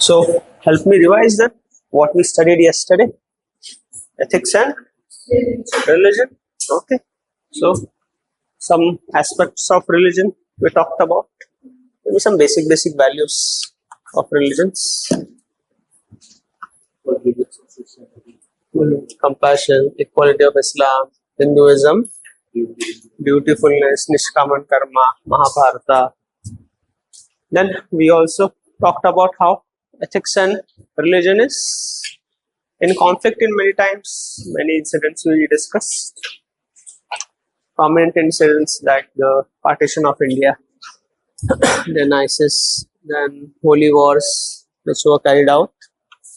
So help me revise that what we studied yesterday. Ethics and religion. Okay. So some aspects of religion we talked about. Maybe some basic values of religions. Compassion, equality of Islam, Hinduism, dutifulness, Nishkaman Karma, Mahabharata. Then we also talked about how ethics and religion is in conflict in many times. Many incidents we discussed. Prominent incidents like the partition of India, then ISIS, then holy wars which were carried out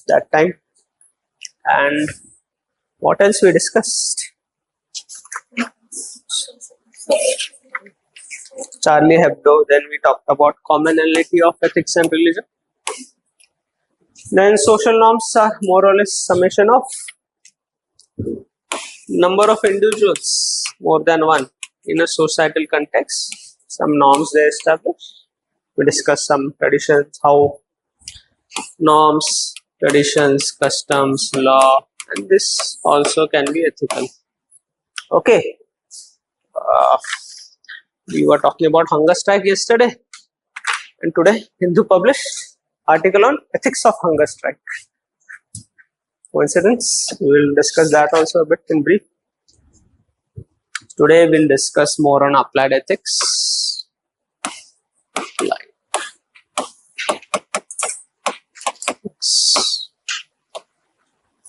that time. And what else we discussed? Charlie Hebdo. Then we talked about commonality of ethics and religion. Then social norms are more or less summation of number of individuals, more than one, in a societal context. Some norms they establish. We discuss some traditions, how norms, traditions, customs, law, and this also can be ethical. Okay. We were talking about hunger strike yesterday, and today Hindu published article on ethics of hunger strike. Coincidence? We will discuss that also a bit in brief. Today we'll discuss more on applied ethics.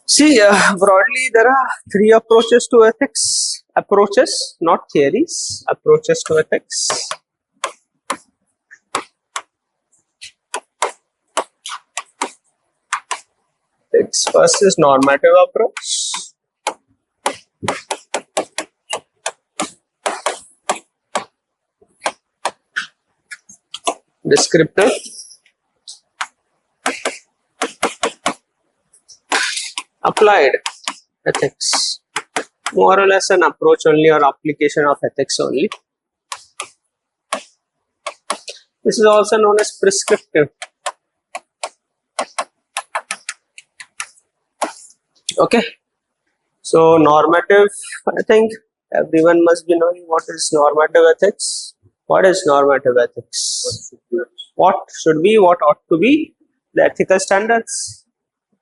See, broadly there are three approaches to ethics. Approaches, not theories. Approaches to ethics. First is normative approach. Descriptive. Applied ethics. More or less an approach only or application of ethics only. This is also known as prescriptive. Okay. So normative, I think everyone must be knowing what is normative ethics. What is normative ethics? What should be, what ought to be the ethical standards.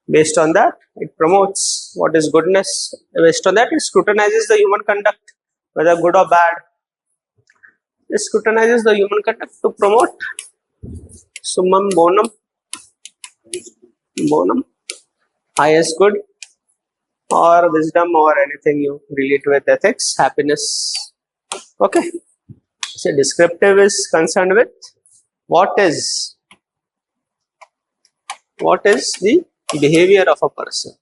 Based on that, it promotes what is goodness. Based on that, it scrutinizes the human conduct, whether good or bad. It scrutinizes the human conduct to promote summum bonum, highest good, or wisdom, or anything you relate with ethics, happiness. Okay. So descriptive is concerned with what is the behavior of a person.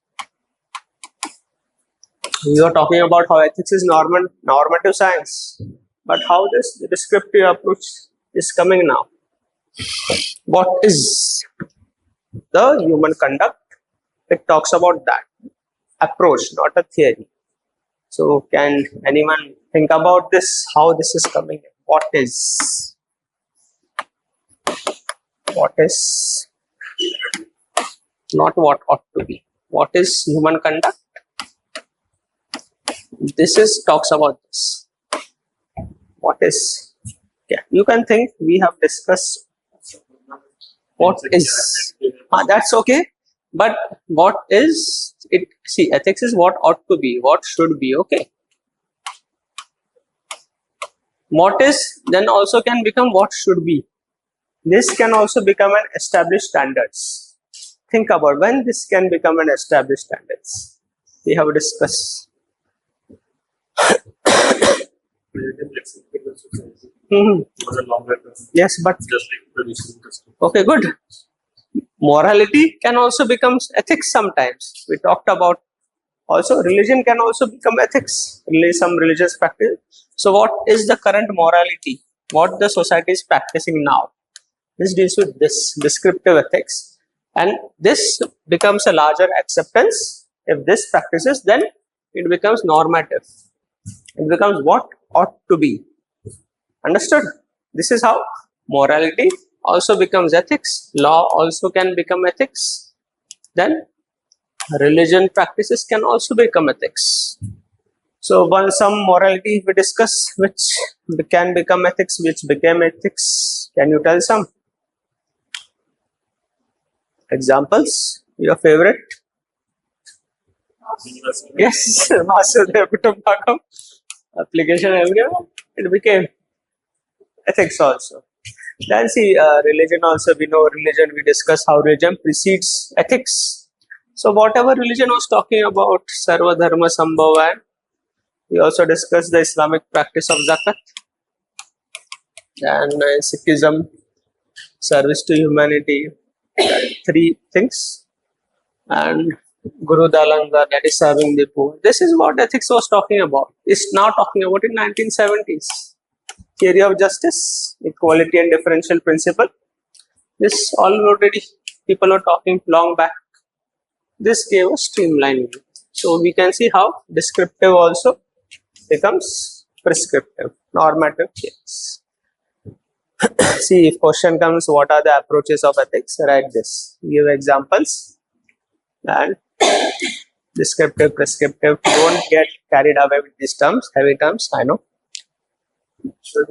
We are talking about how ethics is normative science, but how this descriptive approach is coming now. What is the human conduct? It talks about that approach, not a theory. So can anyone think about this, how this is coming in? What is not what ought to be. What is human conduct? This is talks about this. What is? Yeah, you can think we have discussed what is. That's okay. But what is it? See, ethics is what ought to be, what should be. Okay. What is then also can become what should be. This can also become an established standards. Think about when this can become an established standards. We have discussed. Yes, but okay, good. Morality can also become ethics sometimes. We talked about also religion can also become ethics. Some religious practice. So what is the current morality? What the society is practicing now? This deals with this descriptive ethics, and this becomes a larger acceptance. If this practices, then it becomes normative. It becomes what ought to be. Understood? This is how morality also becomes ethics, law also can become ethics, then religion practices can also become ethics. So once some morality we discuss which can become ethics, which became ethics, can you tell some examples? Your favorite? Yes, Vasudev Kutumbakam. Application everywhere. It became ethics also. Then see, religion also, we know religion, we discuss how religion precedes ethics. So whatever religion was talking about, Sarva Dharma Sambhava, and we also discussed the Islamic practice of zakat, and Sikhism, service to humanity, three things, and Guru Dalanga, that is serving the poor. This is what ethics was talking about. It's now talking about in 1970s. Theory of justice, equality and differential principle. This already people are talking long back. This gave us streamlining. So we can see how descriptive also becomes prescriptive, normative case. See, if question comes, what are the approaches of ethics? Write this. Give examples and descriptive, prescriptive. Don't get carried away with these terms, heavy terms. I know. For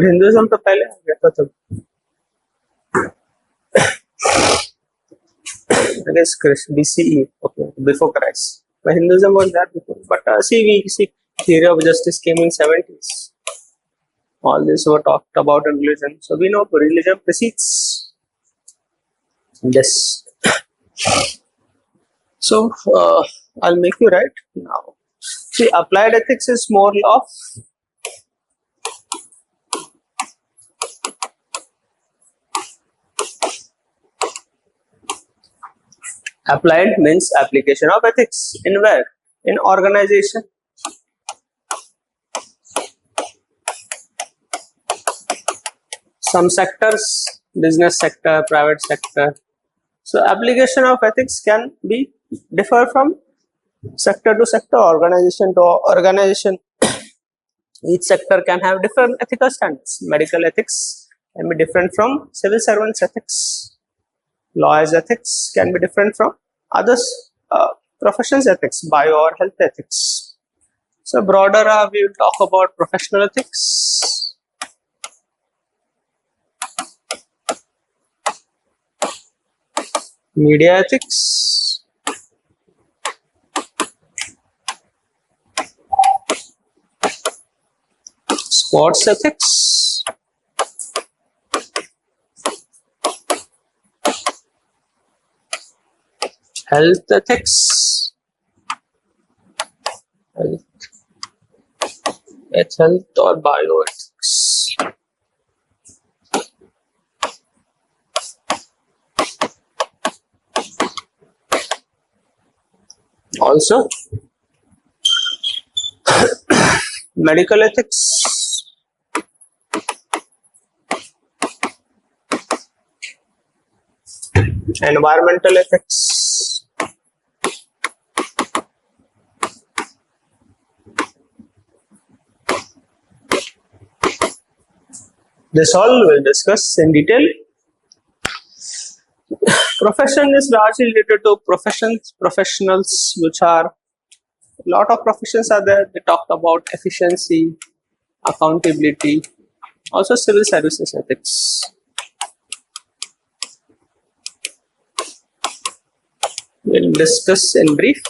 Hinduism तो पहले आ गया था तब. It is BCE, okay, before Christ. But Hinduism was that before. But we see theory of justice came in 70s. All this were talked about in religion. So we know religion precedes this. So I'll make you write now. See, applied ethics is more of applied means application of ethics in where? In organization. Some sectors, business sector, private sector. So application of ethics can be differ from sector to sector, organization to organization. Each sector can have different ethical standards. Medical ethics can be different from civil servants ethics. Lawyers ethics can be different from others professions ethics, bio or health ethics. So broader we will talk about professional ethics. Media ethics. Sports ethics. Health ethics. Health or bioethics. Also, medical ethics, environmental ethics, this all we'll discuss in detail. Profession is largely related to professionals, which are a lot of professions are there. They talked about efficiency, accountability, also civil services ethics. We'll discuss in brief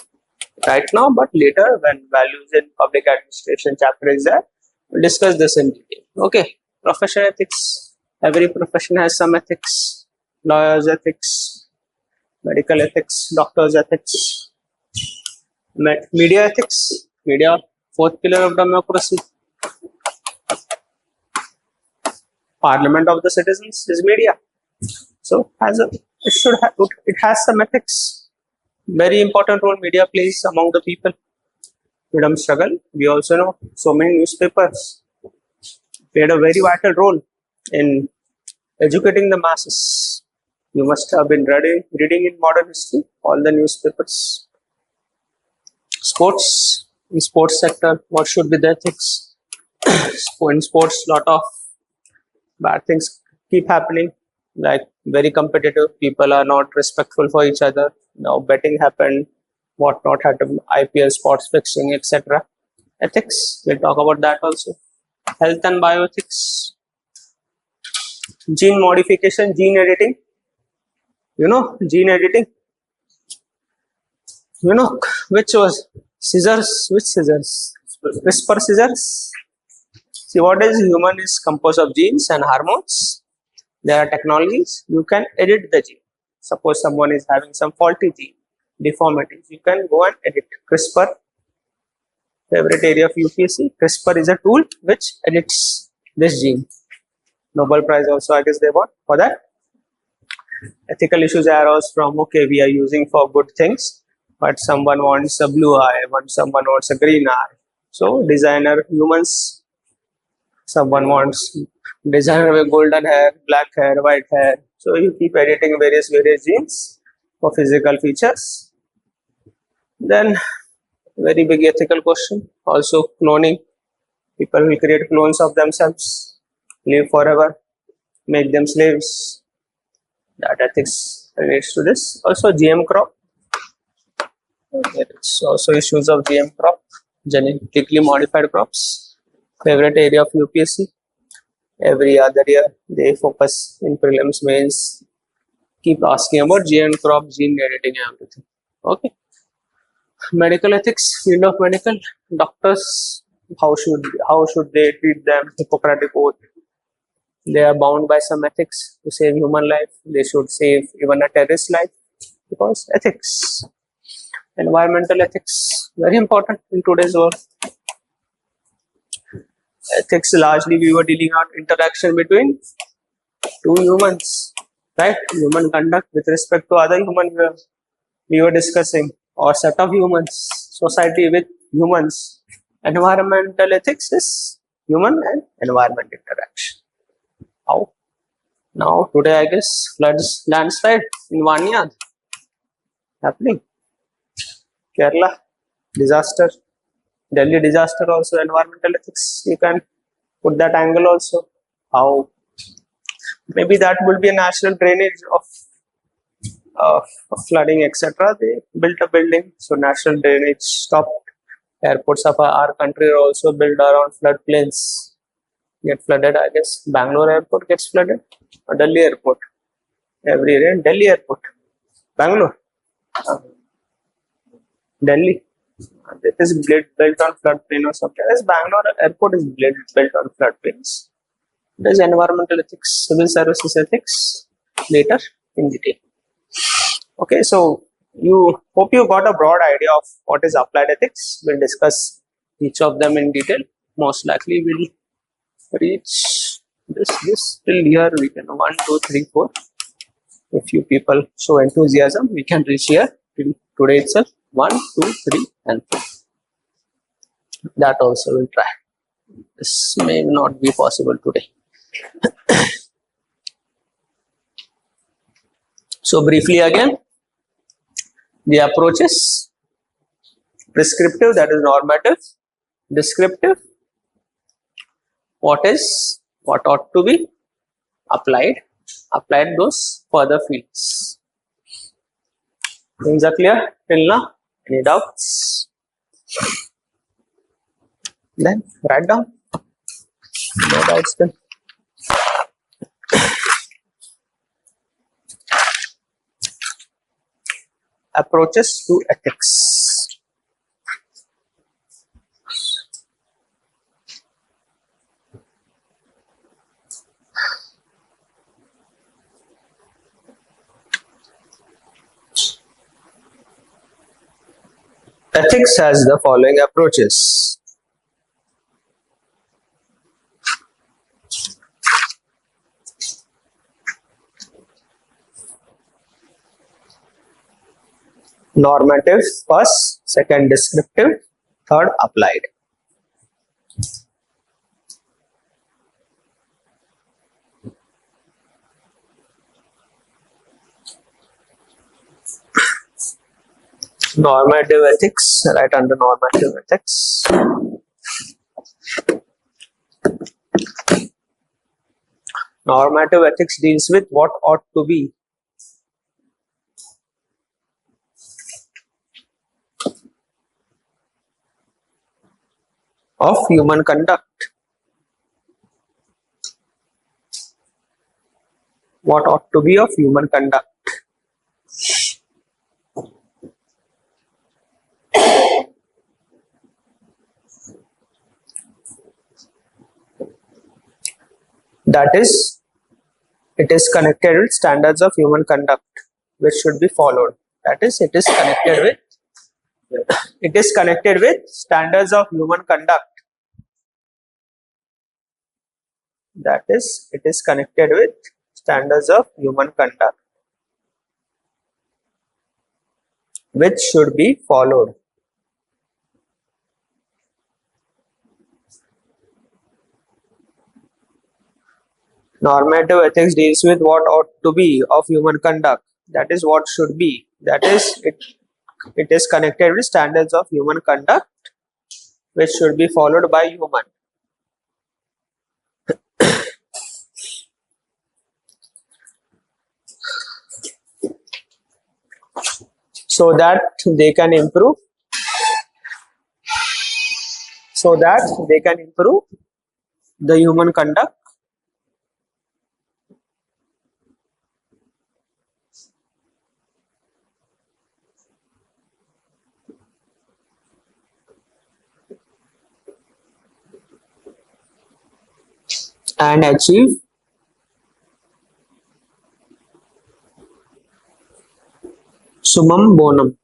right now, but later when values in public administration chapter is there, we'll discuss this in detail. Okay, profession ethics. Every profession has some ethics. Lawyers ethics, medical ethics, doctors ethics, media ethics. Media, fourth pillar of democracy. Parliament of the citizens is media. So it has some ethics. Very important role media plays among the people. Freedom struggle. We also know so many newspapers played a very vital role in educating the masses. You must have been reading in modern history all the newspapers. Sports, in sports sector, what should be the ethics? In sports, lot of bad things keep happening, like very competitive. People are not respectful for each other. Now betting happened, what not happened, IPL, sports fixing, etc. Ethics, we'll talk about that also. Health and bioethics, gene modification, gene editing. Gene editing. Which was scissors? Which scissors? CRISPR scissors. See, what is human is composed of genes and hormones. There are technologies, you can edit the gene. Suppose someone is having some faulty gene, deformities, you can go and edit. CRISPR, favorite area of UPSC. CRISPR is a tool which edits this gene. Nobel Prize also, I guess they won for that. Ethical issues arose from, okay, we are using for good things, but someone wants a blue eye, someone wants a green eye. So designer humans, someone wants designer with golden hair, black hair, white hair. So you keep editing various genes for physical features. Then very big ethical question. Also cloning. People will create clones of themselves, live forever, make them slaves. That ethics relates to this. Also GM crop. There is also issues of GM crop, genetically modified crops. Favorite area of UPSC. Every other year they focus in prelims, mains, keep asking about GM crop, gene editing, everything. Okay. Medical ethics, field of medical, doctors, how should they treat them? Hippocratic oath. They are bound by some ethics to save human life. They should save even a terrorist life because ethics. Environmental ethics, very important in today's world. Ethics, largely we were dealing out interaction between two humans, right? Human conduct with respect to other human we were discussing, or set of humans, society with humans. Environmental ethics is human and environment interaction. How? Now today I guess floods, landslide in Vanyad happening. Kerala disaster, Delhi disaster also, environmental ethics. You can put that angle also. How? Maybe that will be a natural drainage of flooding, etc. They built a building, so natural drainage stopped. Airports of our country are also built around floodplains. Get flooded, I guess. Bangalore airport gets flooded, or Delhi airport. Every rain, Delhi airport. Bangalore. Delhi. It is built on floodplain or something. As Bangalore airport is built on floodplains. There's environmental ethics, civil services ethics later in detail. Okay, so hope you got a broad idea of what is applied ethics. We'll discuss each of them in detail. Most likely we'll reach this till here. We can 1, 2, 3, 4. If you people show enthusiasm, we can reach here till today itself. 1, 2, 3, and 4. That also we'll try. This may not be possible today. So briefly again, the approaches: prescriptive, that is normative; descriptive, what ought to be applied those further fields. Things are clear till now? Any doubts? Then write down. No doubts then. Approaches to ethics. Ethics has the following approaches. Normative first, second descriptive, third applied. Normative ethics, right under normative ethics. Normative ethics deals with what ought to be of human conduct. What ought to be of human conduct. That is, it is connected with standards of human conduct which should be followed. That is, it is connected with standards of human conduct. That is, it is connected with standards of human conduct which should be followed. Normative ethics deals with what ought to be of human conduct. That is, what should be. That is, it is connected with standards of human conduct which should be followed by human. So that they can improve. The human conduct. And achieve summum bonum.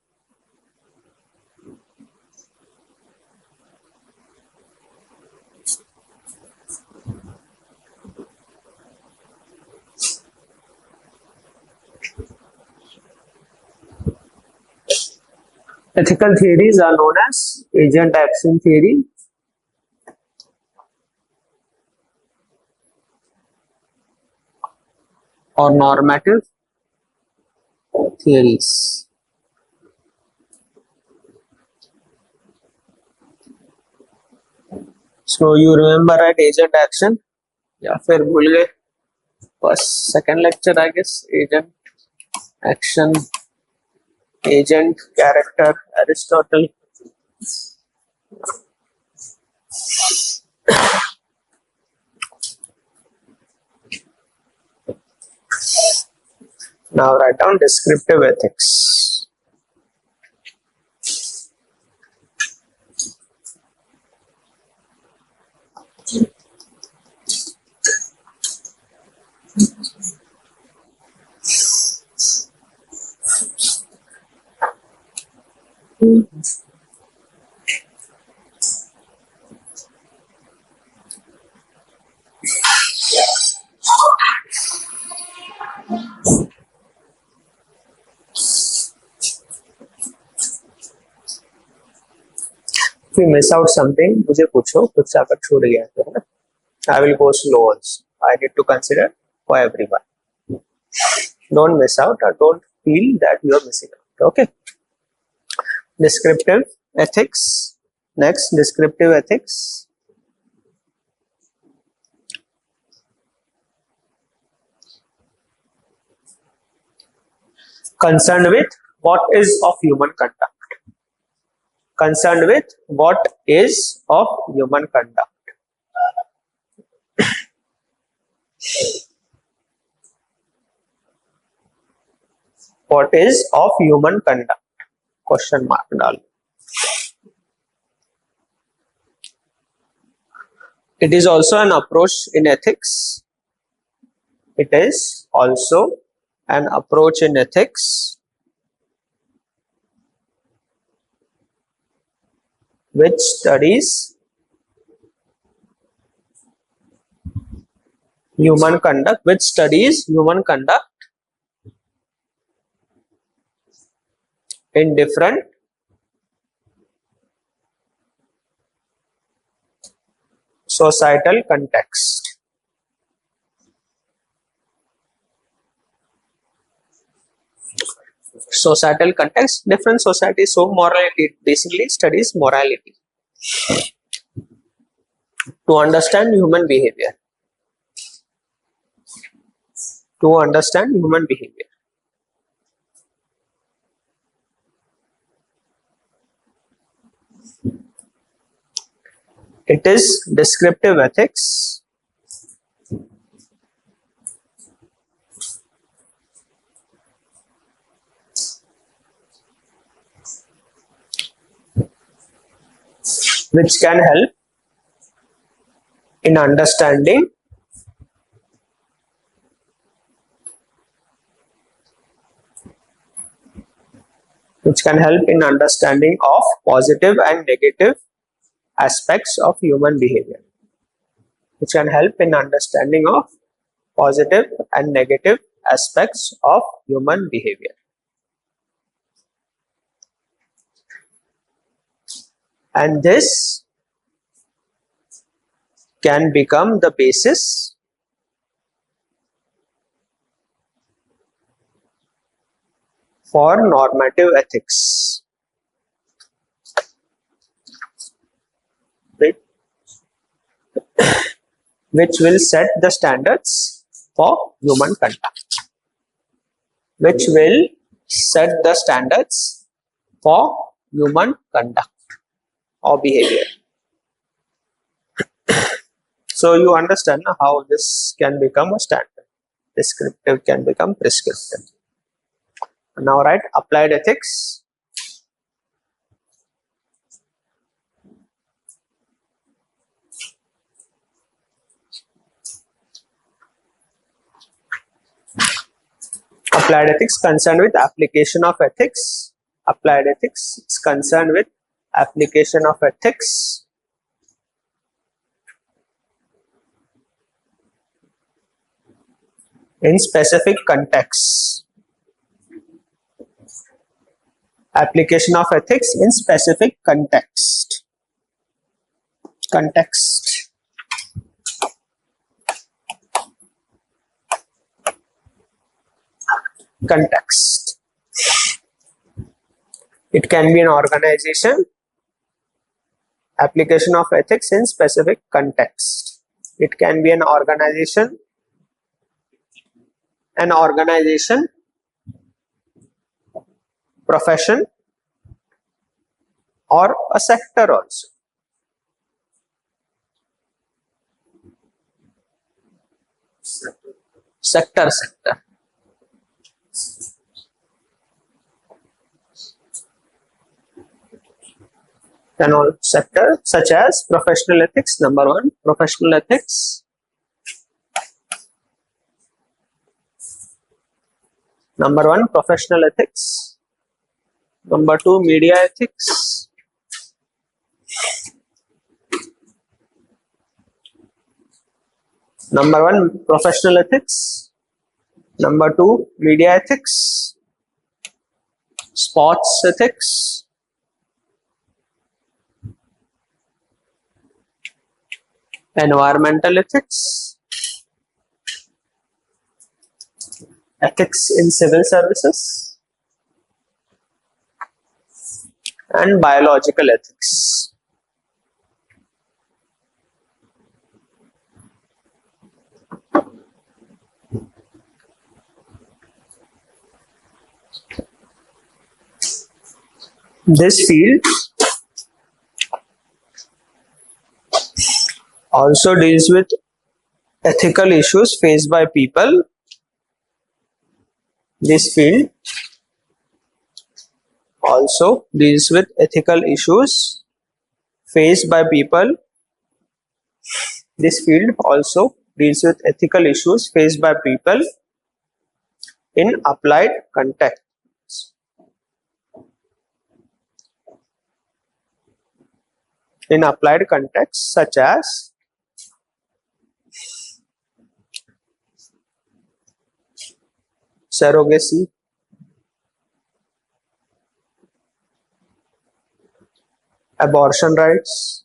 Ethical theories are known as agent action theory, or normative theories. So you remember, right, agent action? या फिर भूल गए? First, second lecture, I guess. Agent action, agent character, Aristotle. Now write down descriptive ethics. If you miss out something, मुझे पूछो, कुछ अगर छूट गया तो ना, I will go slow also. I need to consider for everyone. Don't miss out or don't feel that you are missing out. Okay. Descriptive ethics. Next, descriptive ethics. Concerned with what is of human conduct. Concerned with what is of human conduct. What is of human conduct? Question mark डालो. It is also an approach in ethics. It is also an approach in ethics which studies human conduct, in different societal context. societal context, different societies. So morality, it basically studies morality to understand human behavior. To understand human behavior. It is descriptive ethics. Which can help in understanding of positive and negative aspects of human behavior. Which can help in understanding of positive and negative aspects of human behavior. And this can become the basis for normative ethics. Right? Which will set the standards for human conduct. Which will set the standards for human conduct or behavior. So you understand how this can become a standard. Descriptive can become prescriptive. Now write applied ethics. Applied ethics concerned with application of ethics. Applied ethics is concerned with application of ethics in specific contexts. Application of ethics in specific context. Context. Context. It can be an organization. Application of ethics in specific context. It can be an organization, profession, or a sector also. Sector. And all sector such as professional ethics. Number 1, professional ethics. Number 1, professional ethics. Number 2, media ethics. Number 1, professional ethics. Number 2, media ethics. Sports ethics. Environmental ethics. Ethics in civil services. And biological ethics. This field also deals with ethical issues faced by people. This field also deals with ethical issues faced by people. This field also deals with ethical issues faced by people in applied context. In applied contexts such as surrogacy, abortion rights,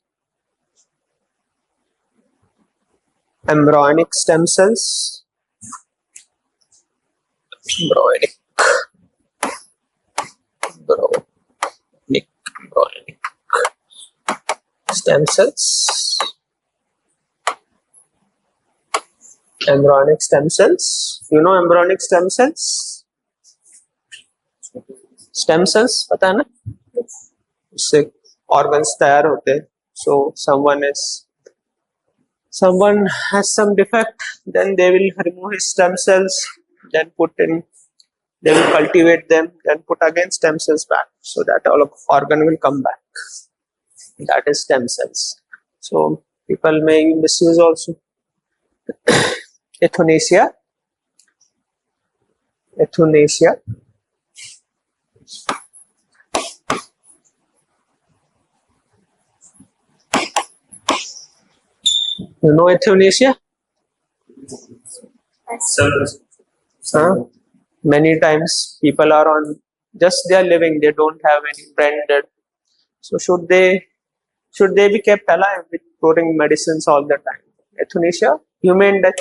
embryonic stem cells, stem cells, embryonic stem cells. You know embryonic stem cells? Stem cells, पता है ना? उससे organs तैयार होते हैं. So someone has some defect, then they will remove his stem cells, then they will cultivate them, then put again stem cells back, so that all of organ will come back. That is stem cells. So people may misuse also. Euthanasia. You know euthanasia? Many times people are on just they are living, they don't have any brain dead. So should they be kept alive with pouring medicines all the time? Euthanasia, humane death.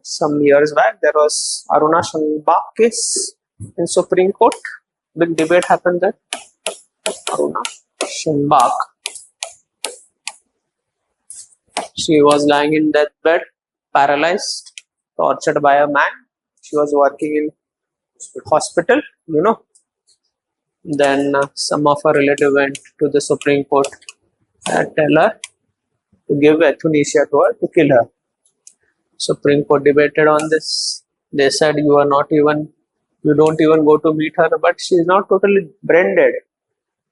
Some years back there was Aruna Shanbag case in Supreme Court. Big debate happened there. Aruna Shanbag. She was lying in deathbed, paralyzed, tortured by a man. She was working in hospital, you know. Then some of her relatives went to the Supreme Court and tell her to give euthanasia to her, to kill her. Supreme Court debated on this. They said you don't even go to meet her, but she is not totally brain dead.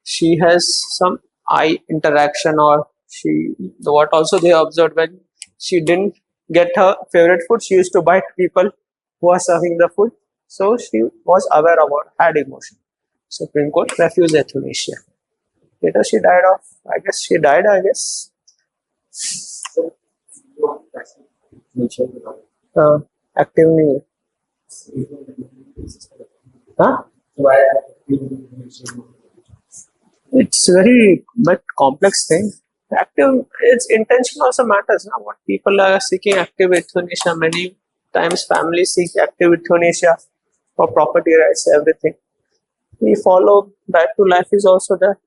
She has some eye interaction, or what also they observed, when she didn't get her favorite food, she used to bite people who are serving the food. So she was aware about, had emotion. Supreme Court refused euthanasia. Later she died of, I guess. Active नहीं है. It's very much complex thing. Active, its intention also matters. Now, what people are seeking active euthanasia, many times families seek active euthanasia for property rights, everything. We follow right to life is also there.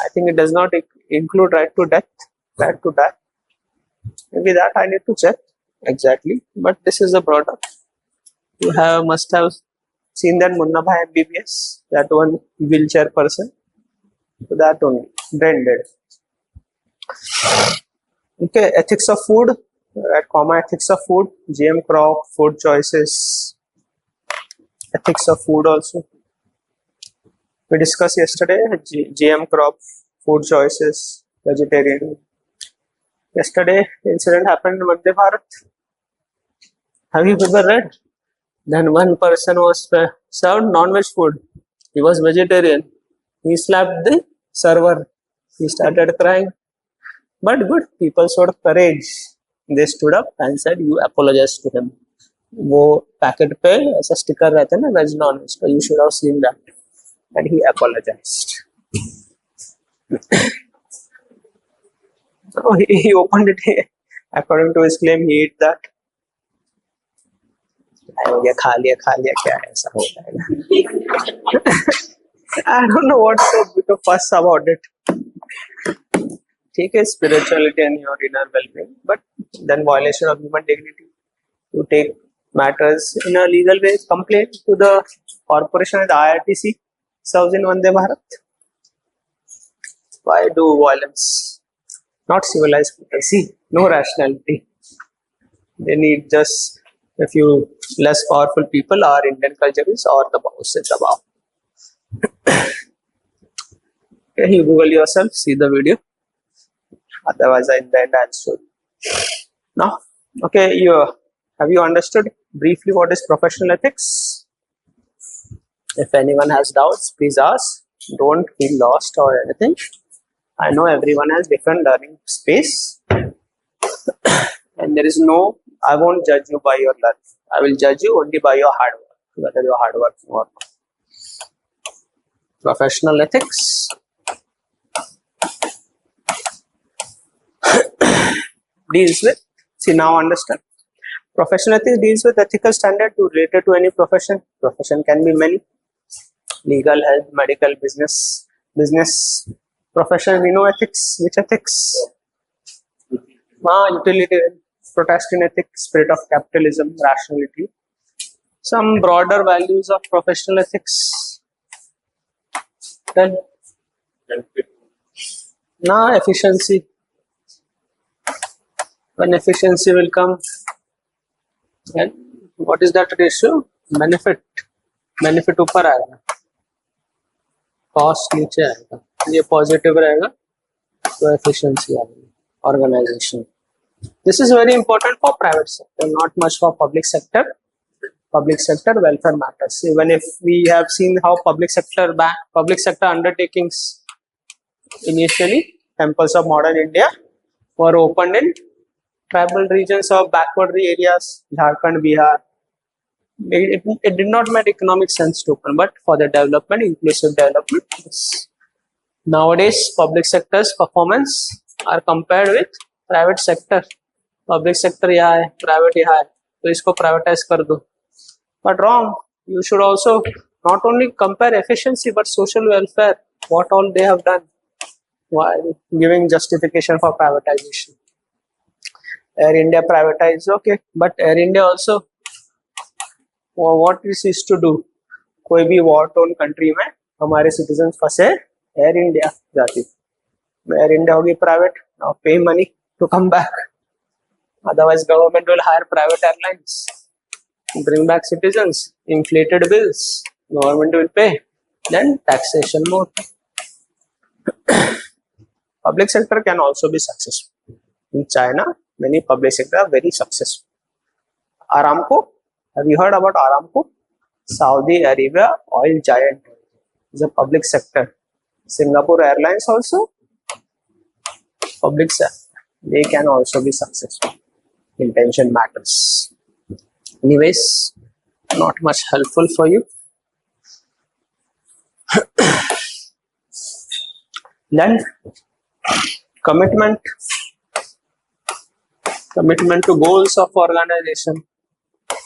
I think it does not include right to death, right to die. Maybe that I need to check exactly, but this is a product. You must have seen that Munna Bhai MBBS, that one wheelchair person. So that only, brain dead. Okay, ethics of food, ethics of food, GM crop, food choices, ethics of food also. We discussed yesterday GM crop, food choices, vegetarian. Yesterday, incident happened in Vande Bharat. Have you ever read? Then one person was served non-veg food. He was vegetarian. He slapped the server. He started crying. But good, people showed courage. They stood up and said, you apologize to him. वो packet पे ऐसा sticker रहता है ना veg non veg का, you should have seen that. And he apologized. So he opened it. According to his claim, he ate that. खा लिया क्या ऐसा होता है. I don't know what to fuss about it. ठीक है, spirituality and your inner well-being, but then violation of human dignity. You take matters in a legal way, complain to the corporation and the IRTC serves in Vande Bharat. Why do violence? Not civilized people. See, no rationality. They need just a few less powerful people. Our Indian culture is or the boss is above. Okay, you Google yourself, see the video. Otherwise, I then answer. Now, okay, have you understood briefly what is professional ethics? If anyone has doubts, please ask. Don't feel lost or anything. I know everyone has different learning space, and there is no. I won't judge you by your learning. I will judge you only by your hard work, whether you are hard working or not. Professional ethics. Deals with, see now understand. Professional ethics deals with ethical standards related to any profession. Profession can be many. legal, health, medical, business, profession. We know ethics. Which ethics? Utilitarian, Protestant ethics, spirit of capitalism, rationality. Some broader values of professional ethics. Then, efficiency. When efficiency will come, and what is that ratio? Benefit ऊपर आएगा, cost नीचे आएगा. ये positive रहेगा, तो efficiency आएगी. Organization. This is very important for private sector, not much for public sector. Public sector welfare matters. Even if we have seen how public sector undertakings initially, temples of modern India were opened in tribal regions of backward areas, Jharkhand, Bihar. It did not make economic sense to open, but for the development, inclusive development. Yes. Nowadays, public sector's performance are compared with private sector. Public sector यहाँ है, private यहाँ है, तो इसको privatize कर दो. But wrong. You should also not only compare efficiency but social welfare. What all they have done while giving justification for privatization. Air India privatized, okay, but Air India also what it is to do. कोई भी war torn country में हमारे citizens फंसे, Air India जाती. Air India होगी private, now pay money to come back. Otherwise, government will hire private airlines, bring back citizens, inflated bills, government will pay, then taxation more. Public sector can also be successful. In China, many public sector are very successful. Aramco, have you heard about Aramco? Saudi Arabia oil giant is a public sector. Singapore Airlines also, public sector. They can also be successful. Intention matters. Anyways, not much helpful for you. Then commitment to goals of organization,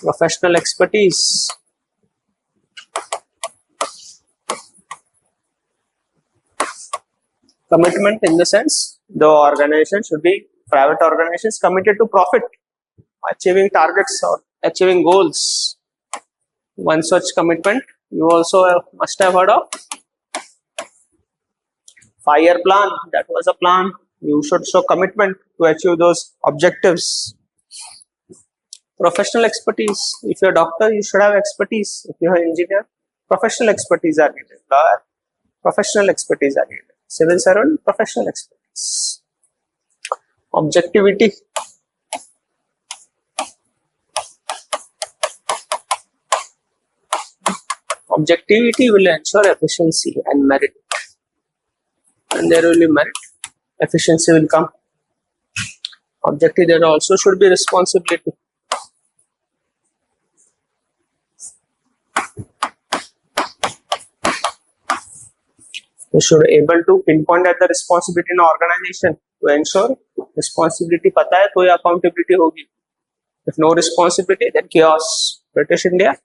professional expertise. Commitment in the sense the organization should be private organizations committed to profit, achieving targets or achieving goals. One such commitment you also must have heard of. 5-year plan, that was a plan. You should show commitment to achieve those objectives. Professional expertise. If you're a doctor, you should have expertise. If you're an engineer, professional expertise are needed. Lawyer, professional expertise are needed. Civil servant, professional expertise. Objectivity. Objectivity will ensure efficiency and merit. And there will be merit. Efficiency will come. Objective, there also should be responsibility. You should be able to pinpoint at the responsibility in organization to ensure responsibility पता है तो ही accountability होगी. If no responsibility, then chaos. British India,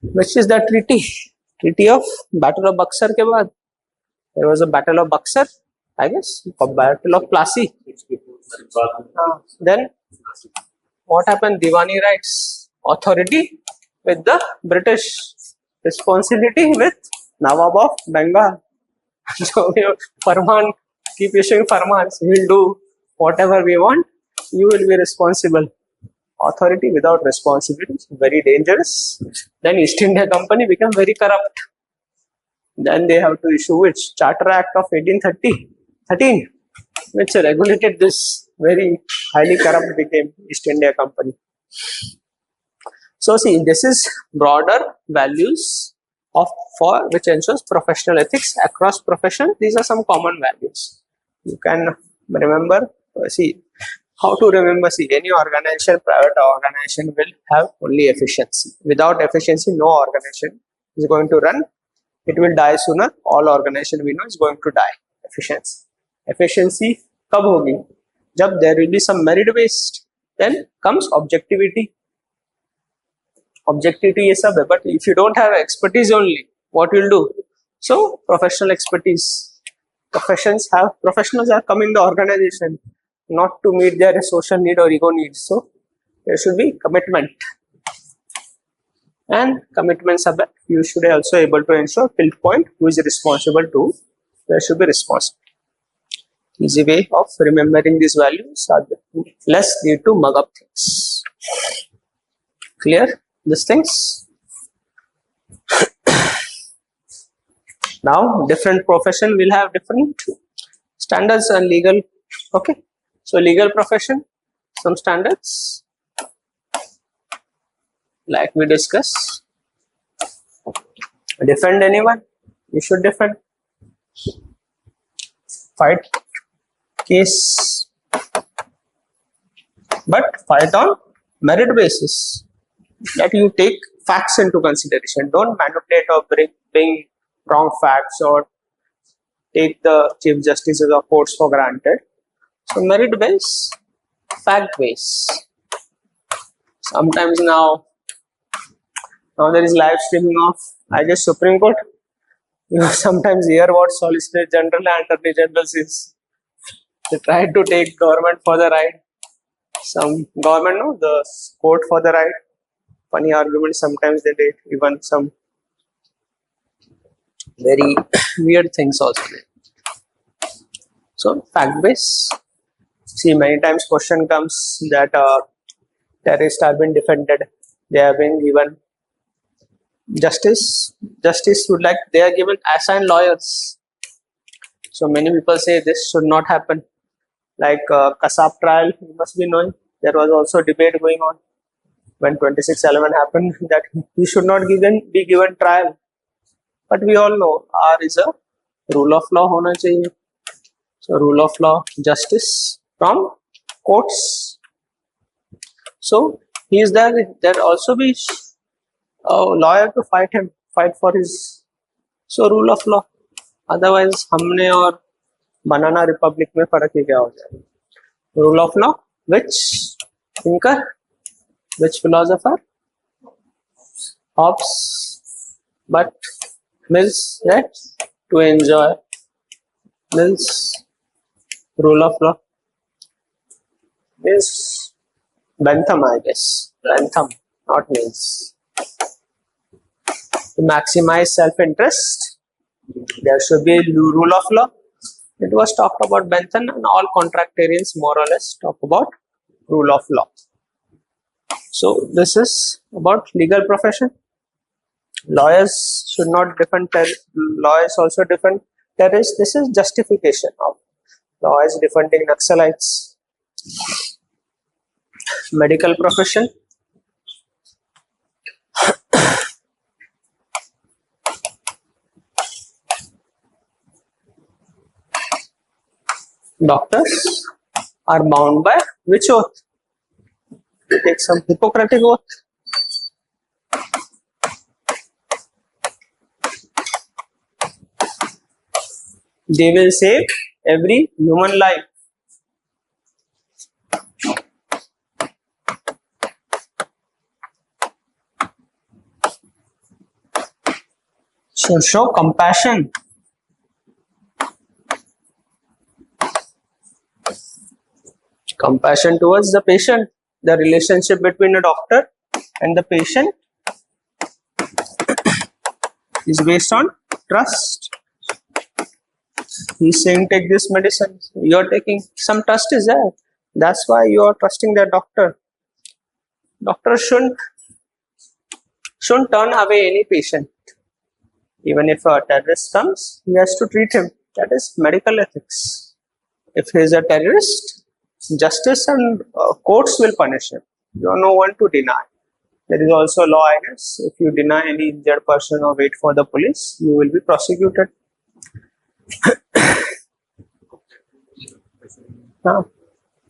which is the treaty of Battle of Buxar के बाद there was a Battle of Buxar, I guess, a Battle of Plassey. Then what happened? Diwani rights, authority with the British, responsibility with Nawab of Bengal. So Farman, keep issuing Farmans. We will do whatever we want. You will be responsible. Authority without responsibility, very dangerous. Then East India Company became very corrupt. Then they have to issue which Charter Act of 1813, which regulated this. Very highly corrupt became East India Company. So see, this is broader values for which ensures professional ethics across profession. These are some common values. You can remember. See how to remember. See, any organization, private organization will have only efficiency. Without efficiency, no organization is going to run. It will die sooner. All organization we know is going to die. Efficiency कब होगी? जब there will be some merit based. Then comes objectivity. Objectivity ये सब है. But if you don't have expertise only, what you'll do. So professional expertise. Professionals are coming the organization not to meet their social need or ego needs. So there should be commitment. And commitments are that you should also able to ensure pinpoint who is responsible to. There should be responsible. Easy way of remembering these values are less need to mug up things. Clear these things? Now different profession will have different standards and legal. Okay, so legal profession, some standards like we discussed. Defend anyone, you should defend. Fight case, but fight on merit basis, that you take facts into consideration. Don't manipulate or bring wrong facts or take the chief justices of courts for granted. So merit base, fact base. Sometimes now there is live streaming of Supreme Court. You sometimes hear what Solicitor General and Attorney General says. They try to take government for the right. Some government, no, the court for the right. Funny arguments sometimes they take, even some very weird things also. So fact base. See, many times question comes that terrorists have been defended. They have been given justice would like they are given assigned lawyers. So many people say this should not happen. Like Kasab trial, you must be knowing, there was also debate going on when 26/11 happened that he should not be given trial. But we all know R is a rule of law hona chahiye. So rule of law, justice from courts. So he is there. There also be a lawyer to fight for his. So rule of law. Otherwise हमने और बनाना Republic में फर्क ही क्या हो जाएगा? Rule of law, which thinker, which philosopher? Hobbes. But Mills, right? To enjoy. Mills, rule of law. Is Bentham, I guess. Bentham, not Mills. To maximize self-interest, there should be rule of law. It was talked about Bentham, and all contractarians more or less talk about rule of law. So this is about legal profession. Lawyers should not defend lawyers also defend terrorists. This is justification of lawyers defending Naxalites. Medical profession. Doctors are bound by which oath? They take some Hippocratic oath. They will save every human life. So show compassion. Compassion towards the patient. The relationship between a doctor and the patient is based on trust. He's saying take this medicine. You are taking, some trust is there. That's why you are trusting the doctor. Doctor shouldn't turn away any patient. Even if a terrorist comes, he has to treat him. That is medical ethics. If he is a terrorist, justice and courts will punish him. You are no one to deny. There is also law, I guess. If you deny any injured person or wait for the police, you will be prosecuted.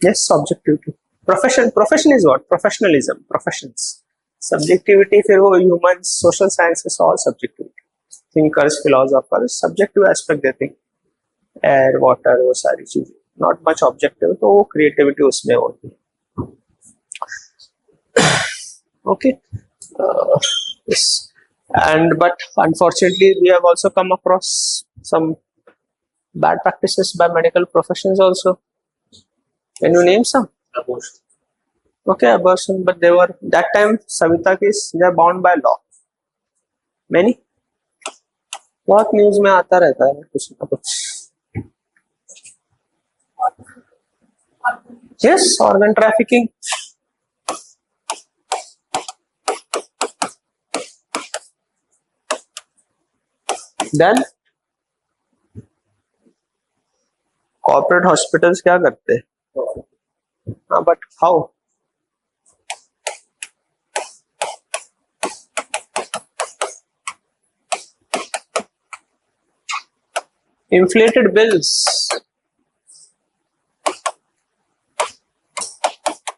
Yes, subjectivity. Profession is what? Professionalism. Professions. Subjectivity, फिर वो humans, social sciences, all subjectivity. Thinkers, philosophers, subjective aspect they think. Air, water, वो सारी चीजें. Not much objective, तो वो creativity उसमें होती है. Okay. Yes. And but unfortunately, we have also come across some bad practices by medical professions also. Can you name some? Abortion. Okay, abortion, but they were that time Savita case, they are bound by law. Many बहुत news में आता रहता है कुछ ना कुछ. Yes, organ trafficking. Then corporate hospitals क्या करते हैं? हाँ, but how? Inflated bills,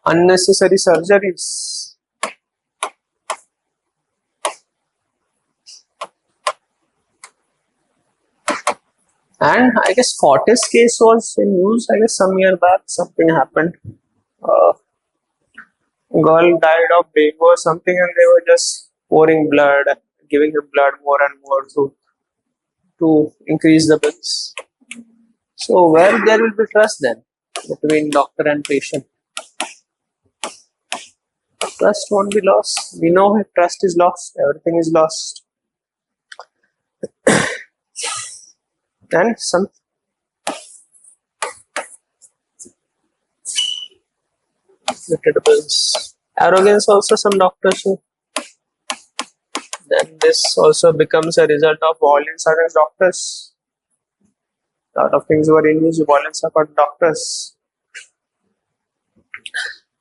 unnecessary surgeries, and I guess Fortis case was in news. I guess some year back something happened. Girl died of dengue or something, and they were just pouring blood, giving him blood more and more to increase the bills. So where there will be trust then between doctor and patient? Trust won't be lost. We know if trust is lost, everything is lost. And some bills. Arrogance also some doctors show. Then this also becomes a result of violence against doctors. A lot of things were in use, violence about doctors.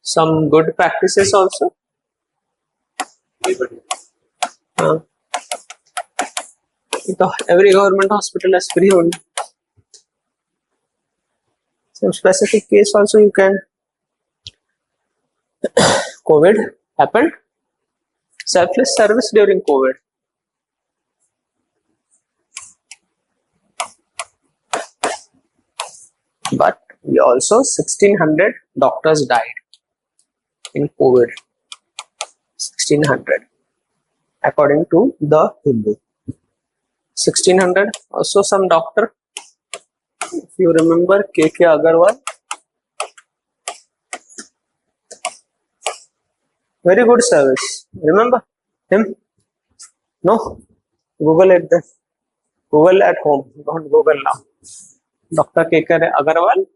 Some good practices also. Every government hospital has free only. Some specific case also you can. COVID happened. Selfless service during COVID. But we also 1600 doctors died in COVID. 1600 according to the Hindu. 1600 also some doctor, if you remember, K.K. Agarwal, very good service. Remember him? No? Google it then. Google at home, don't Google now. Dr. K.K. Agarwal,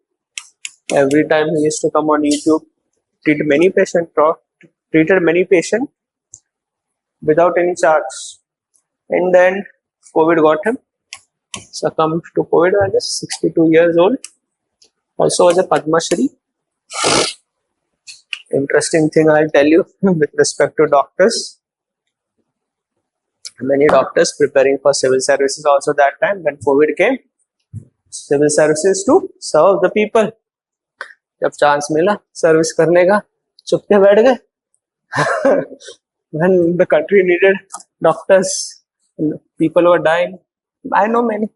every time he used to come on YouTube, treated many patients without any charge. And then COVID got him, succumbed to COVID, I guess, 62 years old. Also was a Padma Shri. Interesting thing I'll tell you with respect to doctors. Many doctors preparing for civil services also that time when COVID came. Civil services to serve the people. जब chance मिला service करने का चुपके बैठ गए. When the country needed doctors, people were dying. I know many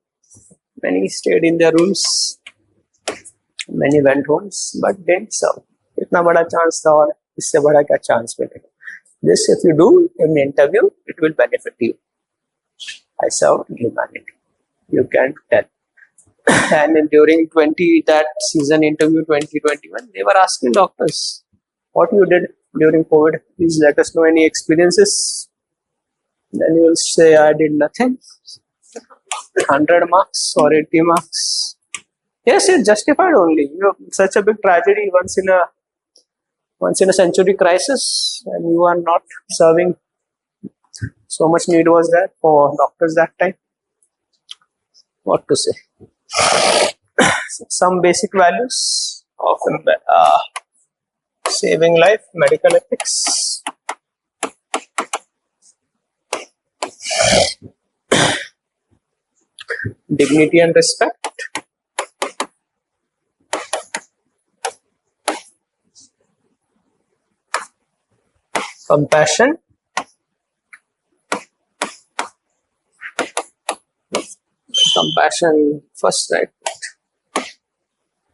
stayed in their rooms, many went homes, but didn't serve. इतना बड़ा chance था और इससे बड़ा क्या चांस मिलेगा? This if you do in the interview, it will benefit you. I served humanity. You can tell. And during that season interview 2021, they were asking doctors what you did during COVID. Please let us know any experiences. Then you will say I did nothing. 100 marks or 80 marks. Yes, it's justified only. You know, such a big tragedy once in a century crisis, and you are not serving. So much need was there for doctors that time. What to say? Some basic values of saving life, medical ethics. Dignity and respect. Compassion. Compassion first, right?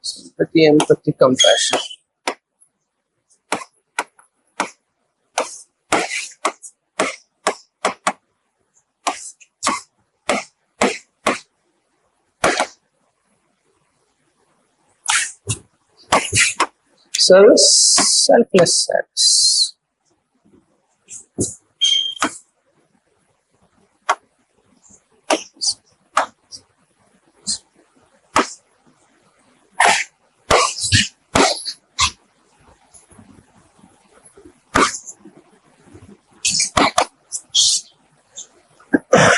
Sympathy, empathy, compassion. Service, selfless service.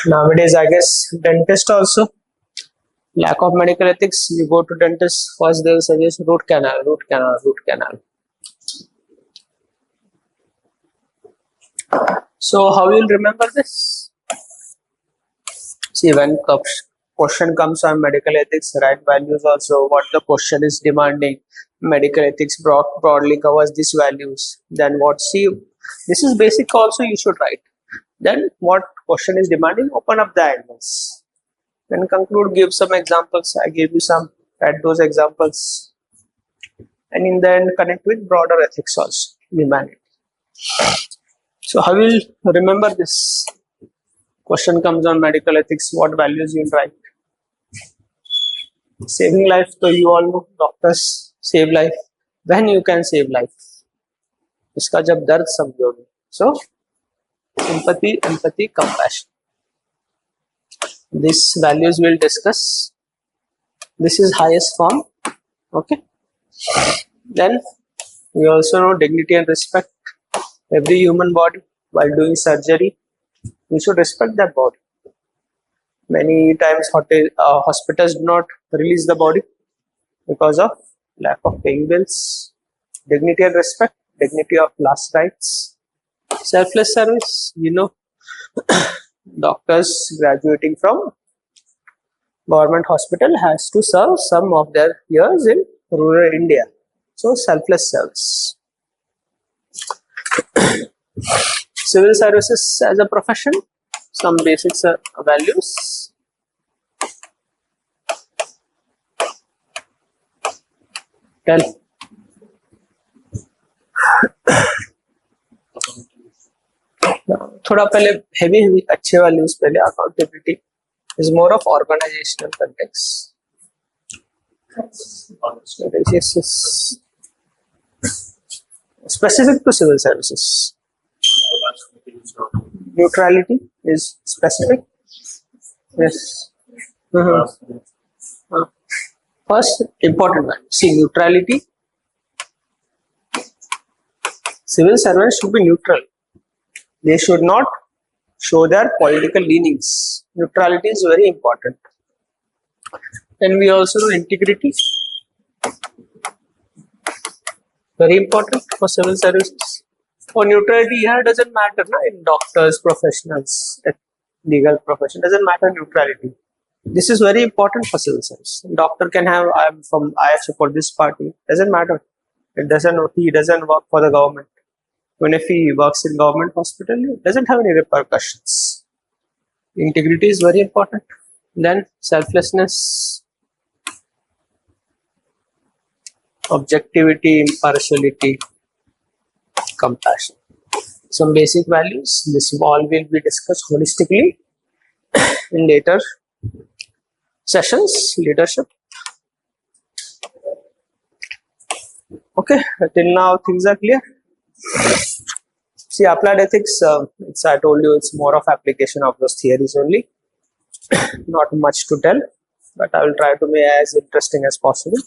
Nowadays, I guess dentist also, lack of medical ethics. You go to dentist, first they will suggest root canal, root canal, root canal. So how you'll remember this? See, when question comes on medical ethics, right values also, what the question is demanding. Medical ethics broadly covers these values. Then what, see, this is basic also you should write. Then what question is demanding, open up the angles. Then conclude, give some examples. I gave you some, add those examples. And in the end, connect with broader ethics also, humanity. So how will you remember this? Question comes on medical ethics, what values you write? Saving life, so you all know doctors save life. When you can save life? इसका जब दर्द समझोगे. So sympathy, empathy, compassion. These values we'll discuss. This is highest form. Okay. Then we also know dignity and respect. Every human body, while doing surgery, we should respect that body. Many times hospitals do not release the body because of lack of paying bills. Dignity and respect, dignity of last rites. Selfless service, you know, doctors graduating from government hospital has to serve some of their years in rural India. So selfless service. Civil services as a profession, some basic values. Tell. थोड़ा पहले heavy अच्छे values पहले. Accountability is more of organizational context. This is specific to civil services. Neutrality is specific. Yes. First important one. See, neutrality. Civil servants should be neutral. They should not show their political leanings. Neutrality is very important. Then we also know integrity. Very important for civil services. For neutrality here doesn't matter, no? In doctors, professionals, legal profession, doesn't matter neutrality. This is very important for civil service. Doctor can have, I support this party, doesn't matter. He doesn't work for the government. Even if he works in government hospital, it doesn't have any repercussions. Integrity is very important. Then selflessness, objectivity, impartiality, compassion. Some basic values. This all will be discussed holistically in later sessions. Leadership. Okay, till now things are clear. See, applied ethics, I told you it's more of application of those theories only. Not much to tell, but I will try to make as interesting as possible.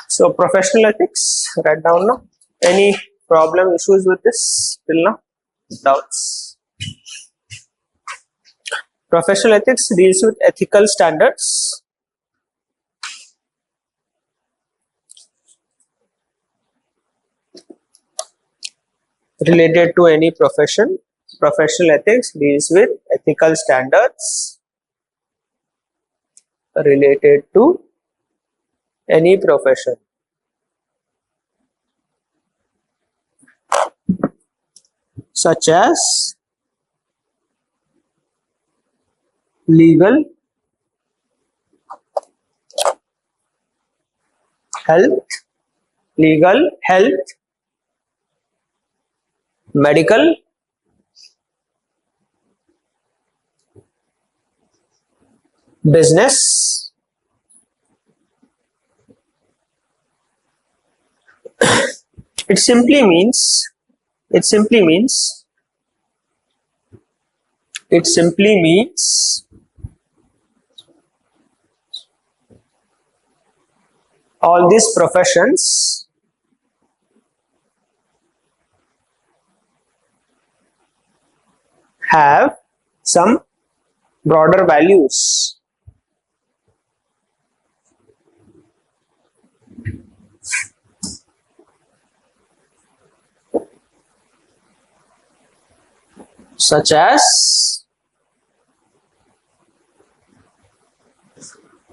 So, professional ethics, write down now. Any problem, issues with this till now? Doubts? Professional ethics deals with ethical standards. Related to any profession. Professional ethics deals with ethical standards related to any profession. Such as legal, health, medical, business, it simply means all these professions have some broader values. Such as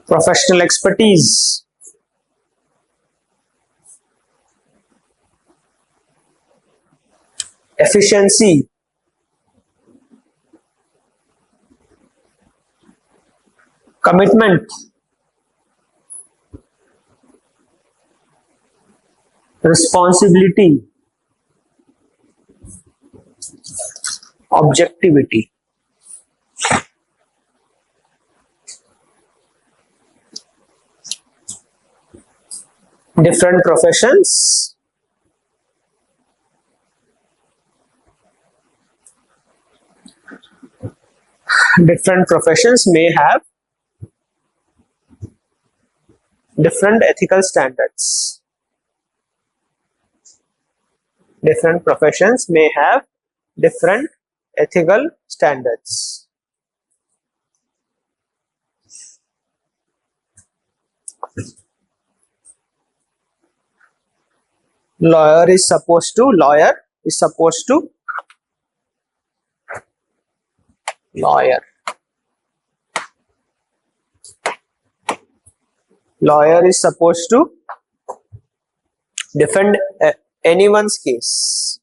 professional expertise, efficiency, commitment, responsibility, objectivity. Different professions may have different ethical standards. Different professions may have different ethical standards. Lawyer is supposed to defend anyone's case.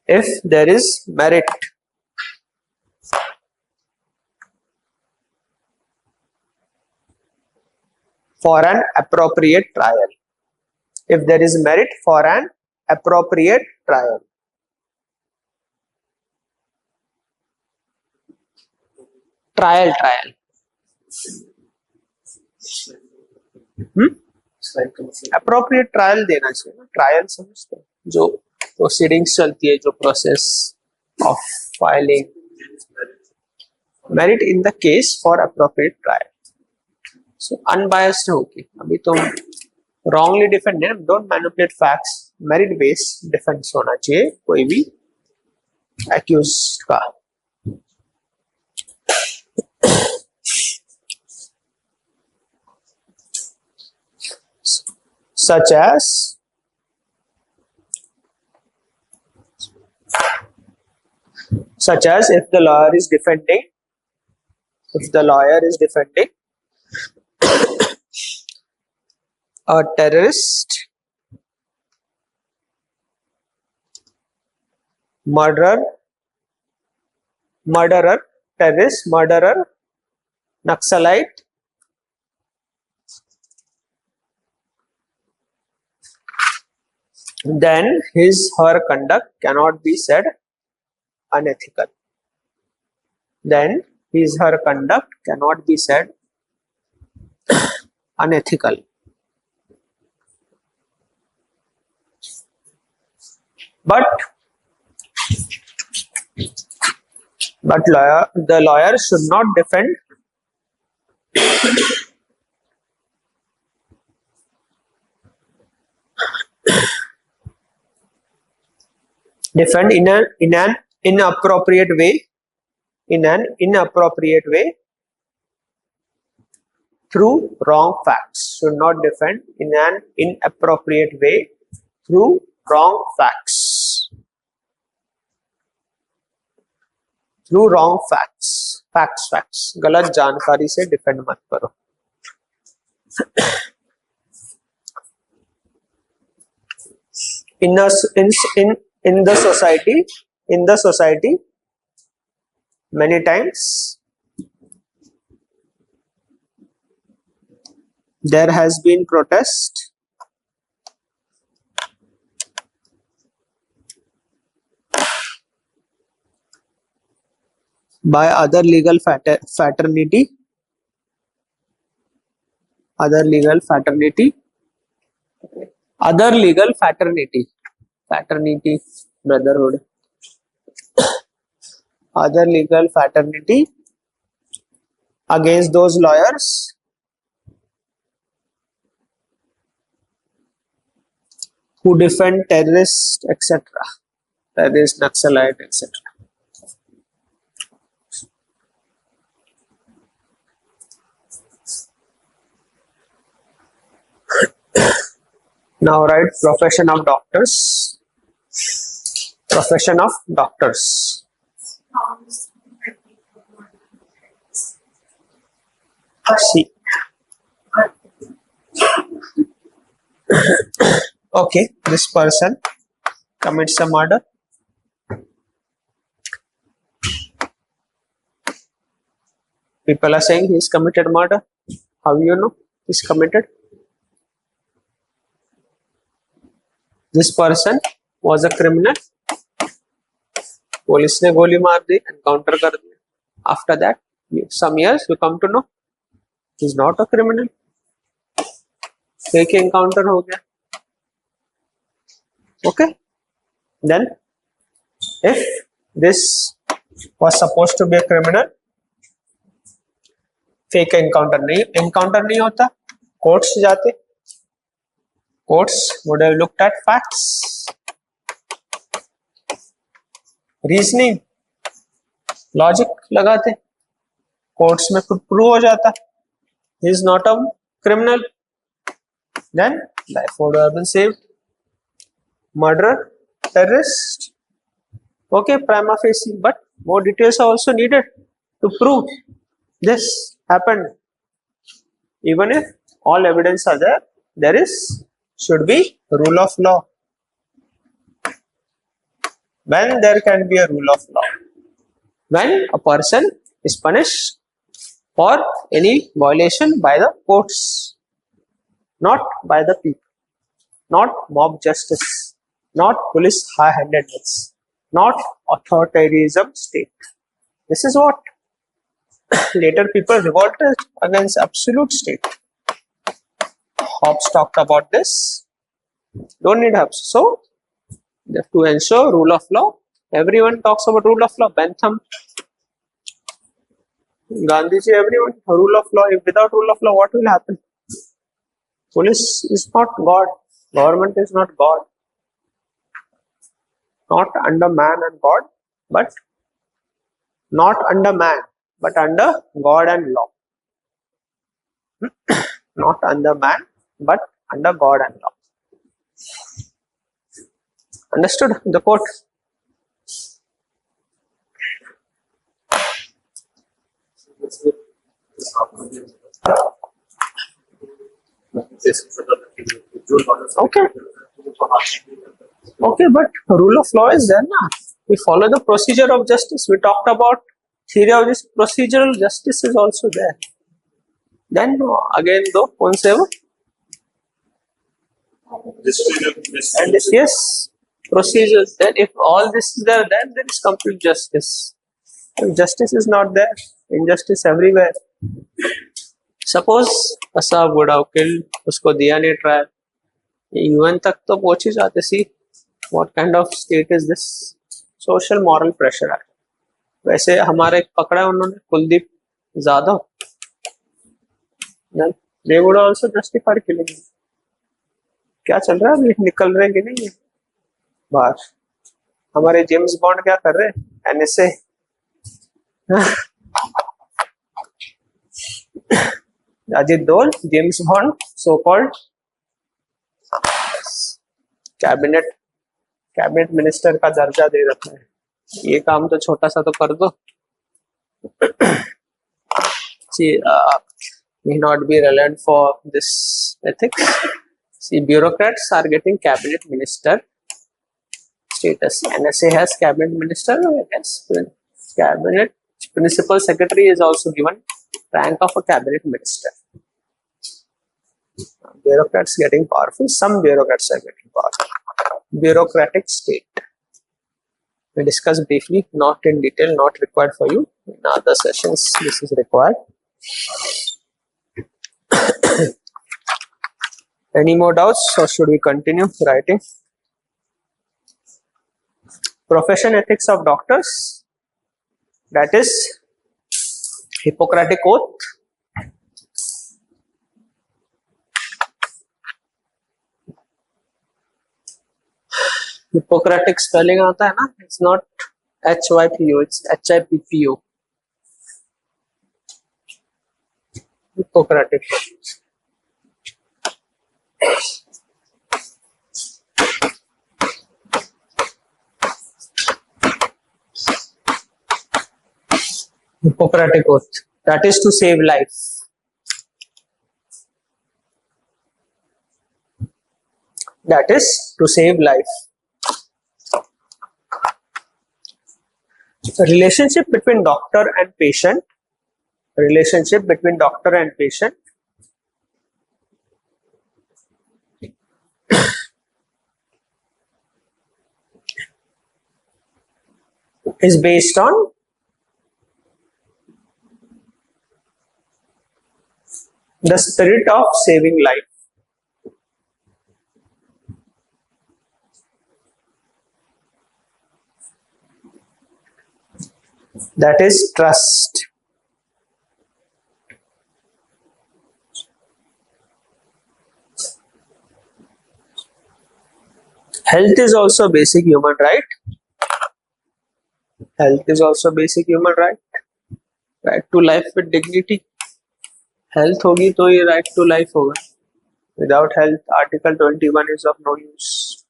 If there is merit. For an appropriate trial. If there is merit for an appropriate trial. Trial. Appropriate trial देना चाहिए. Trial समझते हैं जो proceedings चलती है, जो process of filing. Merit in the case for appropriate trial. So unbiased होगी. अभी तुम wrongly defend है, don't manipulate facts. Merit based defense होना चाहिए कोई भी accused का. Such as if the lawyer is defending a terrorist, murderer, Naxalite, then her conduct cannot be said unethical. But the lawyer should not defend in an inappropriate way through wrong facts. Should not defend in an inappropriate way through wrong facts. Facts. गलत जानकारी से defend मत करो. In the society, many times there has been protest by other legal fraternity, other legal fraternity, fraternity, brotherhood, other legal fraternity against those lawyers who defend terrorists, etc. Terrorist, Naxalite, etc. Now write profession of doctors. Profession of doctors. See. Okay, this person commits a murder. People are saying he's committed murder. How you know he's committed? This person was a criminal. Police ने गोली मार दी, encounter कर दिया. After that, some years you come to know he's not a criminal. Fake encounter हो गया. Okay. Then, if this was supposed to be a criminal, fake encounter नहीं होता. Courts जाते. Courts would have looked at facts, reasoning, logic लगाते. Courts में खुद prove हो जाता. He is not a criminal. Then life would have been saved. Murderer, terrorist. Okay, prima facie, but more details are also needed to prove this happened. Even if all evidence are there, there should be rule of law. When there can be a rule of law? When a person is punished for any violation by the courts, not by the people, not mob justice, not police high-handedness, not authoritarianism state. This is what later people revolted against absolute state. Hobbes talked about this. Don't need Hobbes. So, to ensure rule of law, everyone talks about rule of law. Bentham, Gandhiji, everyone, rule of law. If without rule of law, what will happen? Police is not God. Government is not God. Not under man and God, but not under man, but under God and law. Not under man, but under God and law. Understood the quote? Okay. Okay, but rule of law is there na. We follow the procedure of justice. We talked about theory of this procedural justice is also there. Then again though, कौन से वो? And yes, procedures. Then if all this is there, then there is complete justice. If justice is not there, injustice everywhere. Suppose ऐसा would have killed, उसको दिया नहीं trial. UN तक तो पहुंच ही जाते. See what kind of state is this? Social moral pressure. वैसे हमारे पकड़ा उन्होंने Kuldeep Jadhav. Then they would also justify killing him. क्या चल रहा है अभी? निकल रहे कि नहीं बाहर? हमारे जेम्स बॉन्ड क्या कर रहे हैं? NSA. Ajit Doval, James Bond, so called cabinet minister का दर्जा दे रखा है. ये काम तो छोटा सा तो कर दो. See, may not be relevant for this ethics. See, bureaucrats are getting cabinet minister status. NSA has cabinet minister. Yes, cabinet principal secretary is also given rank of a cabinet minister. Bureaucrats getting powerful. Some bureaucrats are getting powerful. Bureaucratic state. We discuss briefly, not in detail, not required for you. In other sessions, this is required. Any more doubts, or should we continue writing? Profession ethics of doctors, that is Hippocratic Oath. Hippocratic spelling आता है ना? It's not HYPO, it's HIPPO. Hippocratic. Hippocratic Oath. That is to save life. That is to save life. The relationship between doctor and patient. Relationship between doctor and patient is based on the spirit of saving life. That is trust. Health is also basic human right. Health is also basic human right. Right to life with dignity. Health होगी तो ये right to life होगा. Without health, Article 21 is of no use.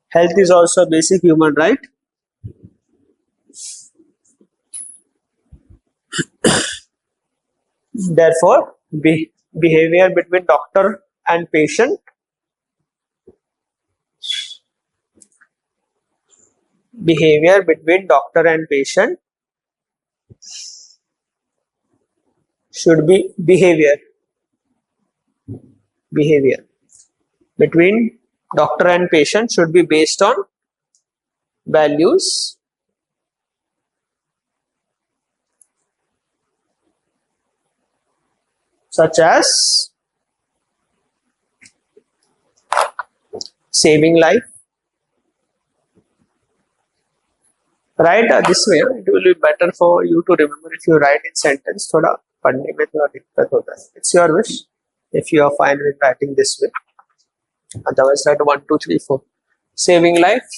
Health is also basic human right. Therefore, behavior between doctor and patient should be behavior between doctor and patient should be based on values such as saving life. Write this way. It will be better for you to remember if you write in sentence. थोड़ा पढ़ने में थोड़ा दिक्कत होता है. It's your wish. If you are fine with writing this way, otherwise write 1, 2, 3, 4. Saving life.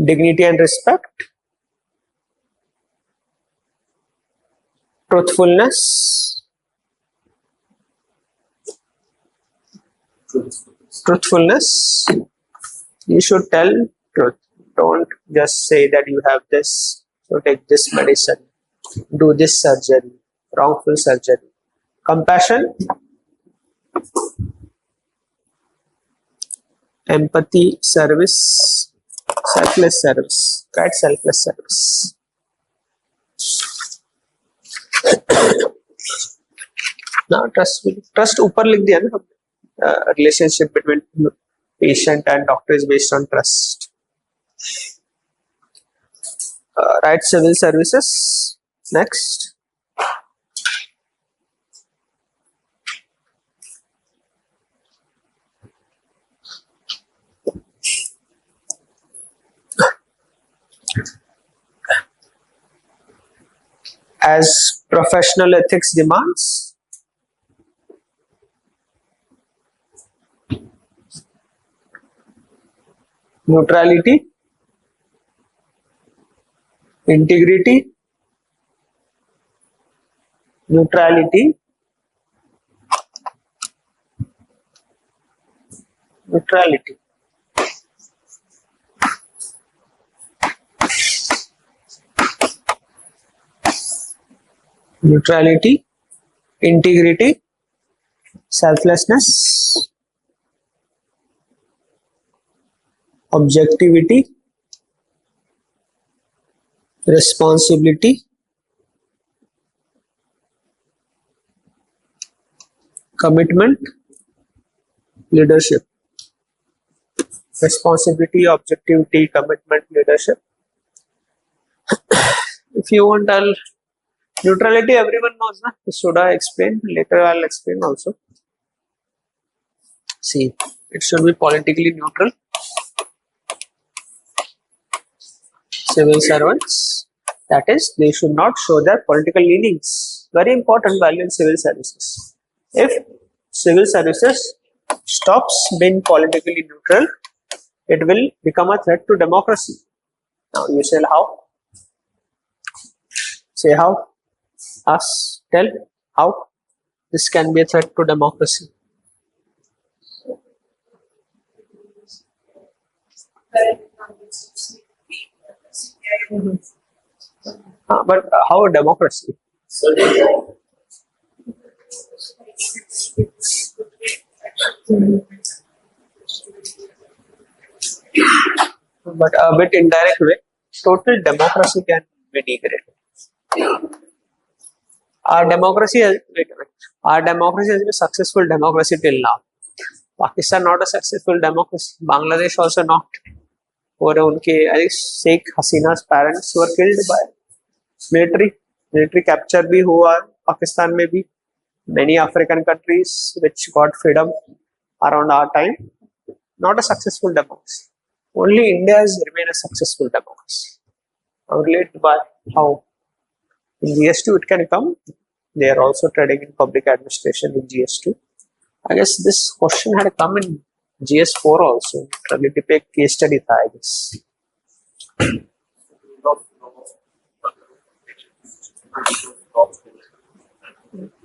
Dignity and respect. Truthfulness. Truthfulness. You should tell truth. Don't just say that you have this, so take this medicine, do this surgery, wrongful surgery. Compassion. Empathy, service, selfless service. Right? Selfless service. Now trust ऊपर लिख दिया ना. Relationship between patient and doctor is based on trust. Right, civil services. Next. As professional ethics demands, neutrality, integrity, neutrality, integrity, selflessness, objectivity, responsibility, commitment, leadership. responsibility, objectivity, commitment, leadership. If you want neutrality, everyone knows, na? Should I explain? Later I'll explain also. See, it should be politically neutral. Civil servants, that is, they should not show their political leanings. Very important value in civil services. If civil services stops being politically neutral, it will become a threat to democracy. Now you say how? Say how? Ask, tell how this can be a threat to democracy. But how a democracy? But a bit indirect way, total democracy can be degraded. Our democracy has been a successful democracy till now. Pakistan not a successful democracy. Bangladesh also not. और उनके I think Sheikh Hasina's parents were killed by military capture भी हुआ पाकिस्तान में भी. Many African countries which got freedom around our time, not a successful democracy. Only India has remained a successful democracy. Related by how in GS2 it can come. They are also trading in public administration in GS2. I guess this question had come in GS4 also. Neutrality पे case study था, I guess.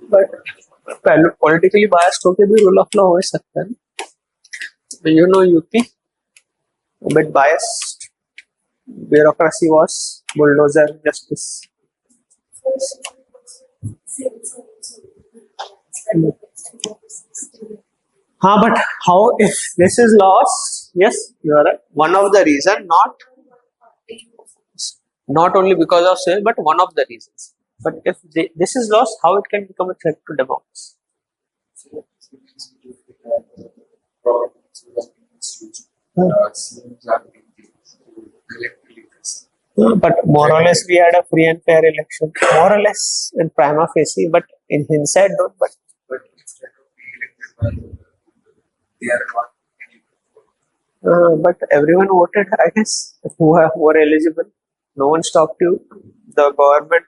But politically biased होके भी rule of law हो सकता है. You know UP, a bit biased. Bureaucracy was bulldozer justice. But how if this is lost? Yes, you are right. One of the reason, not only because of sale, but one of the reasons. But if this is lost, how it can become a threat to democracy? But more or less, we had a free and fair election. More or less in prima facie, but in hindsight, don't. But everyone voted, I guess, who were eligible. No one stopped you. The government,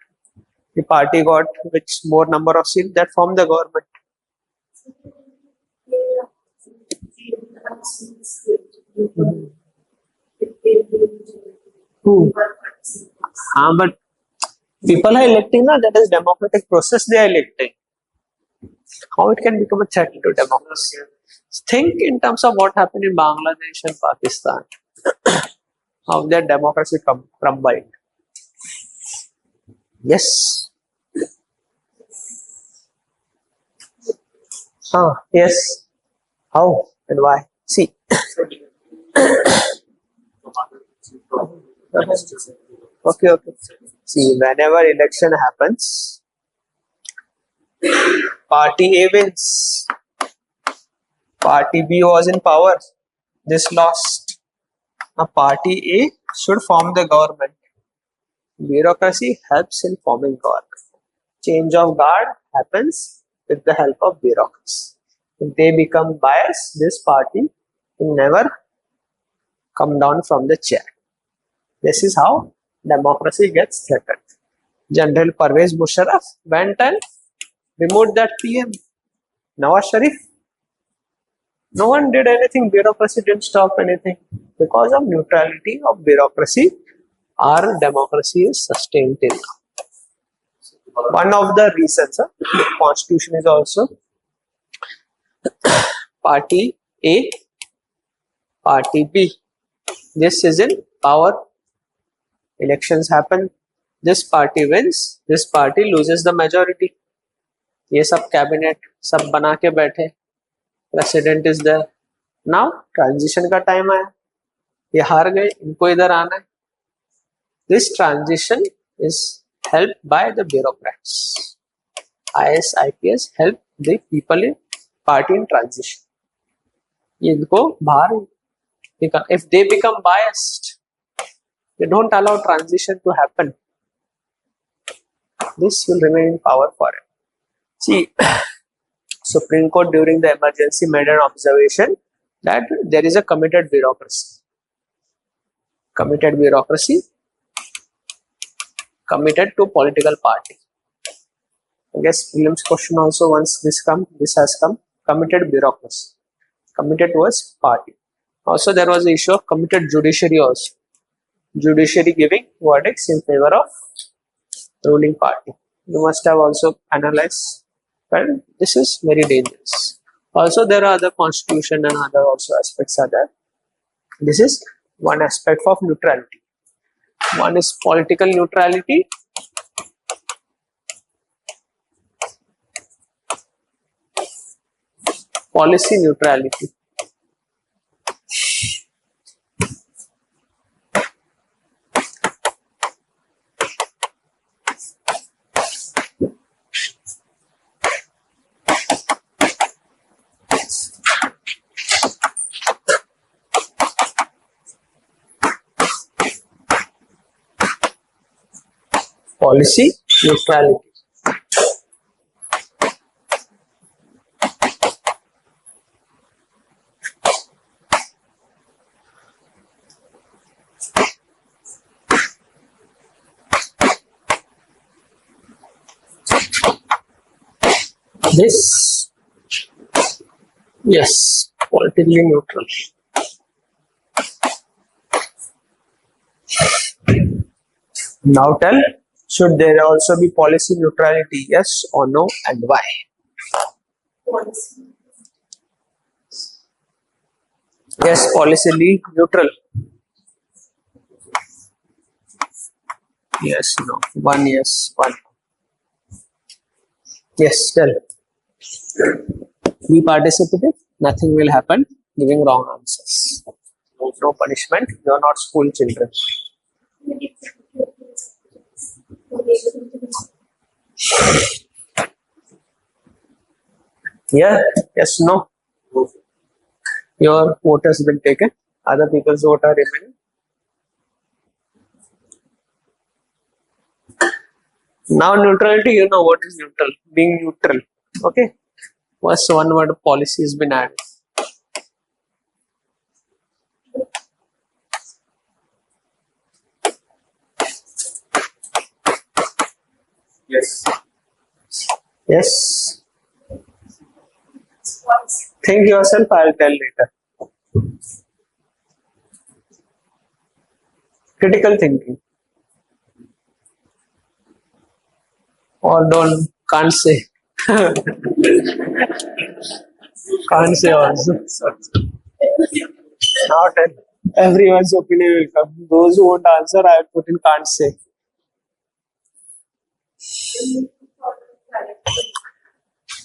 the party got which more number of seats that formed the government. But people are electing, that is democratic process they are electing. How it can become a threat to democracy? Think in terms of what happened in Bangladesh and Pakistan. How their democracy crumbled. Yes. Yes. How and why? See. Okay. See, whenever election happens, Party A wins. Party B was in power. This lost. Now Party A should form the government. Bureaucracy helps in forming government. Change of guard happens with the help of bureaucracy. If they become biased, this party will never come down from the chair. This is how democracy gets threatened. General Pervez Musharraf went and removed that PM. Nawaz Sharif, no one did anything. Bureaucracy didn't stop anything. Because of neutrality of bureaucracy, our democracy is sustained till now. One of the reasons, the constitution is also Party A, Party B. This is in power. Elections happen. This party wins. This party loses the majority. ये सब cabinet sub बना के बैठे. President is there. Now transition का time आया. ये हार गए, इनको इधर आना है. This transition is help by the bureaucrats. IAS IPS help the people in party in transition. ये इनको बाहर if they become biased, they don't allow transition to happen. This will remain in power forever. See, Supreme Court during the emergency made an observation that there is a committed bureaucracy. Committed bureaucracy, committed to political party. I guess prelims question also, once this has come, committed bureaucracy, committed towards party. Also there was the issue of committed judiciary also. Judiciary giving verdicts in favor of ruling party. You must have also analyzed, and this is very dangerous. Also there are other constitution and other also aspects are there. This is one aspect of neutrality. One is political neutrality. Policy neutrality. Policy neutrality. This, yes, politically neutral. Now tell, should there also be policy neutrality? Yes or no, and why? Yes, policy neutral. Yes, no. One yes, one. Yes, tell. Be participative, nothing will happen. Giving wrong answers. No punishment, you are not school children. Yeah, yes, no. Your vote has been taken, other people's vote are remaining. Now neutrality, you know what is neutral, being neutral. Okay, first one word policy has been added. Yes. Yes. Think yourself, I'll tell later. Critical thinking. Or can't say. Can't say also. Now tell. Everyone's opinion will come. Those who won't answer, I will put in can't say.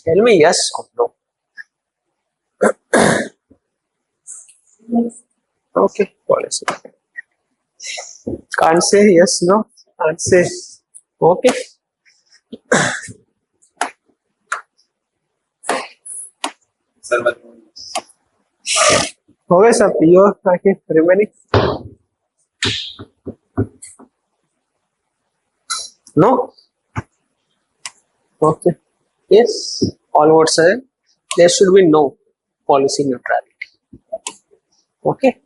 Tell me yes or no. Okay, policy. Can't say yes, no. Can't say. Okay. Okay, sir. You okay? Remaining? No. Okay. Yes. All votes are. There should be no policy neutrality. Okay.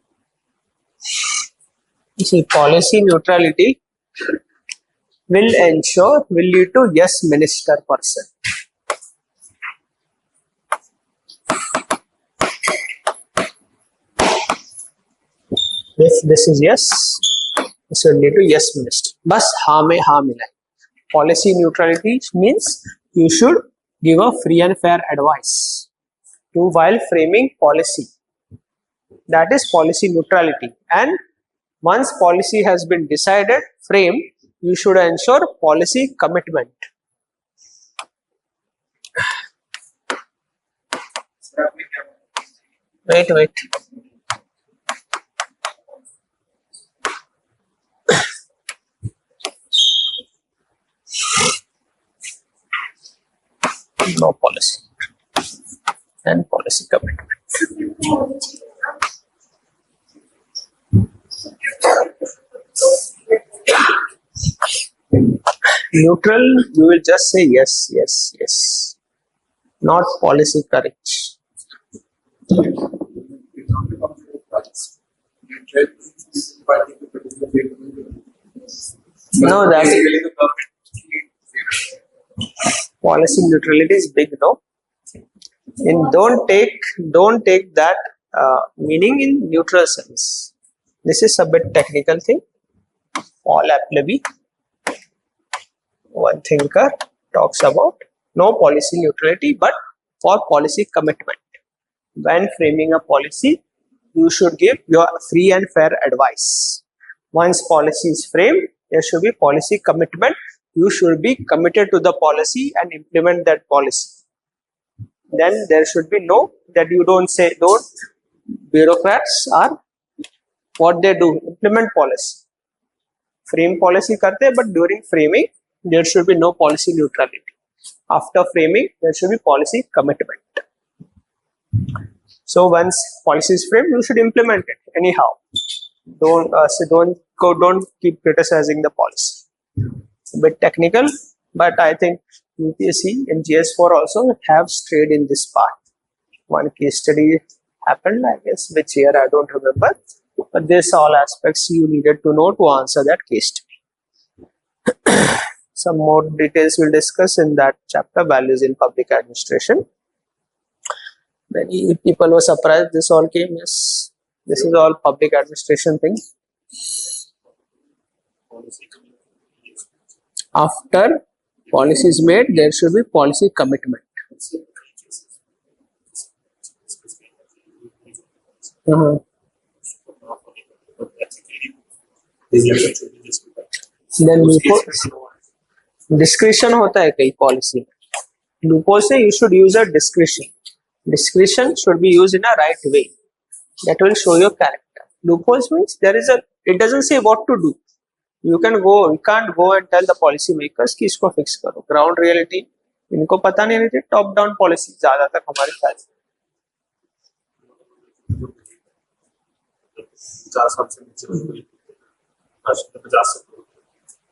You see, policy neutrality will lead to yes minister person. If this is yes, this will lead to yes minister. Bas हाँ में हाँ मिला. Policy neutrality means you should give a free and fair advice to while framing policy. That is policy neutrality. And once policy has been decided, framed, you should ensure policy commitment. Wait. No policy and policy commitment. Neutral, you will just say yes, yes, yes. Not policy correct. No, that policy neutrality is big, no? In don't take that meaning in neutral sense. This is a bit technical thing. Paul Appleby, one thinker, talks about no policy neutrality, but for policy commitment. When framing a policy, you should give your free and fair advice. Once policy is framed, there should be policy commitment. You should be committed to the policy and implement that policy. Then there should be no that you don't say, don't. Bureaucrats are what they do, implement policy. Frame policy karte, but during framing, there should be no policy neutrality. After framing, there should be policy commitment. So once policy is framed, you should implement it anyhow. Don't keep criticizing the policy. A bit technical, but I think UPSC and GS4 also have strayed in this path. One case study happened, I guess, which year I don't remember, but this all aspects you needed to know to answer that case study. Some more details we'll discuss in that chapter, values in public administration. Many people were surprised this all came. Yes, this is all public administration thing. After policy is made, there should be policy commitment. Then discretion होता है कई policy में. Loophole से you should use a discretion. Discretion should be used in a right way. That will show your character. Loopholes means it doesn't say what to do. You can't go and tell the policy makers कि इसको fix करो. Ground reality इनको पता नहीं रहती. Top down policy ज़्यादातर हमारे ख्याल से.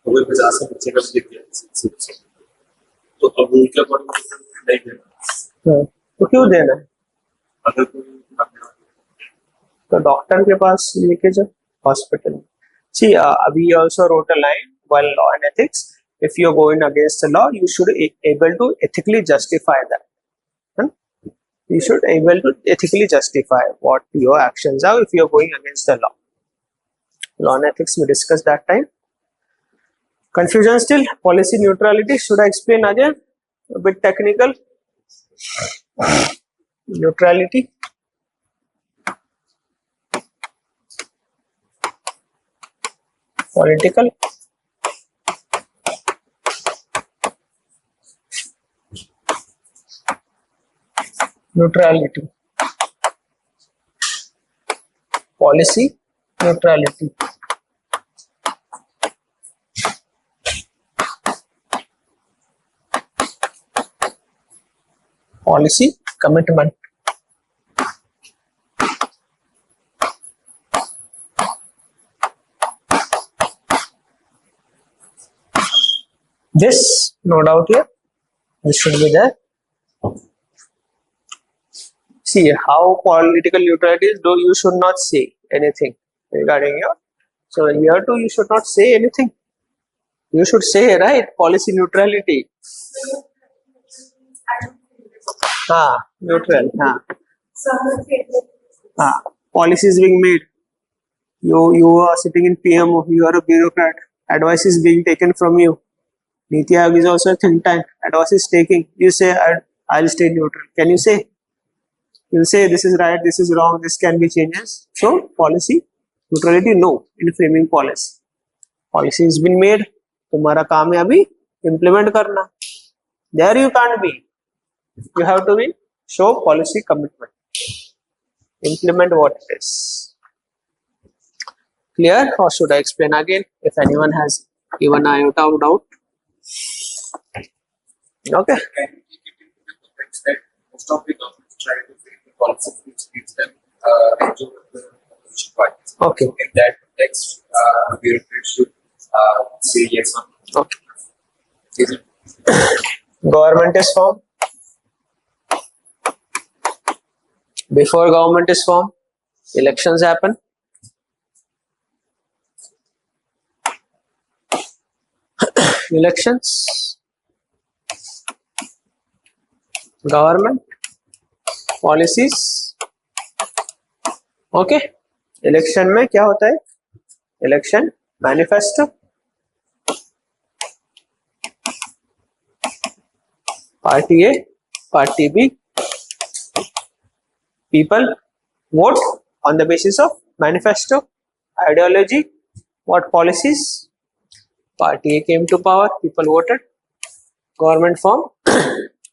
50 तो अब उनके अकॉर्डिंग नहीं देना. तो क्यों देना है? अगर कोई तो डॉक्टर के पास लेके जाओ हॉस्पिटल में. See, we also wrote a line while law and ethics. If you're going against the law, you should be able to ethically justify that. You should be able to ethically justify what your actions are if you're going against the law. Law and ethics we discussed that time. Confusion still? Policy neutrality. Should I explain again? A bit technical. Neutrality. Political. Neutrality. Policy neutrality. Policy commitment. This, no doubt here, this should be there. See how political neutrality is, though you should not say anything regarding your. So here too you should not say anything. You should say, right, policy neutrality. Neutral. Policy is being made. You are sitting in PMO, you are a bureaucrat. Advice is being taken from you. Niti Aayog is also a think tank. Advice is taking. You say, I'll stay neutral. Can you say? You'll say this is right, this is wrong, this can be changes. So policy neutrality, no, in framing policy. Policy has been made. तुम्हारा काम है अभी implement करना. There you can't be. You have to be show policy commitment. Implement what it is. Clear? Or should I explain again? If anyone has even an iota of doubt. Okay. Most of the governments try to frame the policy which gives them Okay. In that context, bureaucrats should say yes or no. Okay. Government is formed. Before government is formed, elections happen. Elections, government, policies. Okay. Election में क्या होता है? Election manifesto, party A, party B. People vote on the basis of manifesto, ideology, what policies. Party A came to power, people voted, government formed.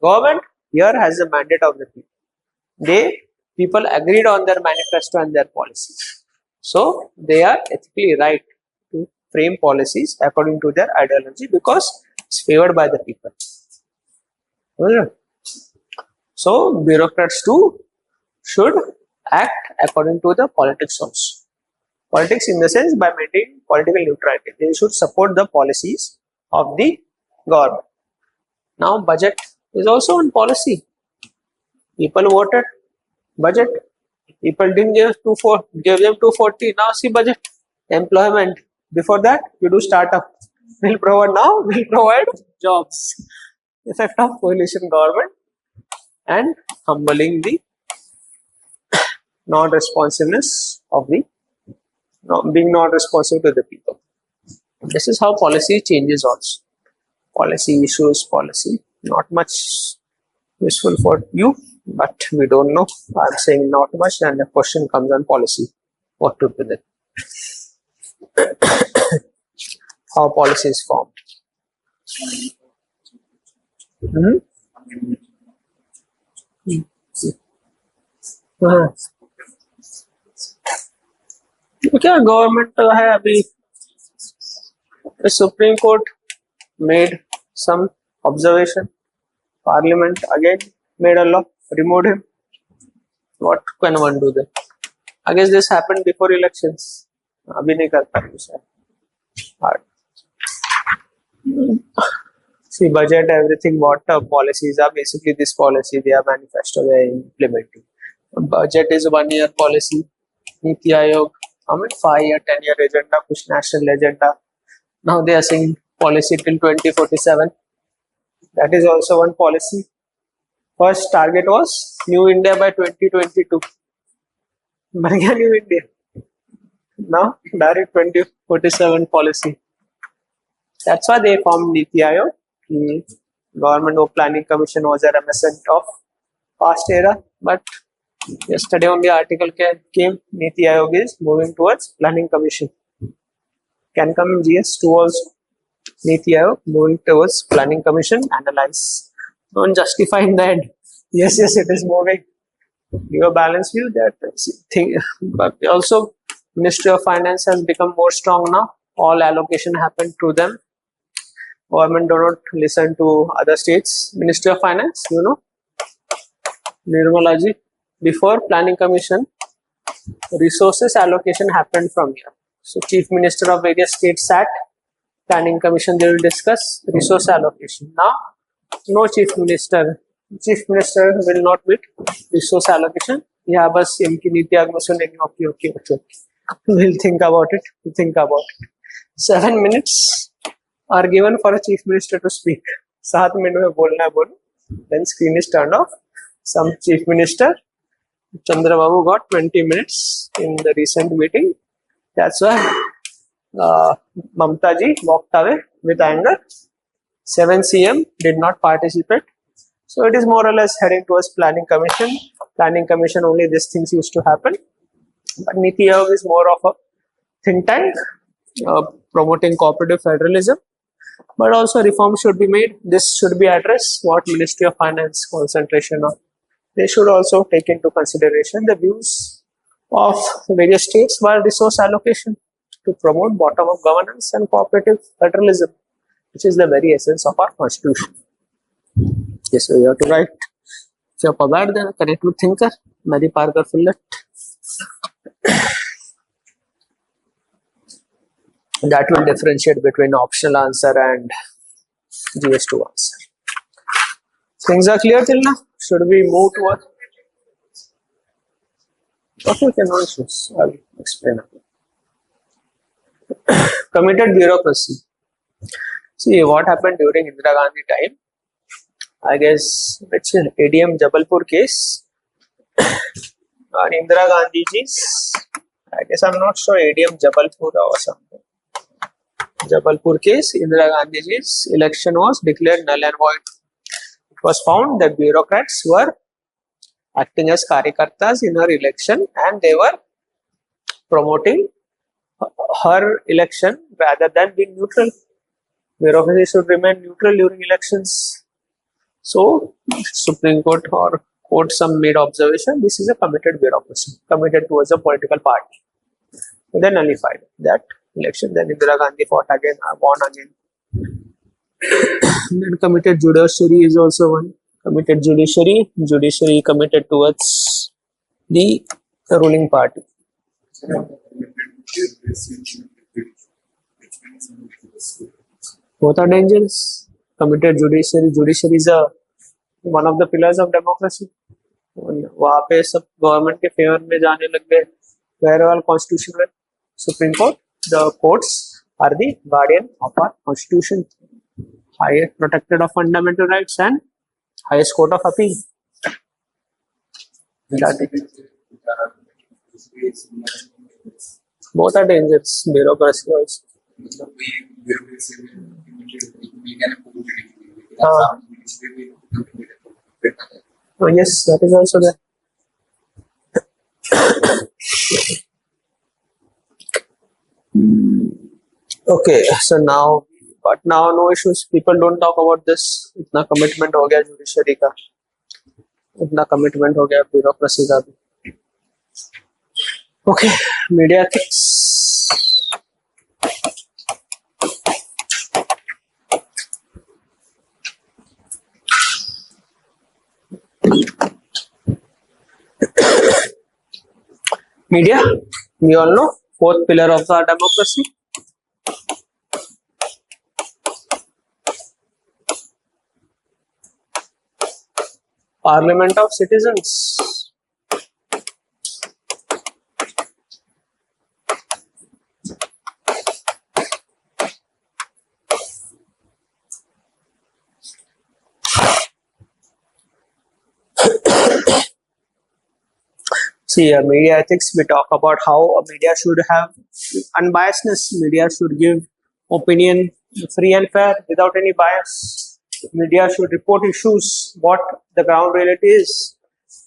Government here has the mandate of the people. People agreed on their manifesto and their policies. So they are ethically right to frame policies according to their ideology because it's favored by the people. So bureaucrats too should act according to the politics also. Politics in the sense by maintaining political neutrality. They should support the policies of the government. Now budget is also on policy. People voted budget. People didn't give them 240. Now see budget. Employment. Before that you do startup. We'll provide jobs. Effect of coalition government and humbling the non-responsiveness of the being not responsive to the people. This is how policy changes also. Policy issues, policy not much useful for you, but we don't know. I'm saying not much, and the question comes on policy. What to do then? How policy is formed. क्या government है अभी supreme court made some observation, parliament again made a law, removed him. What can one do then? I guess this happened before elections. अभी नहीं कर पाए. See, budget, everything, what policies are basically this policy, they are manifesto, they are implementing. Budget is 1 year policy. Niti Aayog, 5-year, 10-year agenda, kuch national agenda. Now they are saying policy till 2047. That is also one policy. First target was New India by 2022. New India. Now direct 2047 policy. That's why they formed Niti Aayog. Government of Planning Commission was a reminiscent of past era, but yesterday only article came. Niti Aayog is moving towards Planning Commission. Can come in GS2 also. Niti Aayog moving towards Planning Commission. Analyze. Don't justify in the end. Yes, it is moving. Give a balanced view that thing. But also, Ministry of Finance has become more strong now. All allocation happened to them. Government do not listen to other states. Ministry of Finance, Nirmala ji, before Planning Commission, resources allocation happened from here. So Chief Minister of various states sat, Planning Commission, they will discuss resource allocation. Now, no Chief Minister. Chief Minister will not meet resource allocation. Yeah, bas inki Niti Aayog sunenge. Okay. We'll think about it. 7 minutes are given for a Chief Minister to speak. 7 minutes में बोलना है बोलो. Then screen is turned off. Some Chief Minister, Chandra Babu, got 20 minutes in the recent meeting. That's why Mamta ji walked away with anger. 7 CM did not participate. So it is more or less heading towards Planning Commission. Planning Commission, only these things used to happen. But Niti Aayog is more of a think tank promoting cooperative federalism. But also reforms should be made. This should be addressed. What Ministry of Finance concentration on. They should also take into consideration the views of various states while resource allocation to promote bottom-up governance and cooperative federalism, which is the very essence of our constitution. Yes, so you have to write. If you are prepared, then connect with thinker, Mary Parker Fullett. That will differentiate between optional answer and GS2 answer. Things are clear till now? Should we move towards? Okay, no issues. I'll explain. Committed bureaucracy. See what happened during Indira Gandhi time. I guess it's an ADM Jabalpur case. And Indira Gandhi ji's, I guess I'm not sure, ADM Jabalpur or something. Jabalpur case, Indira Gandhi ji's election was declared null and void. It was found that bureaucrats were acting as karyakartas in her election and they were promoting her election rather than being neutral. Bureaucracy should remain neutral during elections. So, Supreme Court or court some made observation, this is a committed bureaucracy, committed towards a political party. So they nullified that election. Then Indira Gandhi fought again, won again. Then committed judiciary is also one. Committed judiciary committed towards the ruling party. Both are dangerous. Committed judiciary is one of the pillars of democracy. वहाँ पे सब government के favour में जाने लग गए. Where all constitutional Supreme Court, the courts are the guardian of our constitution, highest protected of fundamental rights and highest court of appeal. Both are dangerous. Bureaucracy also. Oh yes, that is also there. Okay, so now, but now no issues. People don't talk about this. इतना commitment हो गया judiciary का, इतना commitment हो गया bureaucracy का भी. Okay, media ethics. Media, we all know, fourth pillar of our democracy. Parliament of citizens. See, media ethics, we talk about how a media should have unbiasedness. Media should give opinion free and fair without any bias. Media should report issues, what the ground reality is,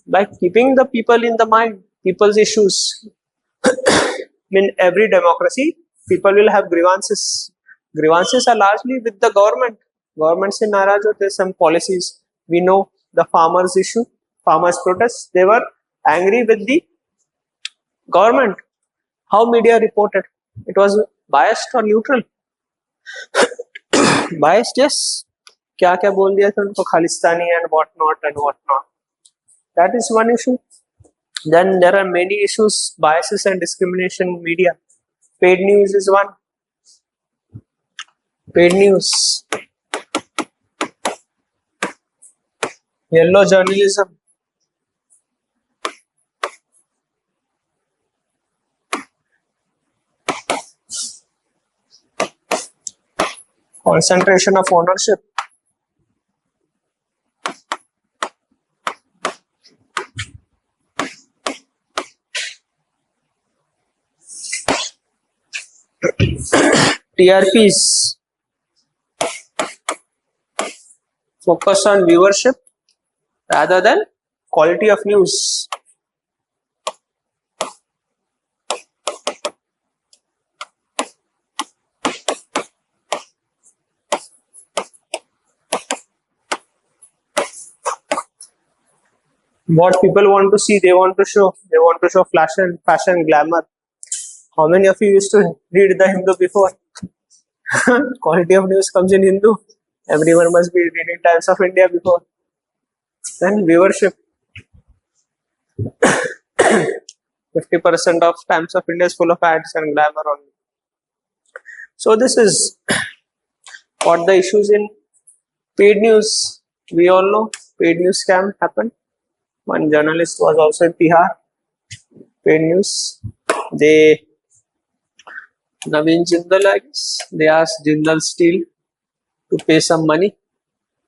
by keeping the people in the mind, people's issues. In every democracy, people will have grievances. Grievances are largely with the government. Government se naraj hote, some policies. We know the farmers issue, farmers protest. They were angry with the government. How media reported? It was biased or neutral? Biased, yes. क्या क्या बोल दिया था उनको, Khalistani and what not. That is one issue. Then there are many issues, biases and discrimination in media. Paid news is one. Paid news. Yellow journalism. Concentration of ownership. TRPs. Focus on viewership rather than quality of news. What people want to see, they want to show. They want to show fashion, glamour. How many of you used to read the Hindu before? Quality of news comes in Hindu. Everyone must be reading Times of India before. Then viewership. 50% of Times of India is full of ads and glamour only. So this is what the issues in Paid news. We all know paid news scam happened. One journalist was also in Tihar. Paid news. Naveen Jindal, I guess, they asked Jindal Steel to pay some money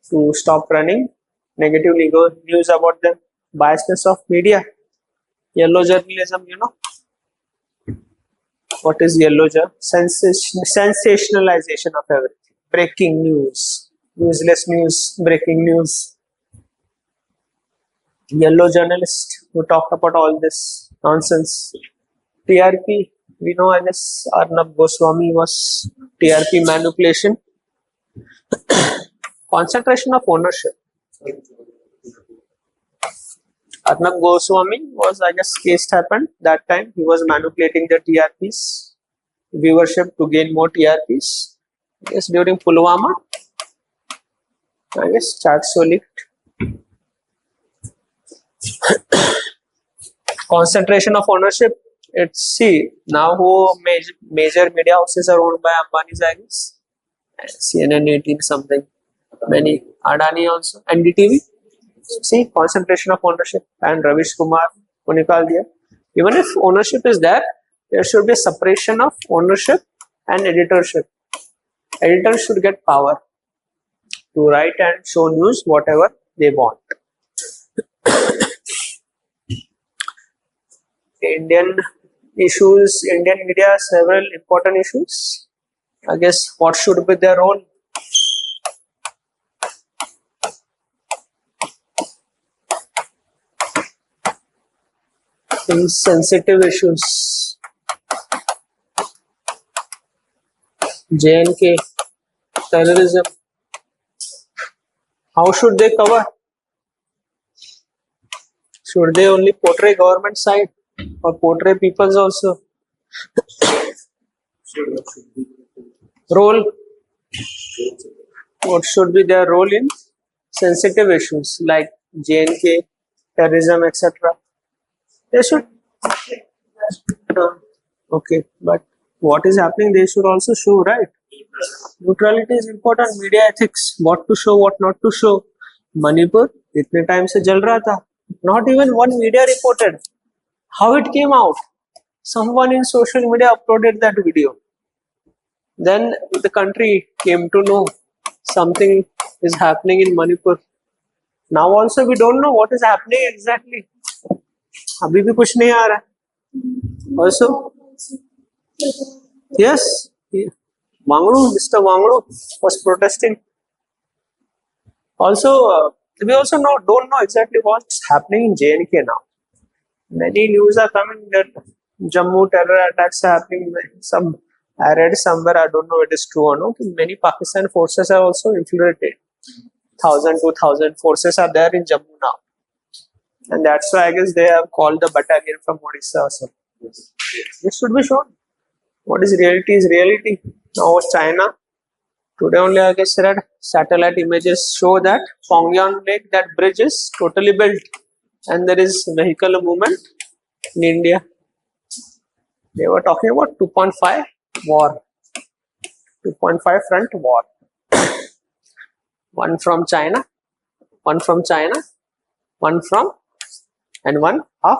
to stop running negative news about them. Biasness of media. Yellow journalism, you know. What is yellow sensationalization of everything. Breaking news. Useless news. Breaking news. Yellow journalist who talked about all this nonsense. TRP. We know, I guess, Arnab Goswami was TRP manipulation. Concentration of ownership. Arnab Goswami was, I guess, case happened that time. He was manipulating the TRPs, viewership to gain more TRPs. I guess during Pulwama, I guess chats were leaked. Concentration of ownership. See now who major media houses are owned by Ambani's, I guess. CNN 18 something. Many Adani also. NDTV. See, concentration of ownership. And Ravish Kumar Unikal there. Even if ownership is there, there should be a separation of ownership and editorship. Editors should get power to write and show news whatever they want. Indian issues, Indian media, several important issues. I guess what should be their role? In sensitive issues. JNK, terrorism. How should they cover? Should they only portray government side or portray people's also? Role. What should be their role in sensitive issues like JNK, terrorism, etc.? They should. Okay, but what is happening? They should also show, right? Neutrality is important. Media ethics. What to show, what not to show. Manipur, itne time se jal raha tha. Not even one media reported. How it came out? Someone in social media uploaded that video. Then the country came to know something is happening in Manipur. Now also we don't know what is happening exactly. अभी भी कुछ नहीं आ रहा. Also, yes, Wangru, Mr. Wangru was protesting. Also, we also don't know exactly what's happening in JNK now. Many news are coming that Jammu terror attacks are happening. I read somewhere, I don't know if it is true or not. Many Pakistan forces are also infiltrated. 1,000, 2,000 forces are there in Jammu now. And that's why I guess they have called the battalion from Odisha also. This should be shown. What is reality is reality. Now China. Today only I guess read satellite images show that Pyongyang Lake, that bridge is totally built. And there is vehicle movement in India. They were talking about 2.5 war. 2.5 front war. One from China. One from China. One from and one half.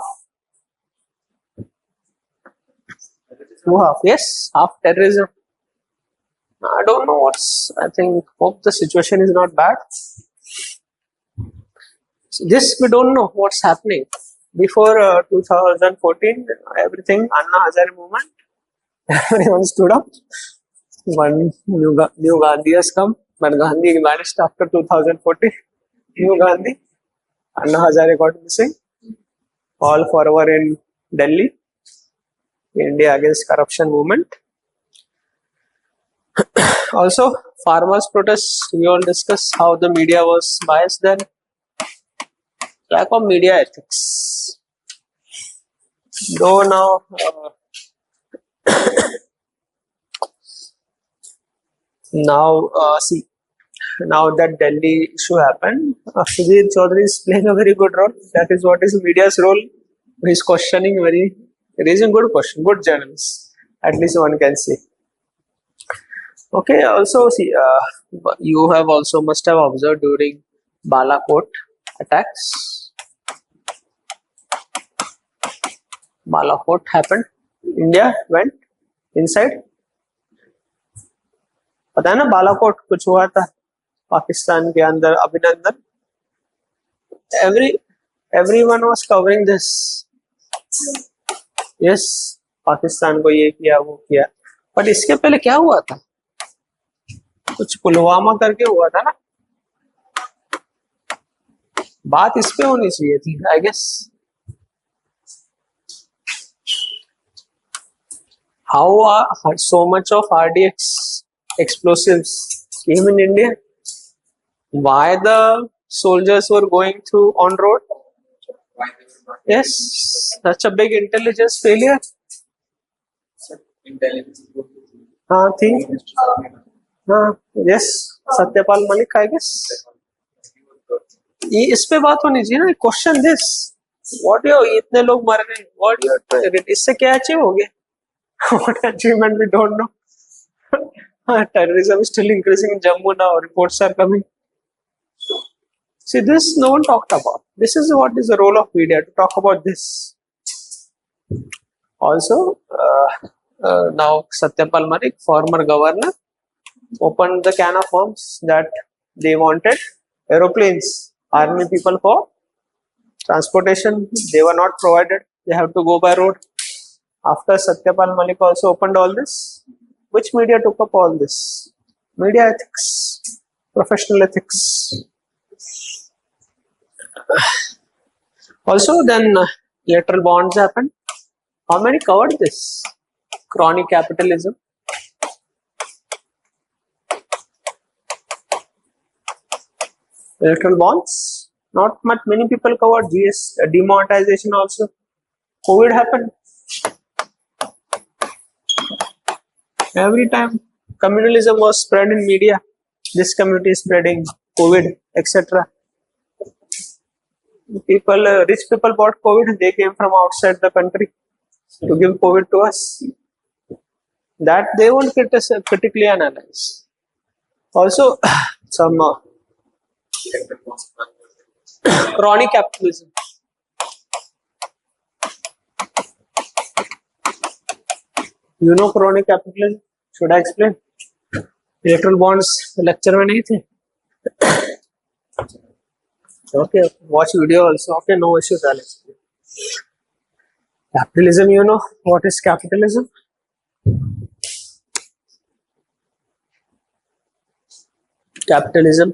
Two half. Yes, half terrorism. I don't know what's. I think hope the situation is not bad. So this we don't know what's happening. Before 2014, everything Anna Hazare movement. Everyone stood up. One new Gandhi has come, but Gandhi vanished after 2014. New Gandhi. Anna Hazare got missing. All forever in Delhi. India against corruption movement. Also, farmers' protests. We all discuss how the media was biased then. Lack of media ethics. Though now, see, now that Delhi issue happened, Sudhir Chaudhary is playing a very good role. That is what is media's role. He is questioning raising good question, good journalists. At least one can say. Okay, also see, you have also must have observed during Balakot attacks. Balakot happened. India went inside. पता है ना बालाकोट कुछ हुआ था पाकिस्तान के अंदर अभिनंदन. Everyone was covering this. Yes, Pakistan को ये किया वो किया. बट इसके पहले क्या हुआ था? कुछ पुलवामा करके हुआ था ना. बात इस पे होनी चाहिए थी I guess. How so much of RDX explosives came in India? Why the soldiers were going through on road? Yes, such a big intelligence failure. हाँ थी. हाँ yes, Satyapal Malik I guess. ये इस पे बात होनी चाहिए ना. क्वेश्चन दिस, व्हाट यो इतने लोग मर गए, व्हाट यो इससे क्या अचीव हो गया? What achievement we don't know. Terrorism is still increasing in Jammu now. Reports are coming. See, this no one talked about. This is what is the role of media, to talk about this. Also, now Satyapal Malik, former governor, opened the can of worms that they wanted aeroplanes, army people for transportation. They were not provided. They have to go by road. After Satyapal Malik also opened all this, which media took up all this? Media ethics, professional ethics. Also, then electoral bonds happened. How many covered this? Crony capitalism. Electoral bonds. Not much. Many people covered. GS demonetization also. COVID happened. Every time communalism was spread in media, this community is spreading COVID, etc. People, rich people bought COVID. They came from outside the country to give COVID to us. That they won't critically analyze. Also, some crony capitalism. You know crony capitalism? Should I explain? Electoral bonds lecture में नहीं थे. Okay, watch video also. Okay, no issues. I'll explain. Capitalism, you know what is capitalism? Capitalism.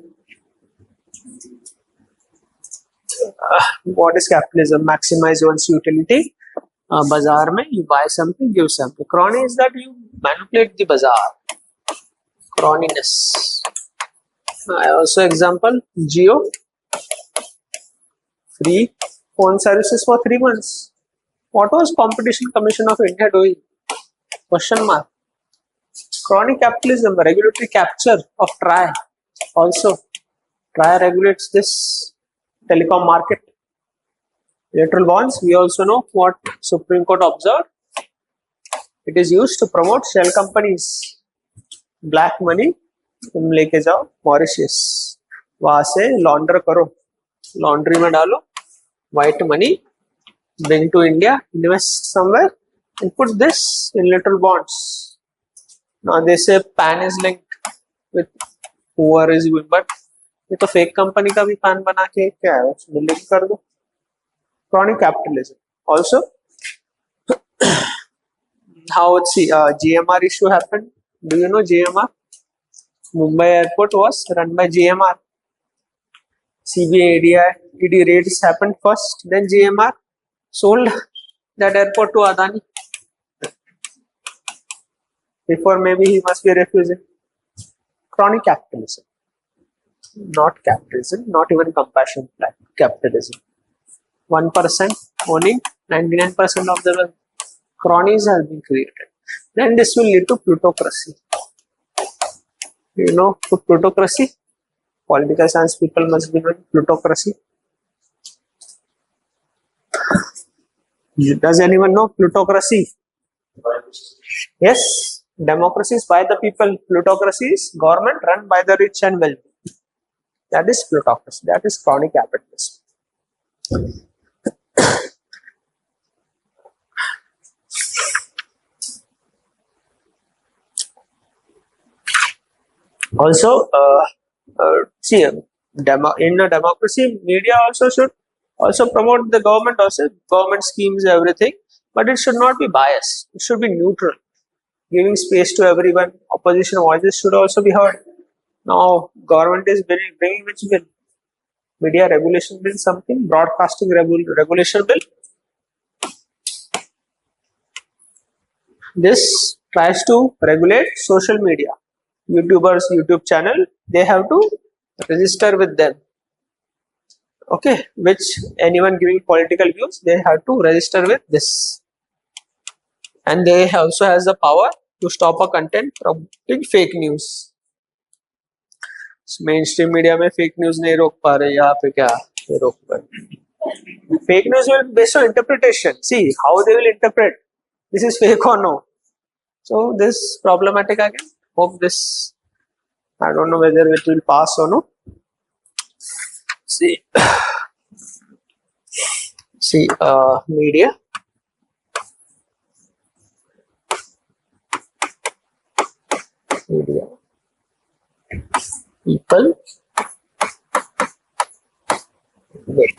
What is capitalism? Maximize one's utility. Bazaar mein you buy something, give something. Crony is that you manipulate the bazaar. Cronyiness. Also example, Jio. Free phone services for 3 months. What was Competition Commission of India doing? Question mark. Crony capitalism, regulatory capture of TRAI. Also, TRAI regulates this telecom market. Electoral bonds, we also know what Supreme Court observed. It is used to promote shell companies. Black money तुम लेके जाओ Mauritius, वहां से लॉन्डर करो, laundry में डालो, white money, bring to India, invest somewhere, and put this in electoral bonds. Now they say PAN is linked with whoever is doing, but ये तो फेक कंपनी का भी PAN बना के क्या है उसमें लिंक कर दो. Crony capitalism. Also, how GMR issue happened? Do you know GMR? Mumbai airport was run by GMR. CBI, ED raids happened first, then GMR sold that airport to Adani. Before maybe he must be refusing. Crony capitalism. Not capitalism, not even compassion capitalism. 1% owning 99% of the wealth. Cronies have been created. Then this will lead to plutocracy. You know plutocracy? Political science people must be knowing plutocracy. Does anyone know plutocracy? Yes? Democracy is by the people. Plutocracy is government run by the rich and wealthy. That is plutocracy. That is crony capitalism. Also, see, in a democracy, media also should also promote the government, also government schemes, everything, but it should not be biased. It should be neutral, giving space to everyone. Opposition voices should also be heard. Now, government is bringing which bill? Media regulation bill, something, broadcasting regulation bill. This tries to regulate social media. YouTubers, YouTube channel, they have to register with them. Okay, which anyone giving political views, they have to register with this. And they also has the power to stop a content from being fake news. Main media में fake news नहीं रोक पा रहे, यहाँ पे क्या रोक पा रहे? Fake news will based on interpretation. See how they will interpret this is fake or no. So this problematic again. Hope this, I don't know whether it will pass or no. See media. Media. People. Wait.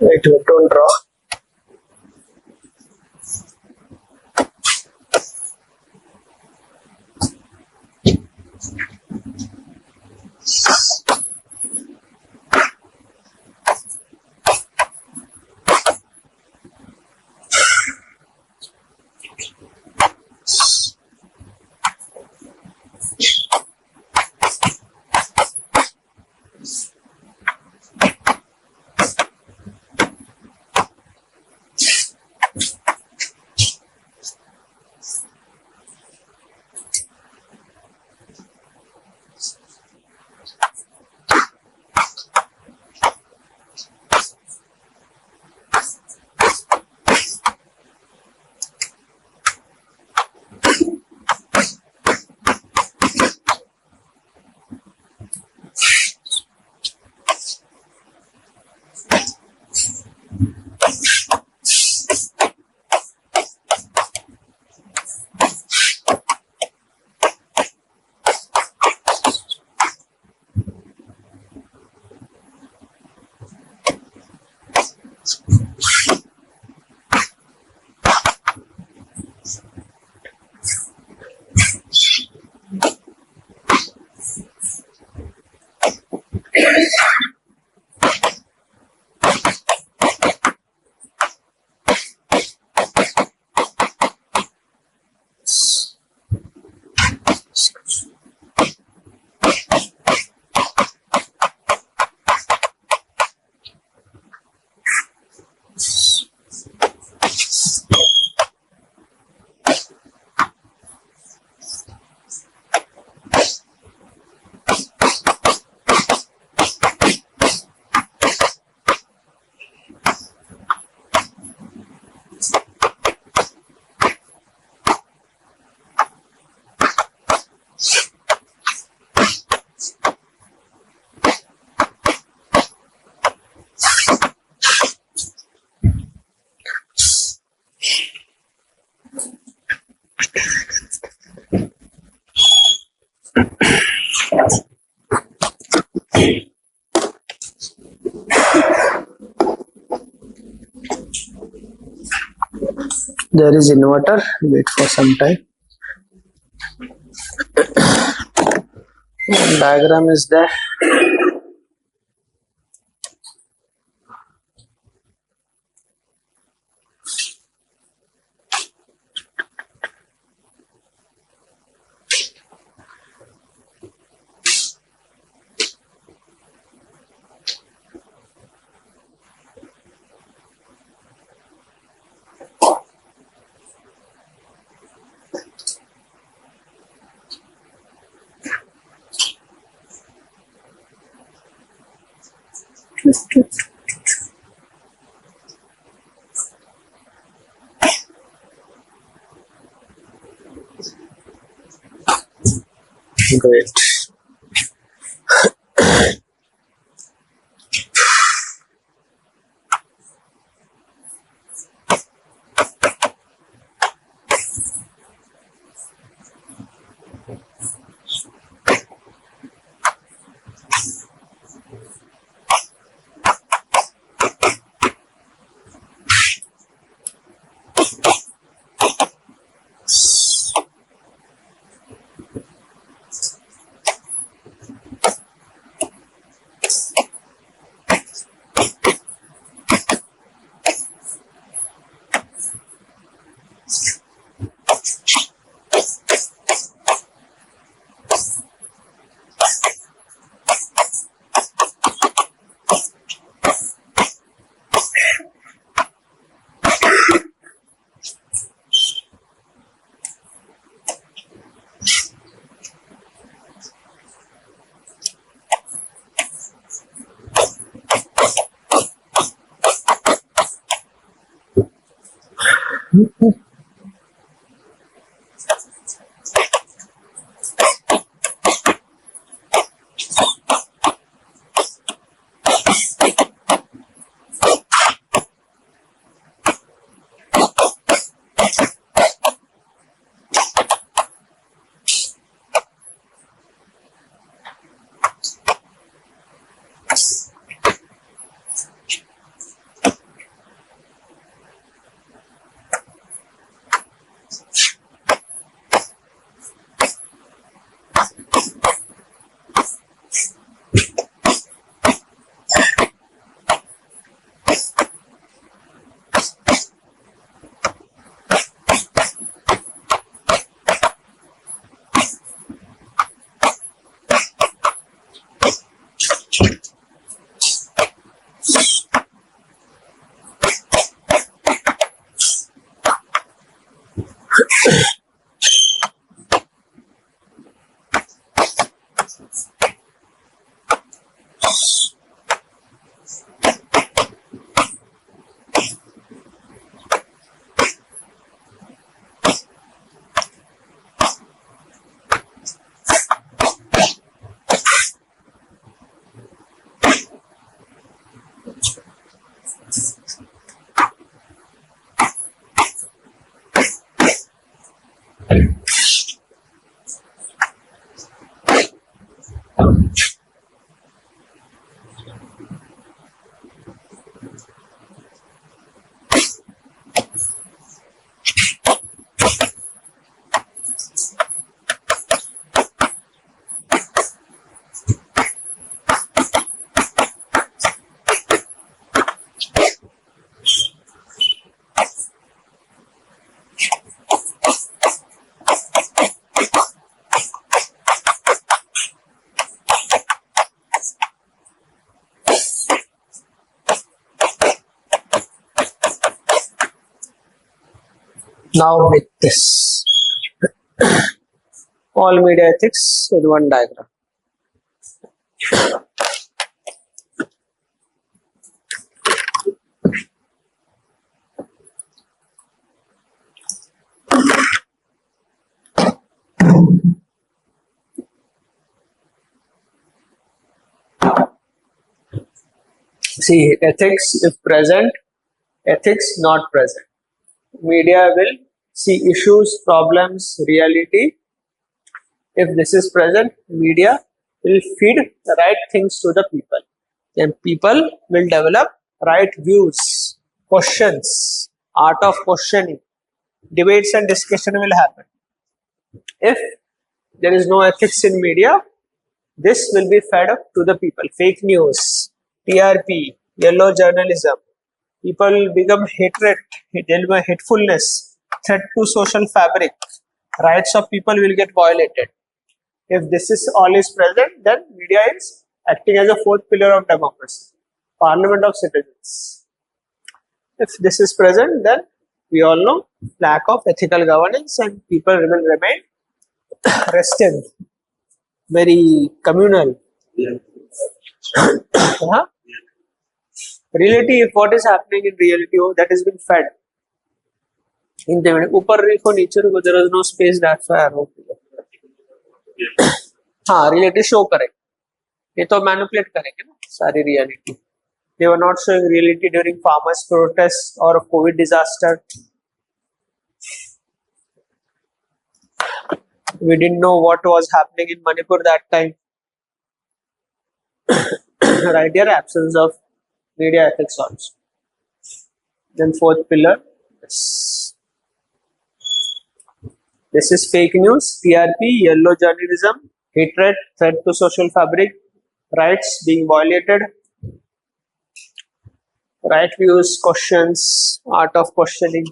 Wait, don't draw. There is inverter. Wait for some time. Diagram is there. Great. Now with this, all media ethics with one diagram. See, ethics if present, ethics not present. Media will see issues, problems, reality. If this is present, media will feed the right things to the people. Then people will develop right views, questions, art of questioning. debates and discussion will happen. If there is no ethics in media, this will be fed up to the people. Fake news, TRP, yellow journalism. People will become hatred, there will be hatefulness, threat to social fabric. Rights of people will get violated. If this is all is present, then media is acting as a fourth pillar of democracy, parliament of citizens. If this is present, then we all know lack of ethical governance and people will remain restive, very communal. Yeah. Huh? Reality, if what is happening in reality, oh, that is being fed. In the upper for nature, there is no space, that's why I wrote it. हाँ reality show करें ये तो manipulate करेंगे ना सारी reality. They were not showing reality during farmers protests or COVID disaster. We didn't know what was happening in Manipur that time. Right here, absence of media ethics also. Then fourth pillar, this is fake news, TRP, yellow journalism, hatred, threat to social fabric, rights being violated, right views, questions, art of questioning.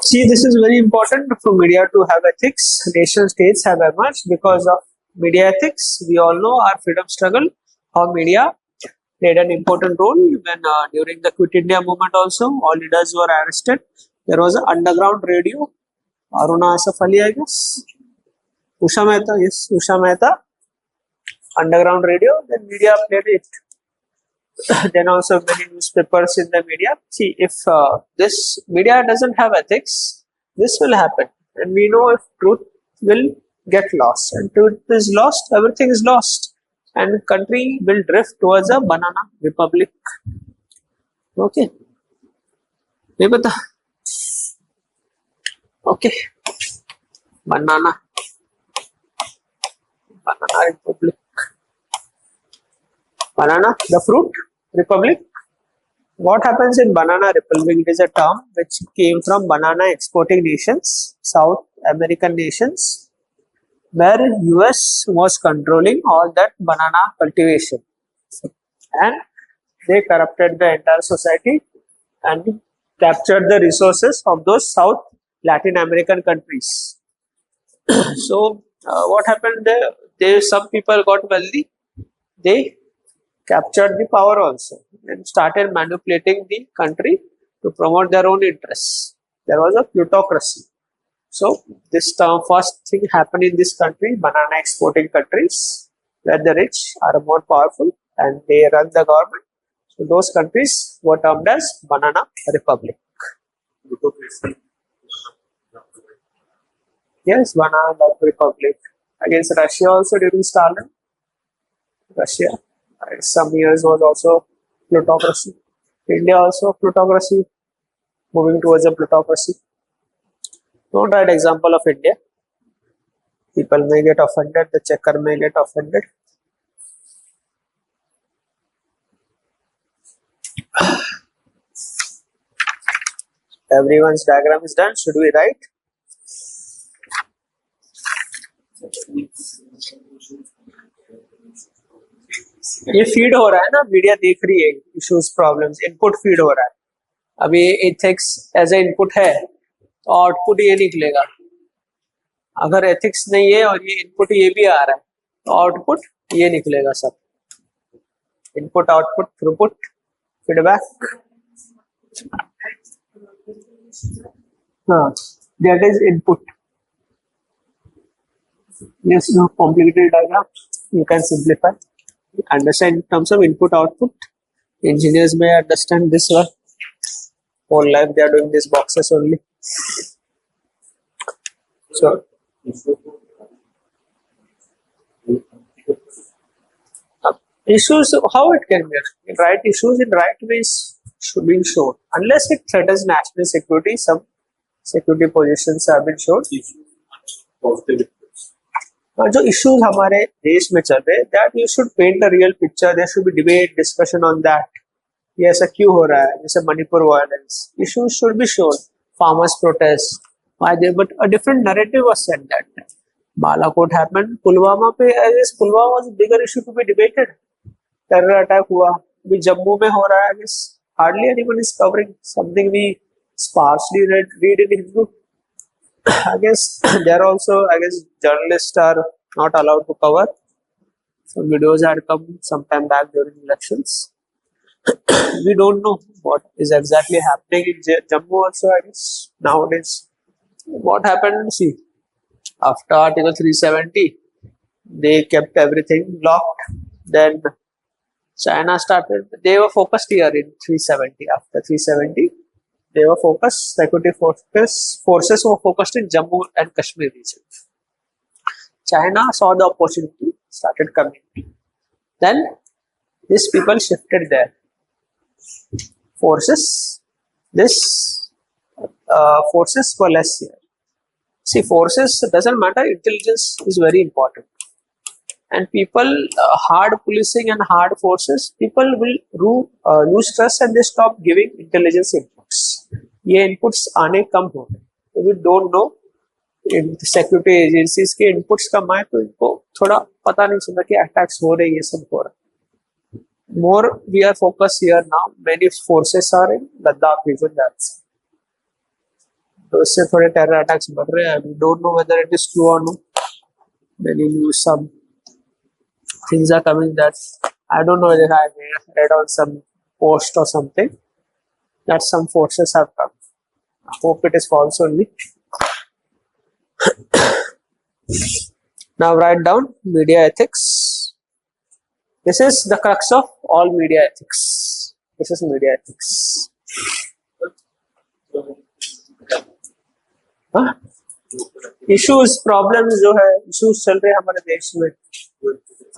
See, this is very important for media to have ethics. Nation states have emerged because of media ethics. We all know our freedom struggle, how media played an important role when during the Quit India movement also, all leaders were arrested. There was an underground radio. Aruna Asaf Ali, I guess. Usha Mehta, yes, Usha Mehta. Underground radio, then media played it. Then also many newspapers in the media. See, if this media doesn't have ethics, this will happen. And we know if truth will get lost. And truth is lost, everything is lost. And country will drift towards a banana republic. Okay. ये बता. Okay. Banana republic. Banana, the fruit republic. What happens in banana republic? It is a term which came from banana exporting nations, South American nations, where US was controlling all that banana cultivation, and they corrupted the entire society and captured the resources of those South Latin American countries. So what happened there? Some people got wealthy. They captured the power also and started manipulating the country to promote their own interests. There was a plutocracy. So this first thing happened in this country, banana exporting countries, where the rich are more powerful and they run the government. So those countries were termed as banana republic. Yes, banana republic. Against Russia also during Stalin. Russia. Some years was also plutocracy. India also plutocracy, moving towards a plutocracy. Don't write example of India. People may get offended, the checker may get offended. Everyone's diagram is done. Should we write? ये feed हो रहा है ना, media देख रही है issues problems, input feed हो रहा है. अभी एथिक्स एज ए इनपुट है तो आउटपुट ये निकलेगा. अगर एथिक्स नहीं है और ये इनपुट ये भी आ रहा है तो आउटपुट ये निकलेगा. सब इनपुट आउटपुट थ्रूपुट फीडबैक. हाँ, that is input. Yes, no complicated diagram. You can simplify. Understand in terms of input output. Engineers may understand this one. Whole life they are doing these boxes only. So issues, how it can be right issues in right ways should be shown unless it threatens national security. Some security positions have been shown. जो issues हमारे देश में चल रहे, that you should paint a real picture. There should be debate discussion on that. ये ऐसा क्यों हो रहा है, जैसे Manipur violence. Issues should be shown. Farmers protest, why they, but a different narrative was set that time. Balakot happened, Pulwama पे, I guess Pulwama was a bigger issue to be debated. Terror attack हुआ. अभी जम्मू में हो रहा है. I guess hardly anyone is covering something we sparsely read in Hindu. I guess there also, I guess journalists are not allowed to cover. Some videos had come sometime back during elections. We don't know what is exactly happening in Jammu also, I guess, nowadays. What happened? See, after Article 370, they kept everything locked. Then China started, they were focused here in 370. After 370, they were focused, security forces were focused in Jammu and Kashmir region. China saw the opportunity, started coming. Then these people shifted there. Forces were less here. See, forces doesn't matter, intelligence is very important. And people, hard policing and hard forces, people will lose trust and they stop giving intelligence inputs. ये inputs आने कम हो गए. We don't know, security agencies के inputs कम आए तो इनको थोड़ा पता नहीं चलता कि attacks हो रहे, ये सब हो रहा. More we are focused here now. Many forces are in Ladakh region. That's तो इससे थोड़े terror attacks बढ़ रहे हैं. We don't know whether it is true or not. Many news, some things are coming that I don't know whether I read on some post or something that some forces have come. I hope it is false only. Now write down media ethics. This is the crux of all media ethics. This is media ethics. Issues, problems जो है, issues चल रहे हैं हमारे देश में.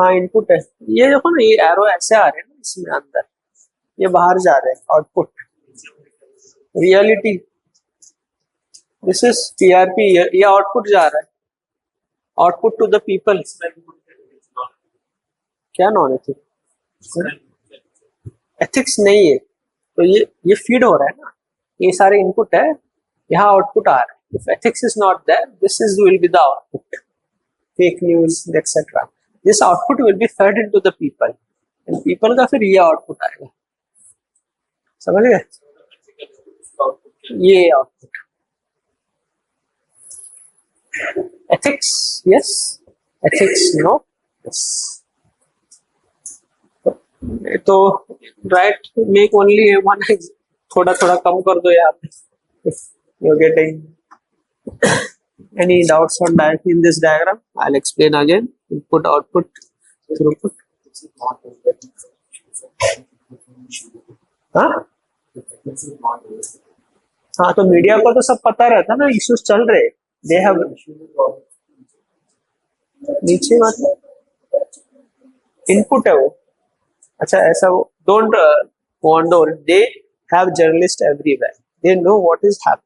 हाँ, input है. ये देखो ना, ये एरो ऐसे आ रहे हैं ना इसमें अंदर, ये बाहर जा रहे हैं. Output, reality, this is TRP. ये आउटपुट जा रहा है, आउटपुट टू द पीपल. क्या नॉन एथिक्स? एथिक्स नहीं है तो ये फीड हो रहा है ना, ये सारे इनपुट है, यहाँ आउटपुट आ रहा है. If ethics is not there, this is will be the output. Fake news etcetera. This output will be fed into the people, and people का फिर ये output आएगा. समझ गए? ये output. Ethics, yes. Ethics, no. Yes. तो right, make only one. थोड़ा थोड़ा कम कर दो यहाँ पे. You're getting any doubts on in this diagram? I'll explain again. Input, output, throughput. हाँ हाँ, तो मीडिया को तो सब पता रहता ना, इश्यूज चल रहे. दे हैव नीचे मतलब इनपुट है वो. अच्छा, ऐसा वो don't wonder. They have journalist everywhere. They know what is happening.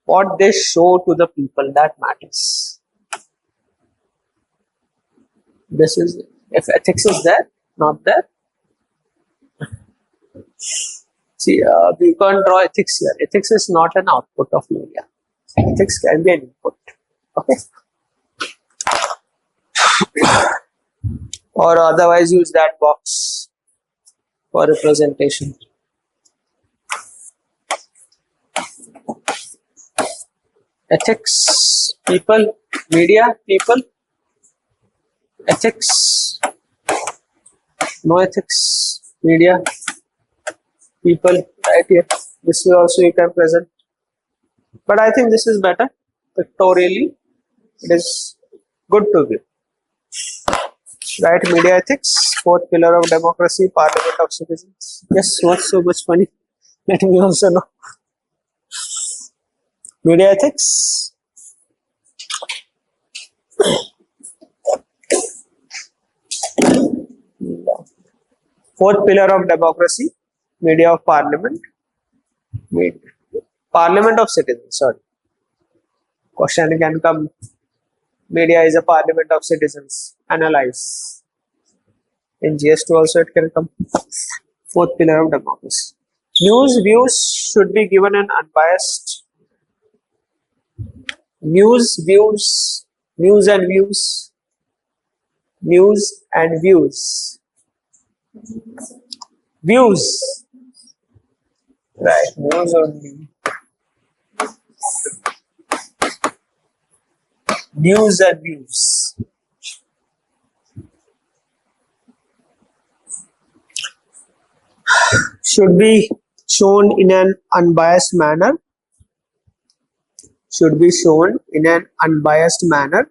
What they show to the people, that matters. This is, if ethics is there, not there. See, we can't draw ethics here. Ethics is not an output of media. Ethics can be an input. Okay. Or otherwise use that box for representation. Ethics, people, media, people. Ethics, no ethics, media, people, right here. This is also you can present. But I think this is better. Pictorially, it is good to give. Right, media ethics, fourth pillar of democracy, parliament of citizens. Yes, what's so much funny? Let me also know. Media ethics. Fourth pillar of democracy, media of parliament. Parliament of citizens, sorry. Question can come. Media is a parliament of citizens. Analyze. In GS2 also it can come. Fourth pillar of democracy. News views should be given an unbiased. News views. News and views. News and views. Views. Right. News only. News and views. Should be shown in an unbiased manner. Should be shown in an unbiased manner.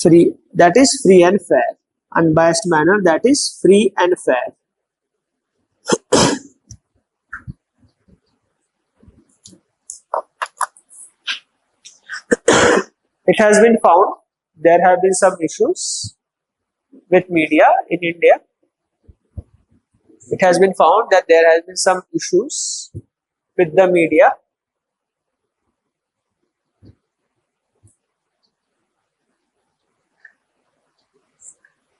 Free, that is free and fair. Unbiased manner, that is free and fair. It has been found there have been some issues with media in India. It has been found that there has been some issues with the media.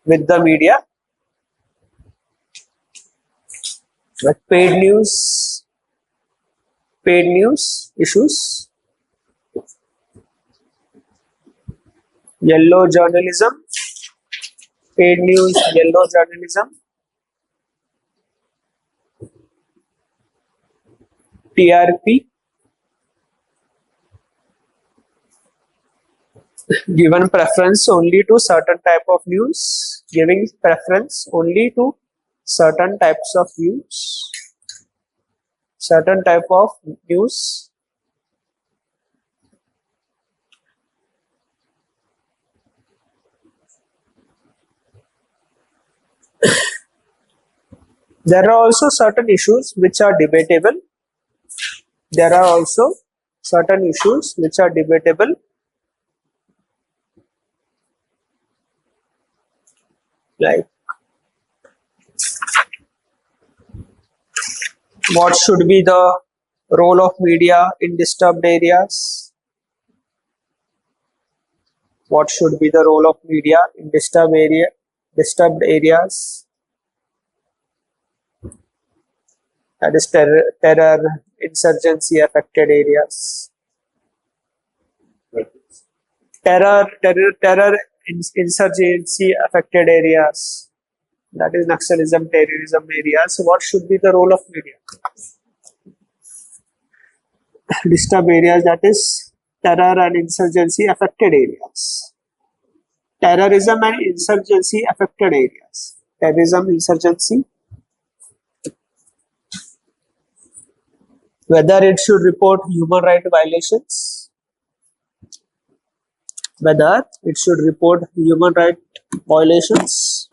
With paid news issues, yellow journalism, paid news, yellow journalism, TRP, given preference only to certain type of news, giving preference only to certain types of news, certain type of news. There are also certain issues which are debatable. There are also certain issues which are debatable. Like what should be the role of media in disturbed areas? What should be the role of media in disturbed areas? That is terror, insurgency affected areas. Terror, insurgency affected areas. That is Naxalism, terrorism areas. So what should be the role of media? Disturbed areas, that is terror and insurgency affected areas. Terrorism and insurgency affected areas. Terrorism, insurgency. Whether it should report human rights violations. Whether it should report human rights violations.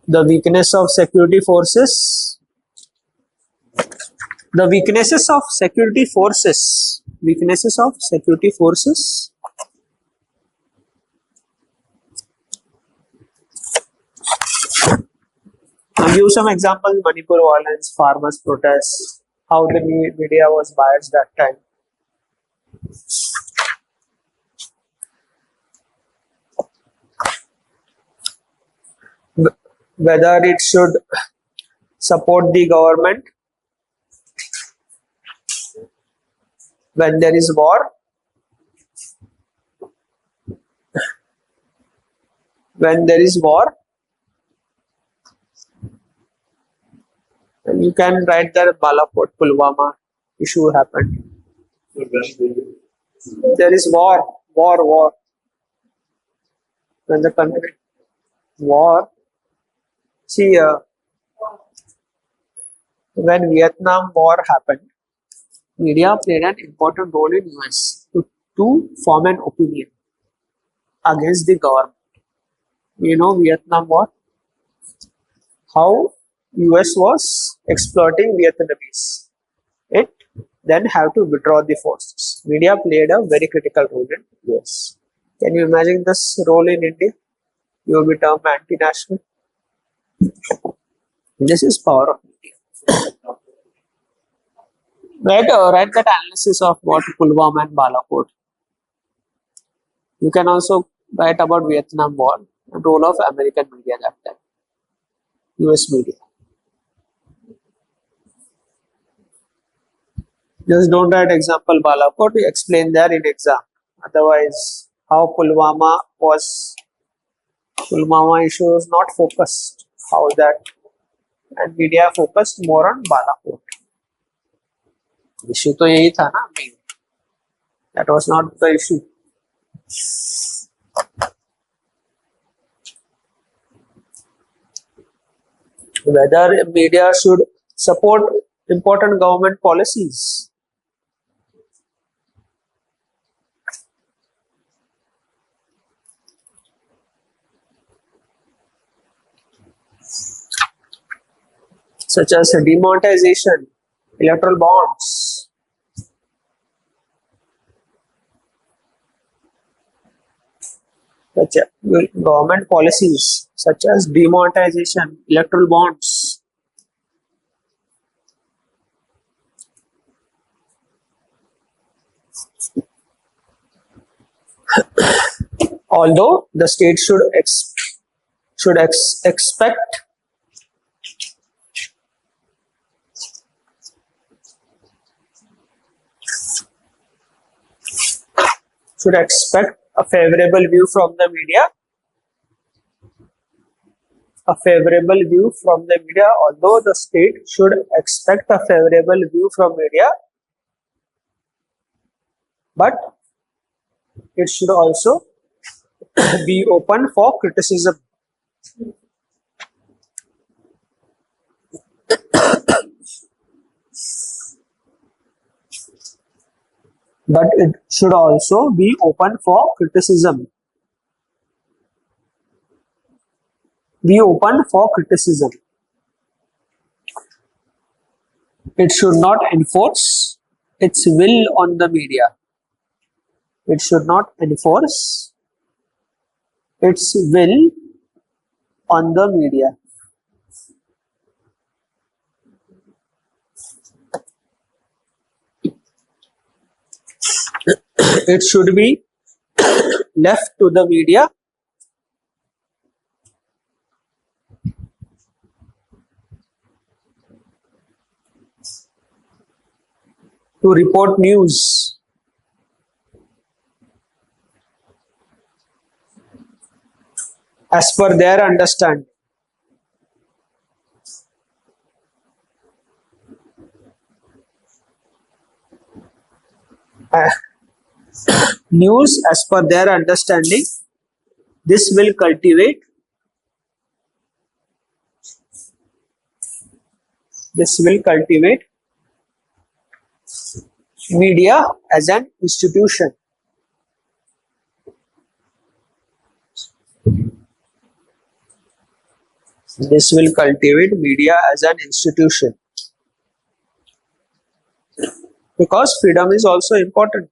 The weakness of security forces. The weaknesses of security forces. Weaknesses of security forces. I'll give some examples: Manipur violence, farmers' protests, how the media was biased that time. whether it should support the government when there is war, when there is war, and you can write that Balakot Pulwama issue happened. There is war. When the country war, see, when Vietnam War happened, media played an important role in US to form an opinion against the government. You know Vietnam War, how US was exploiting Vietnamese. It then have to withdraw the forces. Media played a very critical role in US. Can you imagine this role in India? You will be termed anti-national. This is power of media. Write that analysis of what Pulwama and Balakot. You can also write about Vietnam War and role of American media that time, US media. Just don't write example Balakot, you explain there in exam. Otherwise, how Pulwama issue was not focused. How that, and media focused more on Balakot. Issue तो यही था ना main. That was not the issue. Whether media should support important government policies. Such as demonetization, electoral bonds. Such government policies such as demonetization, electoral bonds. Although the state should expect a favorable view from the media. Although the state should expect a favorable view from media, but it should also be open for criticism. But it should also be open for criticism. Be open for criticism. It should not enforce its will on the media. It should not enforce its will on the media. It should be left to the media to report news as per their understanding. News as per their understanding. This will cultivate media as an institution. This will cultivate media as an institution. Because freedom is also important.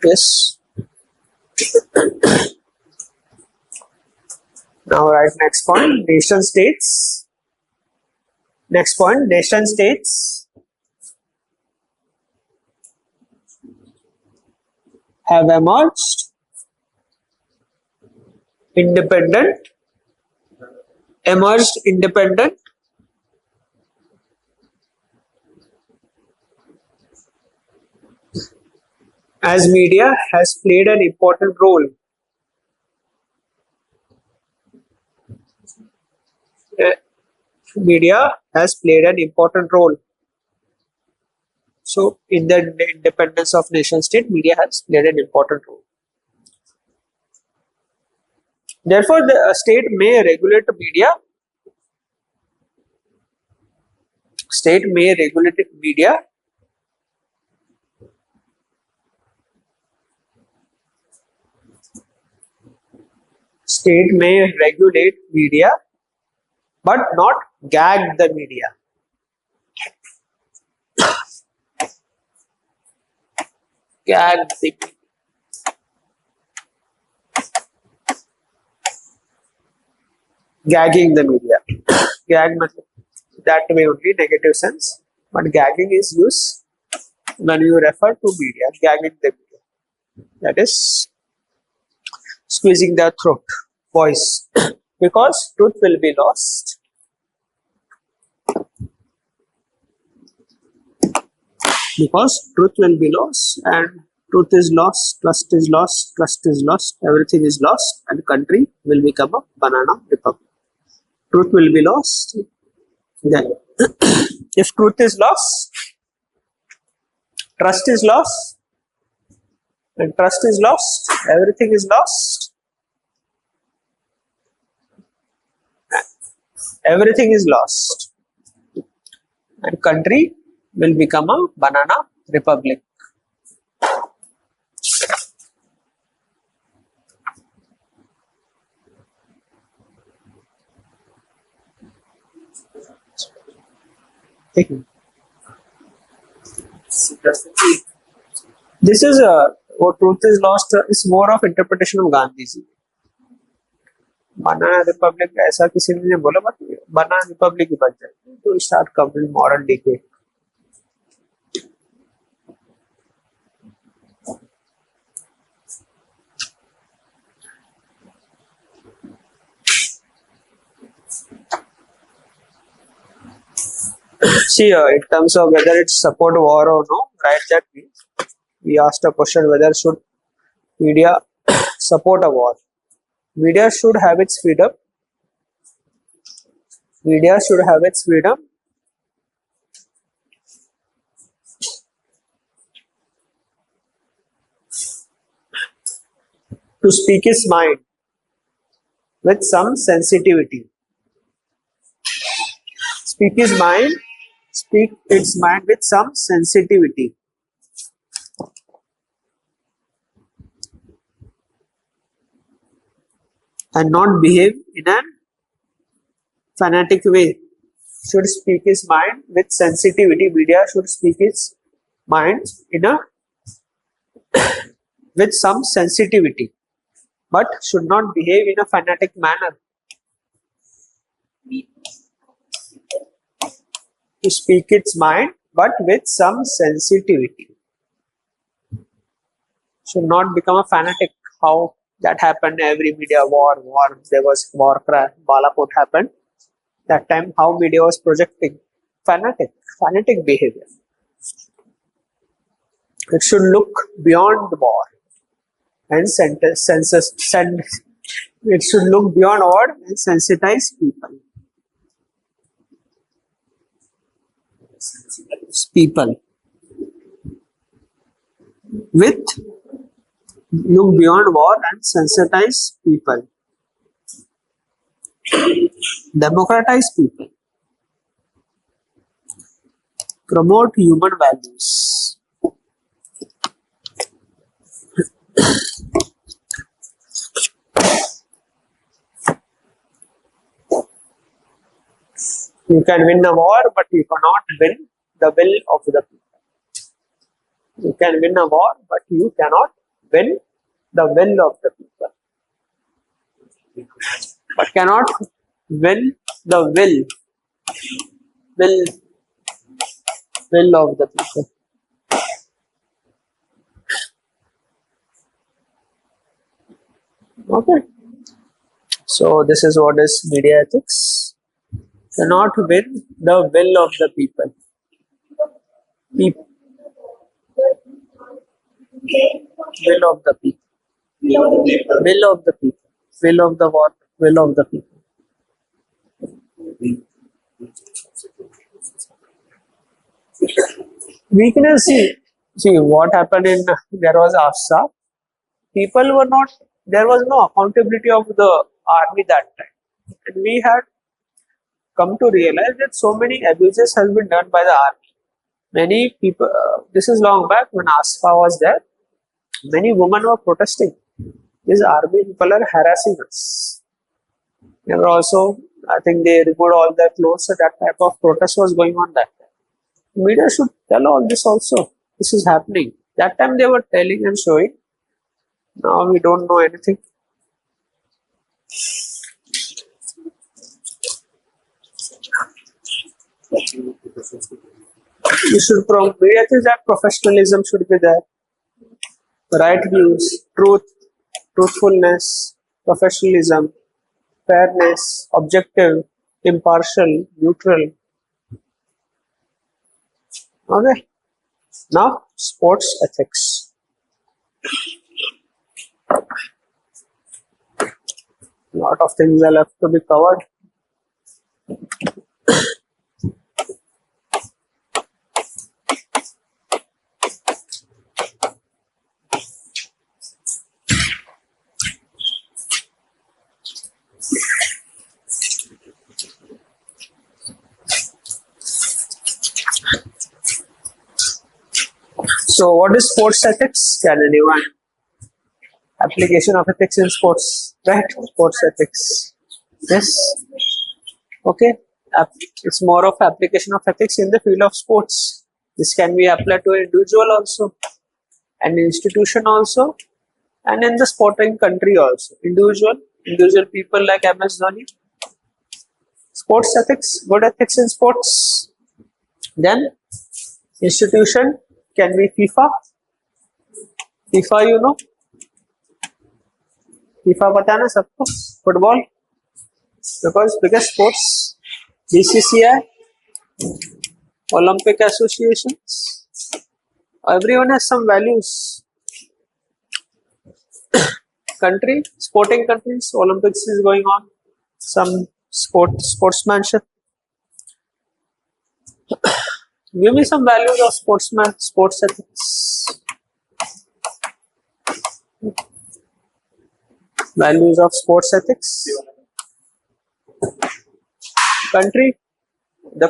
Yes. Now write next point. Nation states Next point, nation states have emerged independent as media has played an important role. Media has played an important role. So, in the independence of nation state, media has played an important role. Therefore, the state may regulate media. State may regulate media. State may regulate media, but not gag the media. Gag the media. Gagging the media. Gag that may only negative sense, but gagging is used when you refer to media. Gagging the media. That is squeezing their throat, voice, because truth will be lost. Because truth will be lost, and truth is lost, trust is lost, trust is lost, everything is lost, and country will become a banana republic. Truth will be lost. Then, if truth is lost, trust is lost, and trust is lost, everything is lost. Everything is lost, and country will become a banana republic. This is what truth is lost is more of interpretation of Gandhiji. Banana republic ऐसा किसी ने बोला but banana republic ही बन जाए to start covering moral decay. See, in terms of whether it's support war or no, right? That we asked a question whether should media support a war. Media should have its freedom. Media should have its freedom to speak its mind with some sensitivity. Speak its mind with some sensitivity. And not behave in a fanatic way. Should speak his mind with sensitivity. Media should speak its mind in a with some sensitivity, but should not behave in a fanatic manner. To speak its mind, but with some sensitivity. Should not become a fanatic. How that happened, every media war, there was war cry, Balakot happened. That time, how media was projecting fanatic behavior. It should look beyond the war and it should look beyond war and sensitize people. Look beyond war and sensitize people. Democratize people. Promote human values. You can win a war, but you cannot win the will of the people. You can win a war, but you cannot win the will of the people. But cannot win the will will of the people. Okay. So this is what is media ethics. Cannot win the will of the people. People. Will of the people. Will of the people. Will of the what? Will of the people. Weakness. See what happened in there was AFSA. People were not. There was no accountability of the army that time, and we had come to realize that so many abuses has been done by the army. Many people. This is long back when ASFA was there. Many women were protesting. These army people are harassing us. They were also, I think they removed all their clothes, so that type of protest was going on that time. Media should tell all this also. This is happening. That time they were telling and showing. Now we don't know anything. You should media is that professionalism should be there. Right views, truthfulness, professionalism, fairness, objective, impartial, neutral. Okay. Now, sports ethics. Lot of things are left to be covered. So, what is sports ethics? Can anyone? Application of ethics in sports, right? Sports ethics. Yes. Okay. It's more of application of ethics in the field of sports. This can be applied to an individual also, an institution also, and in the sporting country also. Individual people like MS Dhoni. Sports ethics, good ethics in sports. Then institution can be FIFA. FIFA, you know. FIFA पता है ना सबको football because biggest sports BCCI Olympic associations everyone has some values country sporting countries Olympics is going on some sportsmanship give me some values of sports ethics values of sports ethics country the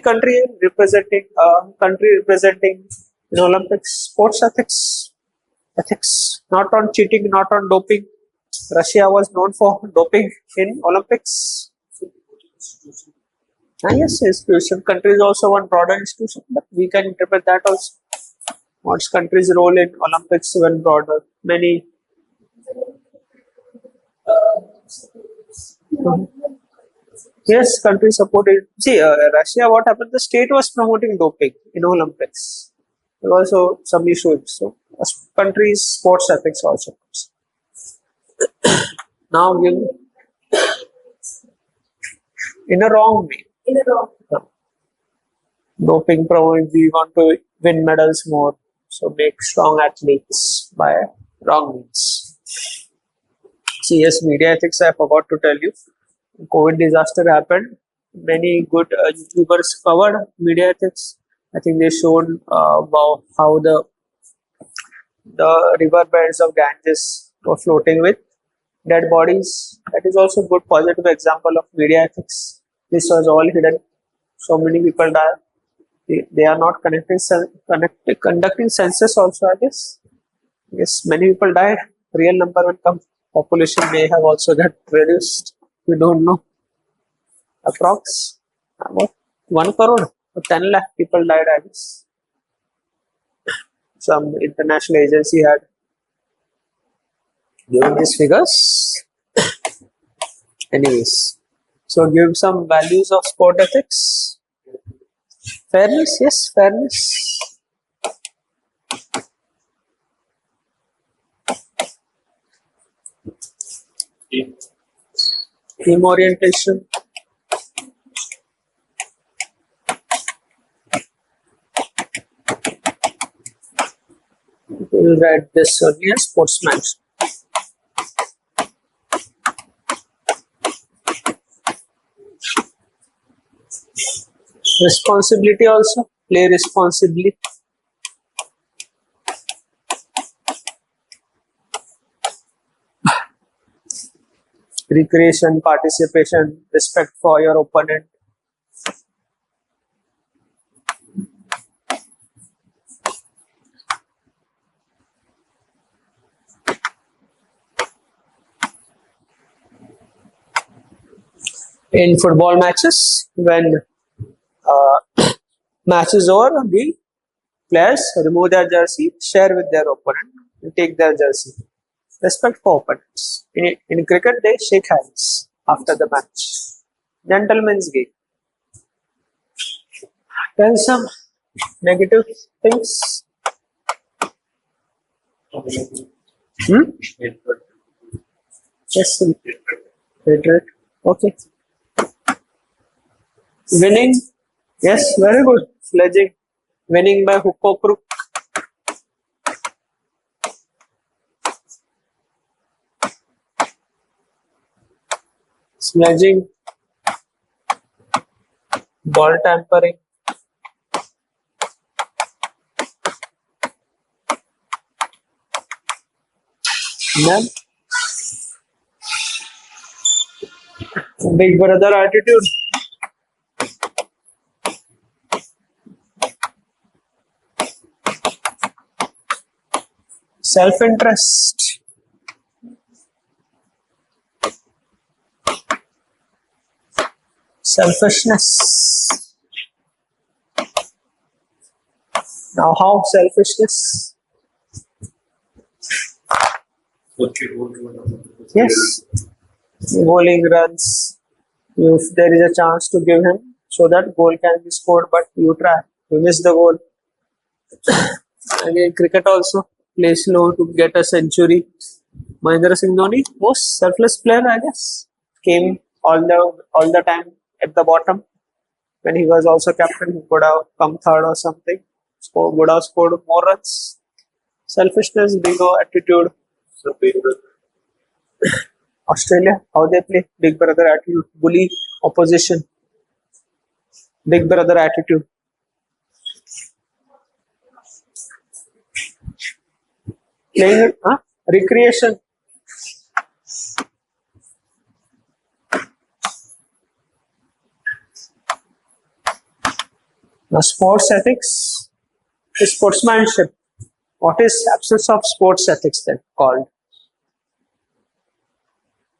country representing in Olympics sports ethics not on cheating not on doping Russia was known for doping in Olympics yes institution country is also one broader institution but we can interpret that also what's country's role in Olympics when broader many yes, country supported. See, Russia, what happened? The state was promoting doping in Olympics. There was also some issues. So, country's sports ethics also. Now, in a wrong way. Doping promoting, we want to win medals more. So, make strong athletes by wrong means. See, yes, media ethics, I forgot to tell you. COVID disaster happened. Many good YouTubers covered media ethics. I think they showed about how the river beds of Ganges were floating with dead bodies. That is also a good positive example of media ethics. This was all hidden. So many people died. They are not conducting census also, I guess. Yes, many people died. Real number will come. Population may have also got reduced. We don't know. Approx about 1 crore or 10 lakh people died, I guess. Some international agency had given these figures. Anyways, so give some values of sport ethics. Fairness, yes, fairness. Team orientation. We'll write this only as sportsmanship. Responsibility also, play responsibly. Recreation, participation, respect for your opponent. In football matches, when match is over, the players remove their jersey, share with their opponent, and take their jersey. Respect for opponents. In cricket, they shake hands after the match. Gentleman's game. Then some negative things. Yes, hatred. Okay. Winning. Yes, very good. Sledging. Winning by hook or crook. Sledging. Ball tampering. Then big brother attitude. Self-interest. Selfishness. Now how selfishness? Yes. Bowling runs. If there is a chance to give him so that goal can be scored, but you try. You miss the goal. Again, cricket also. Play slow to get a century. Mahendra Singh Dhoni, most selfless player, I guess. Came all the time at the bottom. When he was also captain, he could have come third or something. Would have scored more runs. Selfishness, ego, attitude. Australia, how they play? Big brother attitude. Bully opposition. Big brother attitude. Playing, recreation. Now, sports ethics is sportsmanship. What is absence of sports ethics then called?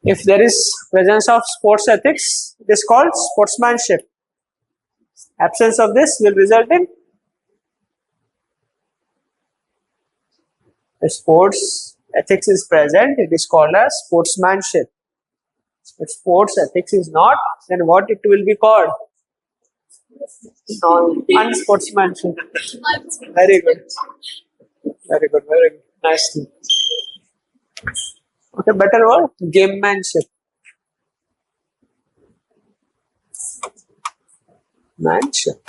If there is presence of sports ethics, it is called sportsmanship. Absence of this will result in if sports ethics is present, it is called as sportsmanship. If sports ethics is not, then what it will be called? Unsportsmanship. Very good. Very good. Very good. Nice. Okay, better word? Gamemanship. Manship.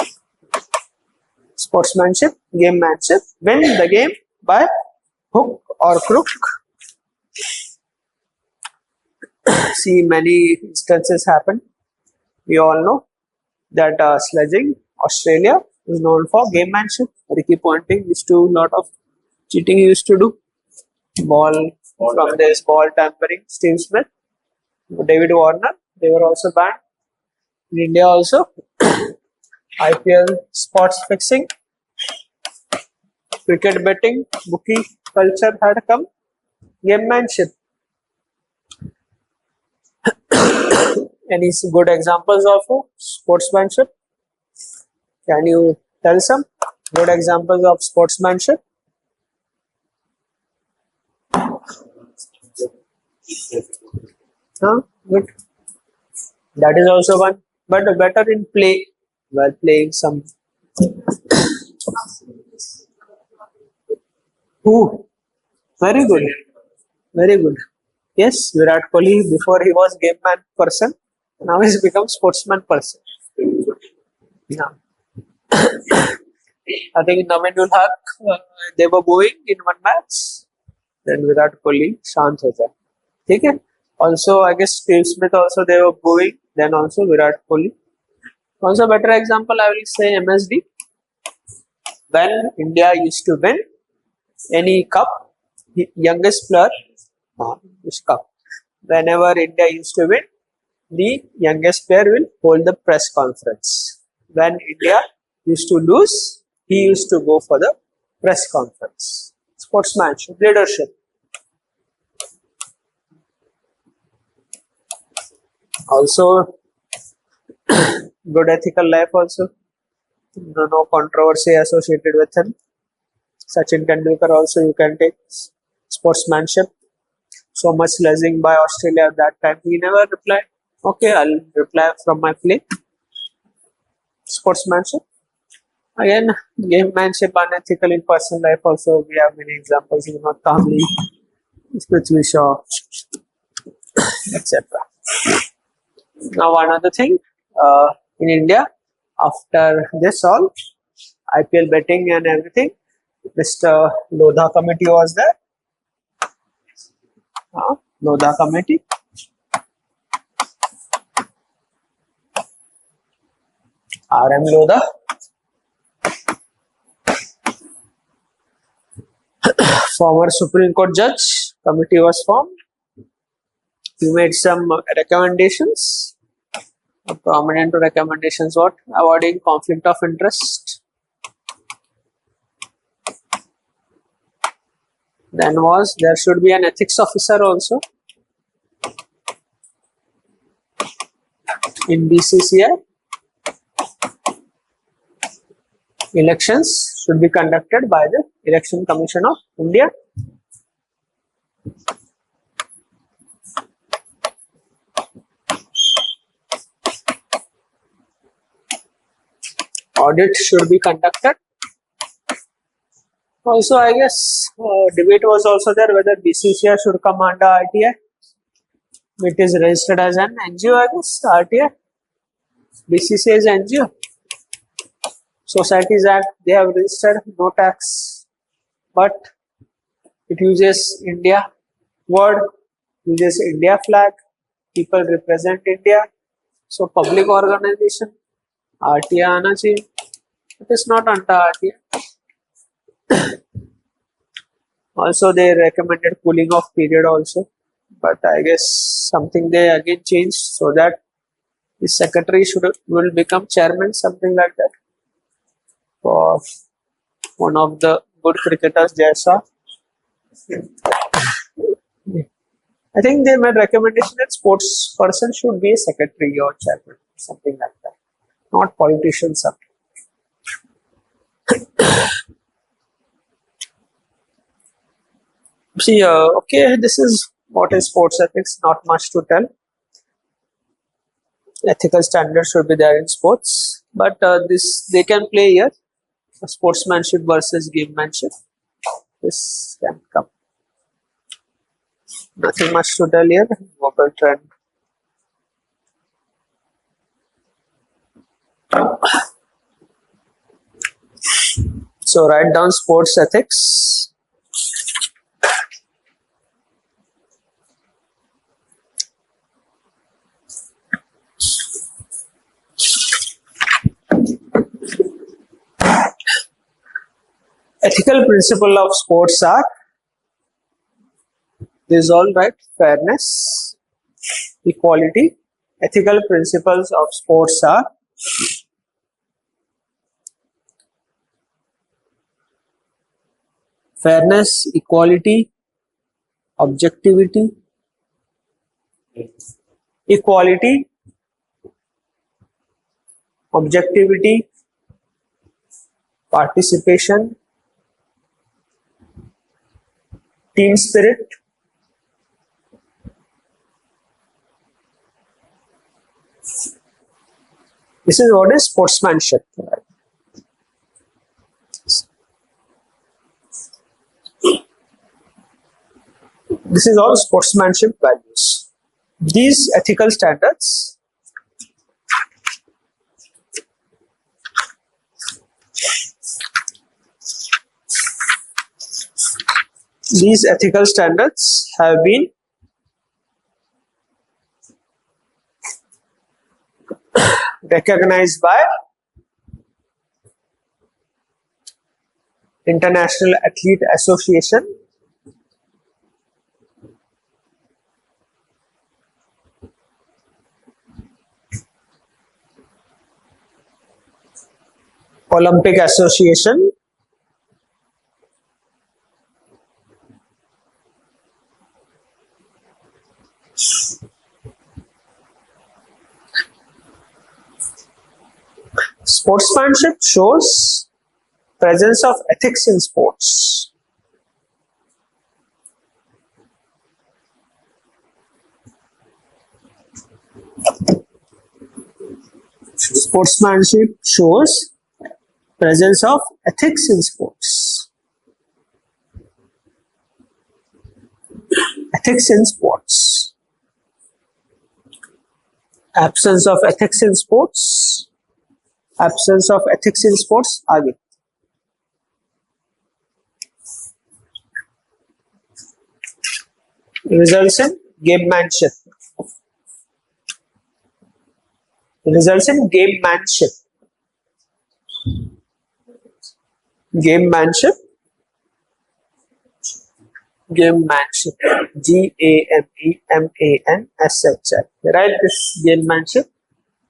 Sportsmanship, gamemanship. Win the game by hook or crook. See, many instances happen. We all know that sledging, Australia is known for gamemanship. Ricky Ponting used to do a lot of cheating. He used to do ball from this, ball tampering. Steve Smith, David Warner, they were also banned. In India also, IPL spots fixing, cricket betting, bookie culture had come. Gamemanship. Any good examples of sportsmanship? Can you tell some good examples of sportsmanship? Good. That is also one, but better in play while playing some Ooh, very good. Very good. Yes, Virat Kohli, before he was game man person, now he's become sportsman person. Yeah. I think Naminul Haq, they were bowing in one match. Then Virat Kohli, शांत हो जाए. ठीक है. Also, I guess Steve Smith also they were bowing. Then also Virat Kohli. Also, better example I will say MSD. When India used to win any cup, the youngest player, which cup? Whenever India used to win, the youngest player will hold the press conference. When India used to lose, he used to go for the press conference. Sportsmanship, leadership. Also, good ethical life also. No controversy associated with him. Sachin Tendulkar also you can take sportsmanship. So much sledging by Australia at that time. He never replied. Okay, I'll reply from my play. Sportsmanship. Again, gamemanship, unethical in personal life also. We have many examples. Calmly, Prithvi Shaw, etc. Now, another thing in India, after this all, IPL betting and everything, Mr. Lodha committee was there. Lodha committee. RM Lodha. Former Supreme Court judge committee was formed. He made some recommendations. Prominent recommendations: what? Avoiding conflict of interest. Then there should be an ethics officer also in BCCI. Elections should be conducted by the Election Commission of India. Audit should be conducted. Also, I guess debate was also there whether BCCI should come under RTI. It is registered as an NGO, I guess. RTI. BCCI is NGO. Societies Act, they have registered no tax, but it uses India word, uses India flag, people represent India. So public organization, RTI आना चाहिए. It is not under RTI. Also, they recommended cooling off period also, but I guess something they again changed so that the secretary will become chairman, something like that. For one of the good cricketers, Jaisa. I think they made recommendation that sports person should be a secretary or chairman, something like that, not politicians. See, okay, this is what is sports ethics. Not much to tell. Ethical standards should be there in sports, but this they can play here. Sportsmanship versus gamemanship. This can come. Nothing much to tell here. Global trend. So write down sports ethics. Ethical principle of sports are, this is all right, fairness, equality. Ethical principles of sports are fairness, equality, objectivity, equality, objectivity, participation, team spirit, this is what is sportsmanship. This is all sportsmanship values. These ethical standards have been recognized by International Athlete Association, Olympic Association, sportsmanship shows presence of ethics in sports. Sportsmanship shows presence of ethics in sports. Ethics in sports. Absence of ethics in sports. Absence of ethics in sports. आगे. Results in gamemanship. Results in gamemanship. Gamemanship. Gamemanship. GAMEMANSHIP. Right, this gamemanship,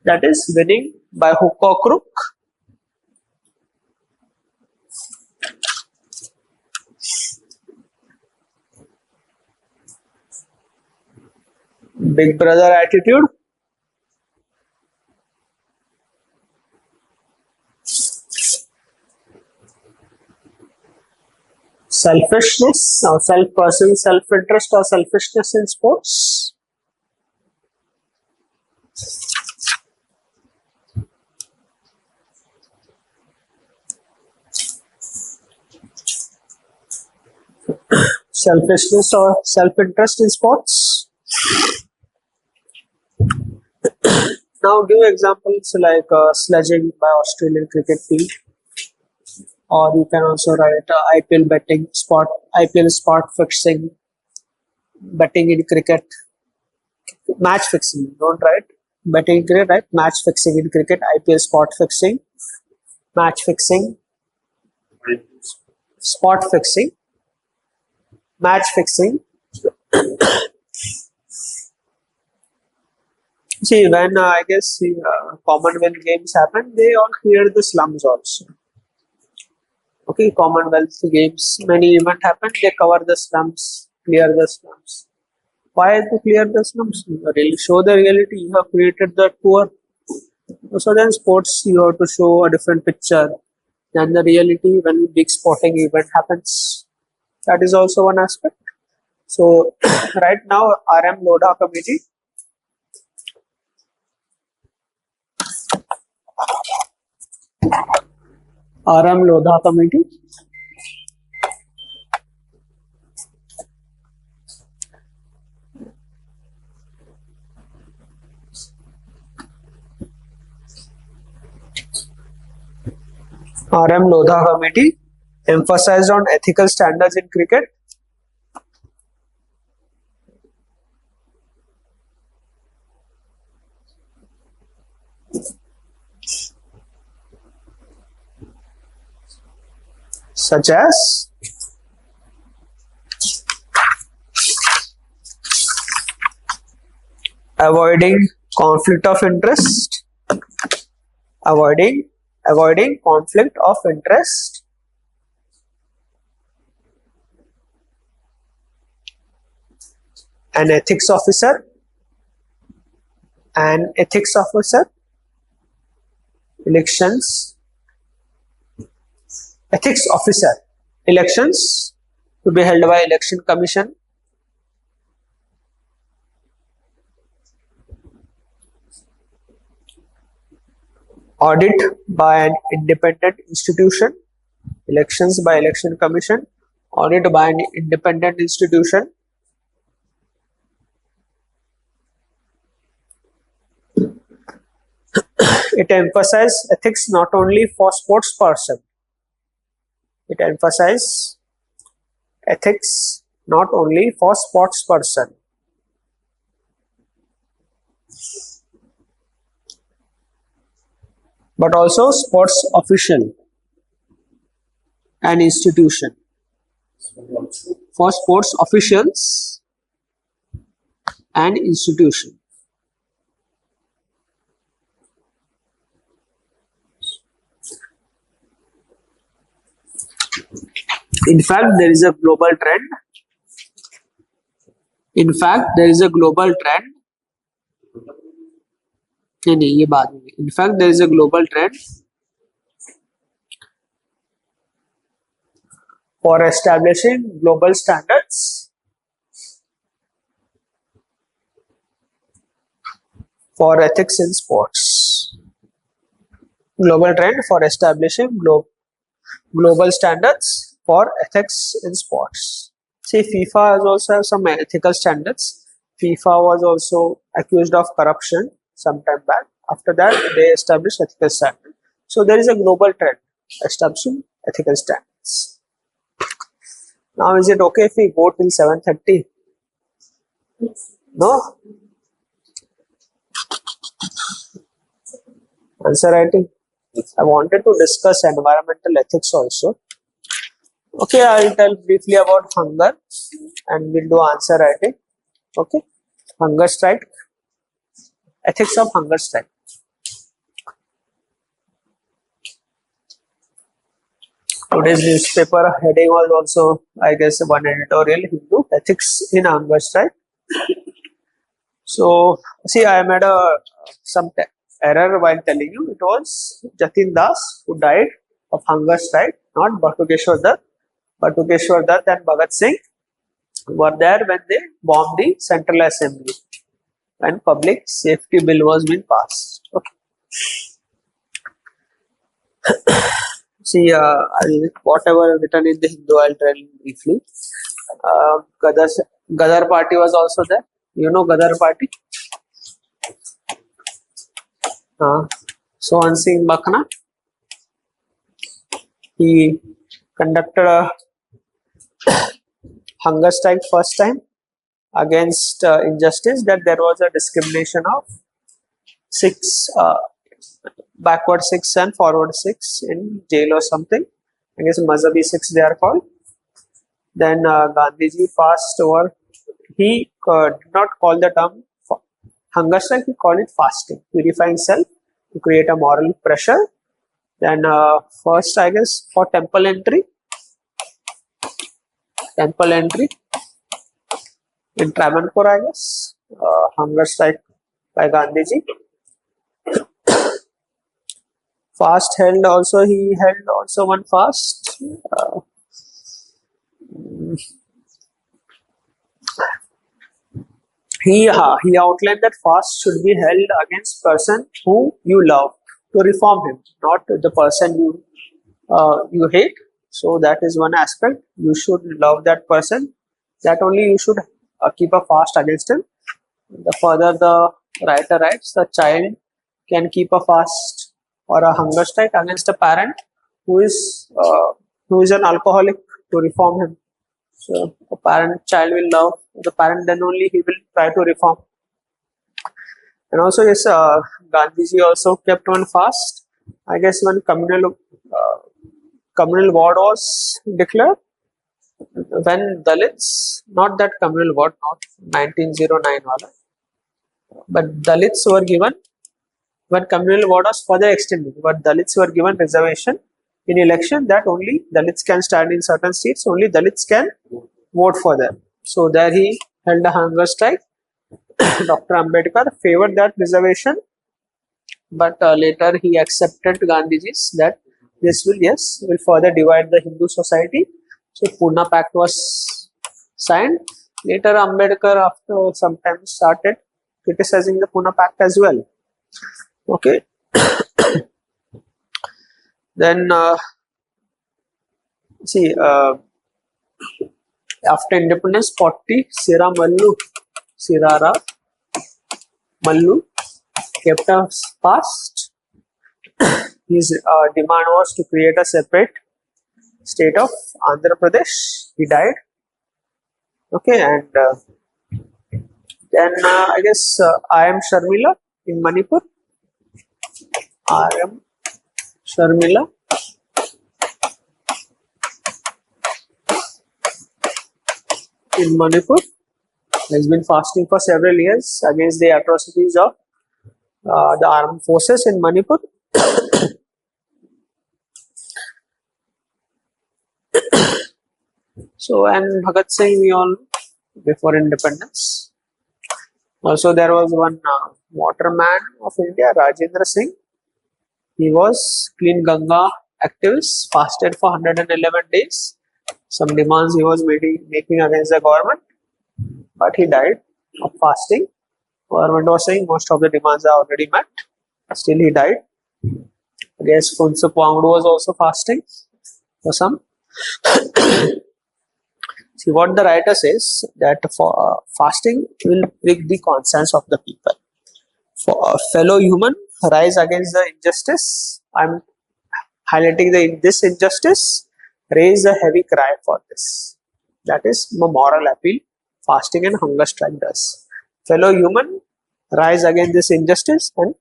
that is winning by hook or crook. Big brother attitude. Selfishness or self-pursuing self-interest or selfishness in sports. Selfishness or self-interest in sports. Now give examples like sledging by Australian cricket team, or you can also write IPL betting, IPL spot fixing, betting in cricket, match fixing. Don't write betting in cricket, right? Match fixing in cricket, IPL spot fixing, match fixing, spot fixing, match fixing. See, when I guess Commonwealth Games happened, they all cleared the slums also. Okay, Commonwealth Games, many events happened, they cover the slums, clear the slums. Why to clear the slums? Really show the reality. You have created the poor. So then sports, you have to show a different picture than the reality when big sporting event happens. That is also one aspect. So right now, RM Lodha committee. RM Lodha committee. RM Lodha committee emphasized on ethical standards in cricket. Such as avoiding conflict of interest, avoiding conflict of interest, an ethics officer, elections, ethics officer, elections to be held by election commission, audit by an independent institution, elections by election commission, audit by an independent institution, It emphasizes ethics not only for sports person. It emphasizes ethics not only for sports person, but also sports official and institution. For sports officials and institution. In fact, there is a global trend. In fact, there is a global trend. ये बात नहीं. In fact, there is a global trend for establishing global standards for ethics in sports. Global trend for establishing global standards for ethics in sports. See, FIFA has also have some ethical standards. FIFA was also accused of corruption some time back. After that, they established ethical standards. So there is a global trend establishing ethical standards. Now, is it okay if we go till 7:30? No? Answer writing. I wanted to discuss environmental ethics also. Okay, I'll tell briefly about hunger and we'll do answer writing. Okay, hunger strike. Ethics of hunger strike. Today's newspaper heading was also, I guess, one editorial, Hindu, ethics in hunger strike. So, see, I made some error while telling you. It was Jatin Das who died of hunger strike, not Batukeshwar Dutt. Batukeshwar Dutt and Bhagat Singh were there when they bombed the Central Assembly when Public Safety Bill was being passed. Okay. See, whatever written in the Hindu, I'll tell you briefly. Gadar Party was also there. You know Gadar Party? Sohan Singh Bakhna. He conducted a hunger strike first time against injustice, that there was a discrimination of backward Sikhs and forward Sikhs in jail or something. I guess Mazhabi Sikhs they are called. Then Gandhiji passed over. He did not call the term hunger strike, he called it fasting, purifying self to create a moral pressure. Then first, I guess, for temple entry in Travancore, I guess, hunger strike by Gandhiji. Fast held also, he held also one fast. He outlined that fast should be held against person who you love to reform him, not the person you hate. So that is one aspect. You should love that person. That only you should keep a fast against him. The further the writer writes, the child can keep a fast or a hunger strike against a parent who is an alcoholic to reform him. So a child will love the parent, then only he will try to reform. And also, yes, Gandhiji also kept one fast. I guess when communal ward was declared, when Dalits, not that communal ward, not 1909 wala, but Dalits were given, when communal ward was further extended, but Dalits were given reservation in election that only Dalits can stand in certain seats, only Dalits can vote for them. So there he held a hunger strike. Dr. Ambedkar favored that reservation, but later he accepted Gandhiji's that this will further divide the Hindu society. So Pune Pact was signed. Later Ambedkar after some time started criticizing the Pune Pact as well. Okay. Then see, after independence, Potti Sirara Mallu kept a fast His demand was to create a separate state of Andhra Pradesh. He died. Okay, and then I guess I am Sharmila in Manipur. I am Sharmila. In Manipur has been fasting for several years against the atrocities of the armed forces in Manipur. So, and Bhagat Singh, we all know, before independence. Also, there was one waterman of India, Rajendra Singh. He was Clean Ganga activist, fasted for 111 days. Some demands he was making against the government, but he died of fasting. Government was saying most of the demands are already met. Still, he died. I guess Funsuk Wangdu was also fasting for some. See what the writer says, that for fasting will break the conscience of the people. For a fellow human rise against the injustice. I'm highlighting this injustice. Raise a heavy cry for this. That is a moral appeal. Fasting and hunger strike does. Fellow human rise against this injustice and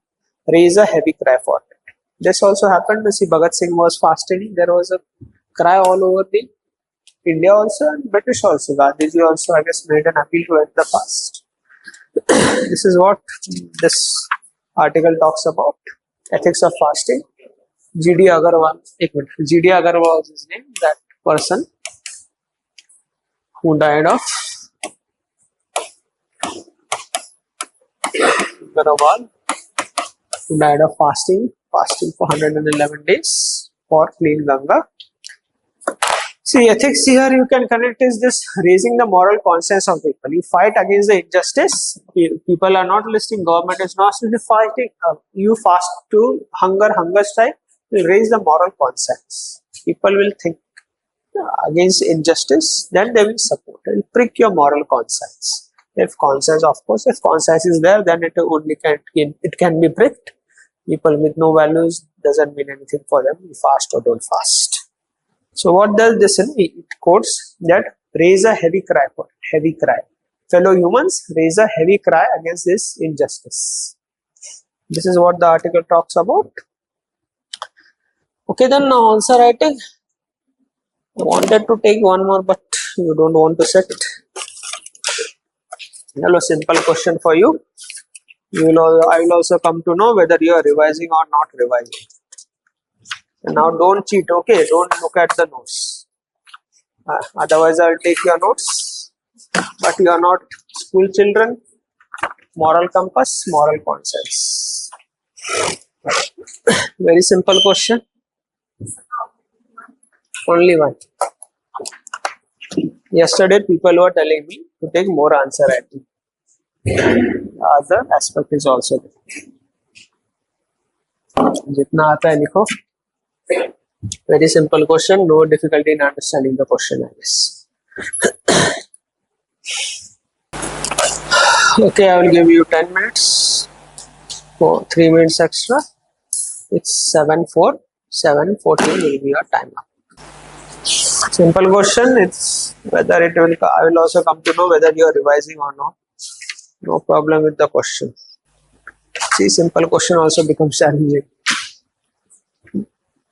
raise a heavy cry for it. This also happened. See, Bhagat Singh was fasting. There was a cry all over the India also and British also. Gandhiji also, I guess, made an appeal to end the fast. This is what this article talks about. Ethics of fasting. G.D. Agarwal. G.D. Agarwal was his name. That person who died of Agarwal, who died of fasting for 111 days for Clean Ganga. See, ethics here you can connect is this raising the moral conscience of people. You fight against the injustice. People are not listening. Government is not fighting. You fast to hunger strike will raise the moral conscience. People will think against injustice, then they will support. It will prick your moral conscience. If conscience, of course, if conscience is there, then it only can be pricked. People with no values doesn't mean anything for them. You fast or don't fast. So what does this mean? It quotes that raise a heavy cry for it. Heavy cry. Fellow humans raise a heavy cry against this injustice. This is what the article talks about. Okay, then now answer writing. I wanted to take one more, but you don't want to set it. Hello, simple question for you. I will also come to know whether you are revising or not revising. And now don't cheat, okay? Don't look at the notes. Otherwise, I will take your notes. But you are not school children. Moral compass, moral conscience. Very simple question. Only one. Yesterday, people were telling me to take more answer writing. Other aspect is also there. Jitna aata hai likho. Very simple question, no difficulty in understanding the question, I guess. Okay, I will give you 10 minutes for 3 minutes extra. It's 7:04, 7:14 will be your time up. Simple question, it's whether it will, I will also come to know whether you are revising or not. No problem with the question. See, simple question also becomes challenging.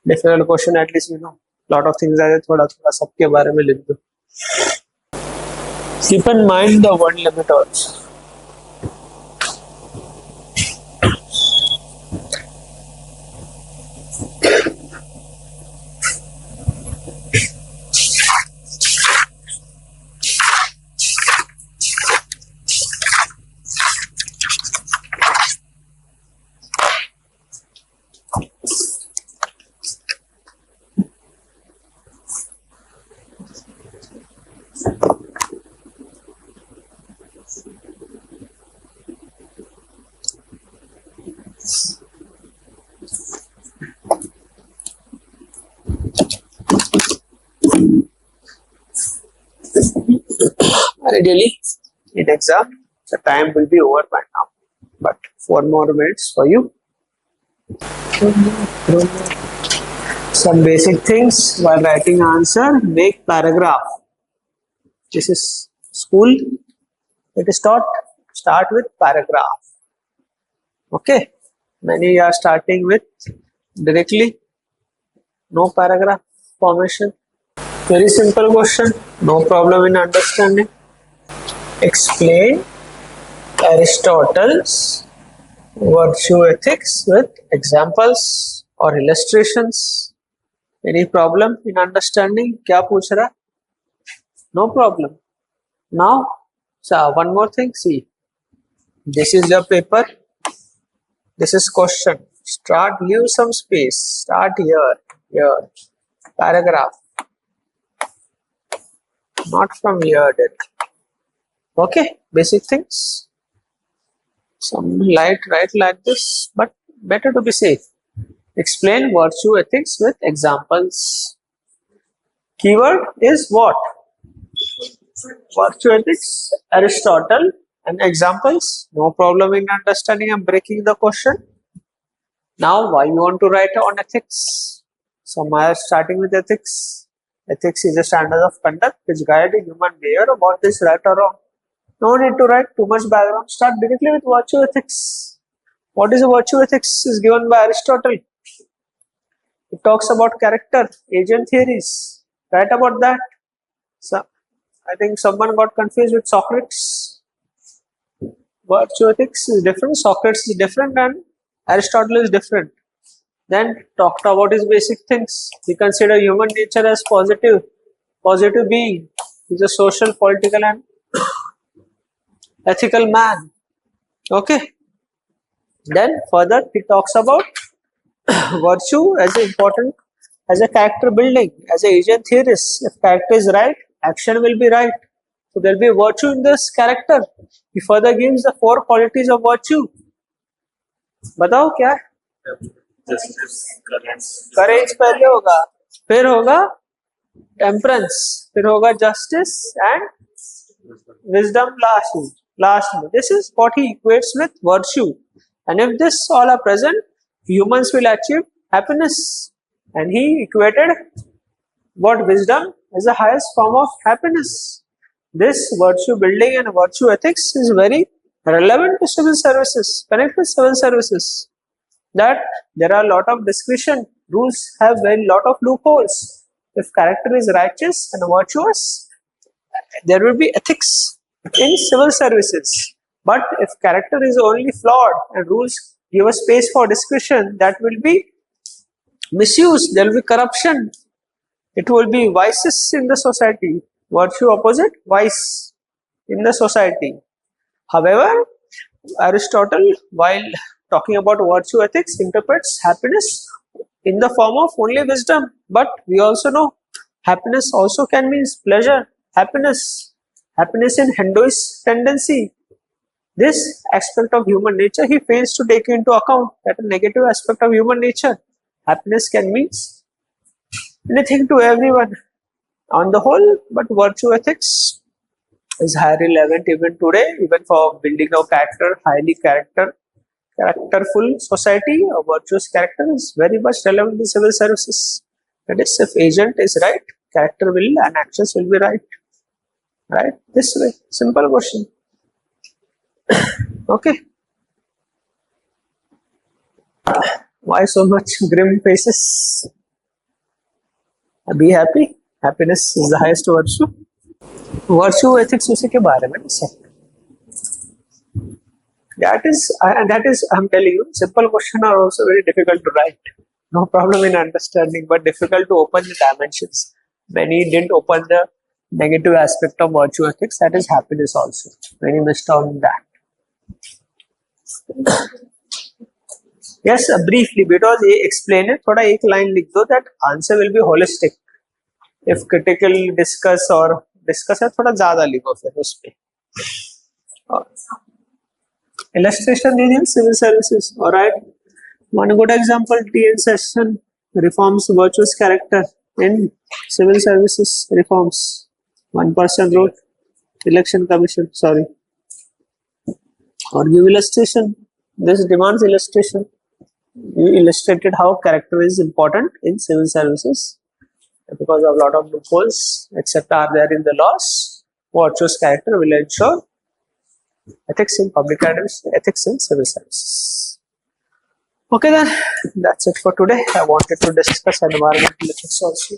Difficult question, at least you know lot of things are thoda sabke bare mein likh do. Keep in mind the word limit also. Ideally, in exam, the time will be over by now. But 4 more minutes for you. Some basic things while writing answer. Make paragraph. This is school. It is taught. Start with paragraph. Okay. Many are starting with directly no paragraph formation. Very simple question. No problem in understanding. Explain Aristotle's virtue ethics with examples or illustrations. Any problem in understanding? क्या पूछ रहा? No problem. Now, so one more thing. See, this is your paper. This is question. Start. Give some space. Start here. Here. Paragraph. Not from here. Okay. Basic things. Some light right like this, but better to be safe. Explain virtue ethics with examples. Keyword is what? Virtue ethics, Aristotle, and examples. No problem in understanding and breaking the question. Now, why you want to write on ethics? Some are starting with ethics. Ethics is a standard of conduct which guide a human behavior about this right or wrong. No need to write too much background. Start directly with virtue ethics. What is a virtue ethics? Is given by Aristotle. It talks about character, agent theories. Write about that. So, I think someone got confused with Socrates. Virtue ethics is different, Socrates is different, and Aristotle is different. Then talked about his basic things. We consider human nature as positive being. He's a social, political, and ethical man. Okay. Then further he talks about virtue as important as a character building, as an agent theorist. If character is right, action will be right. So there will be virtue in this character. He further gives the 4 qualities of virtue. बताओ क्या? Justice, Courage पहले होगा, फिर होगा temperance, फिर होगा justice and wisdom lastly. This is what he equates with virtue. And if this all are present, humans will achieve happiness. And he equated what wisdom as the highest form of happiness. This virtue building and virtue ethics is very relevant to civil services, connect with civil services. That there are a lot of discretion, rules have very lot of loopholes. If character is righteous and virtuous, there will be ethics in civil services. But if character is only flawed and rules give a space for discretion, that will be misused, there will be corruption. It will be vices in the society. Virtue opposite vice in the society. However, Aristotle, while talking about virtue ethics, interprets happiness in the form of only wisdom. But we also know happiness also can mean pleasure, happiness in Hinduist tendency. This aspect of human nature he fails to take into account, that a negative aspect of human nature. Happiness can mean anything to everyone on the whole, but virtue ethics is highly relevant even today, even for building of character, highly characterful society. A virtuous character is very much relevant in civil services. That is, if agent is right, character will and actions will be right. Right? This way. Simple question. Okay. Why so much grim faces? Be happy. Happiness is the highest virtue. Virtue ethics उसी के बारे में sir. That is, I'm telling you, simple questions are also very difficult to write. No problem in understanding, but difficult to open the dimensions. Many didn't open the negative aspect of virtue ethics, that is happiness also. Many missed out on that. Yes, briefly, because ये explain it, थोड़ा एक line लिख दो, that answer will be holistic. If critical discuss है थोड़ा ज़्यादा लिखो फिर उस पे. Illustration in civil services. Alright. One good example, TN session reforms virtuous character in civil services reforms. One person wrote election commission, sorry. Or give illustration. This demands illustration. You illustrated how character is important in civil services because of a lot of loopholes, etc., are there in the laws. Virtuous character will ensure ethics in public administration, ethics in civil services. Okay, then that's it for today. I wanted to discuss environmental ethics also.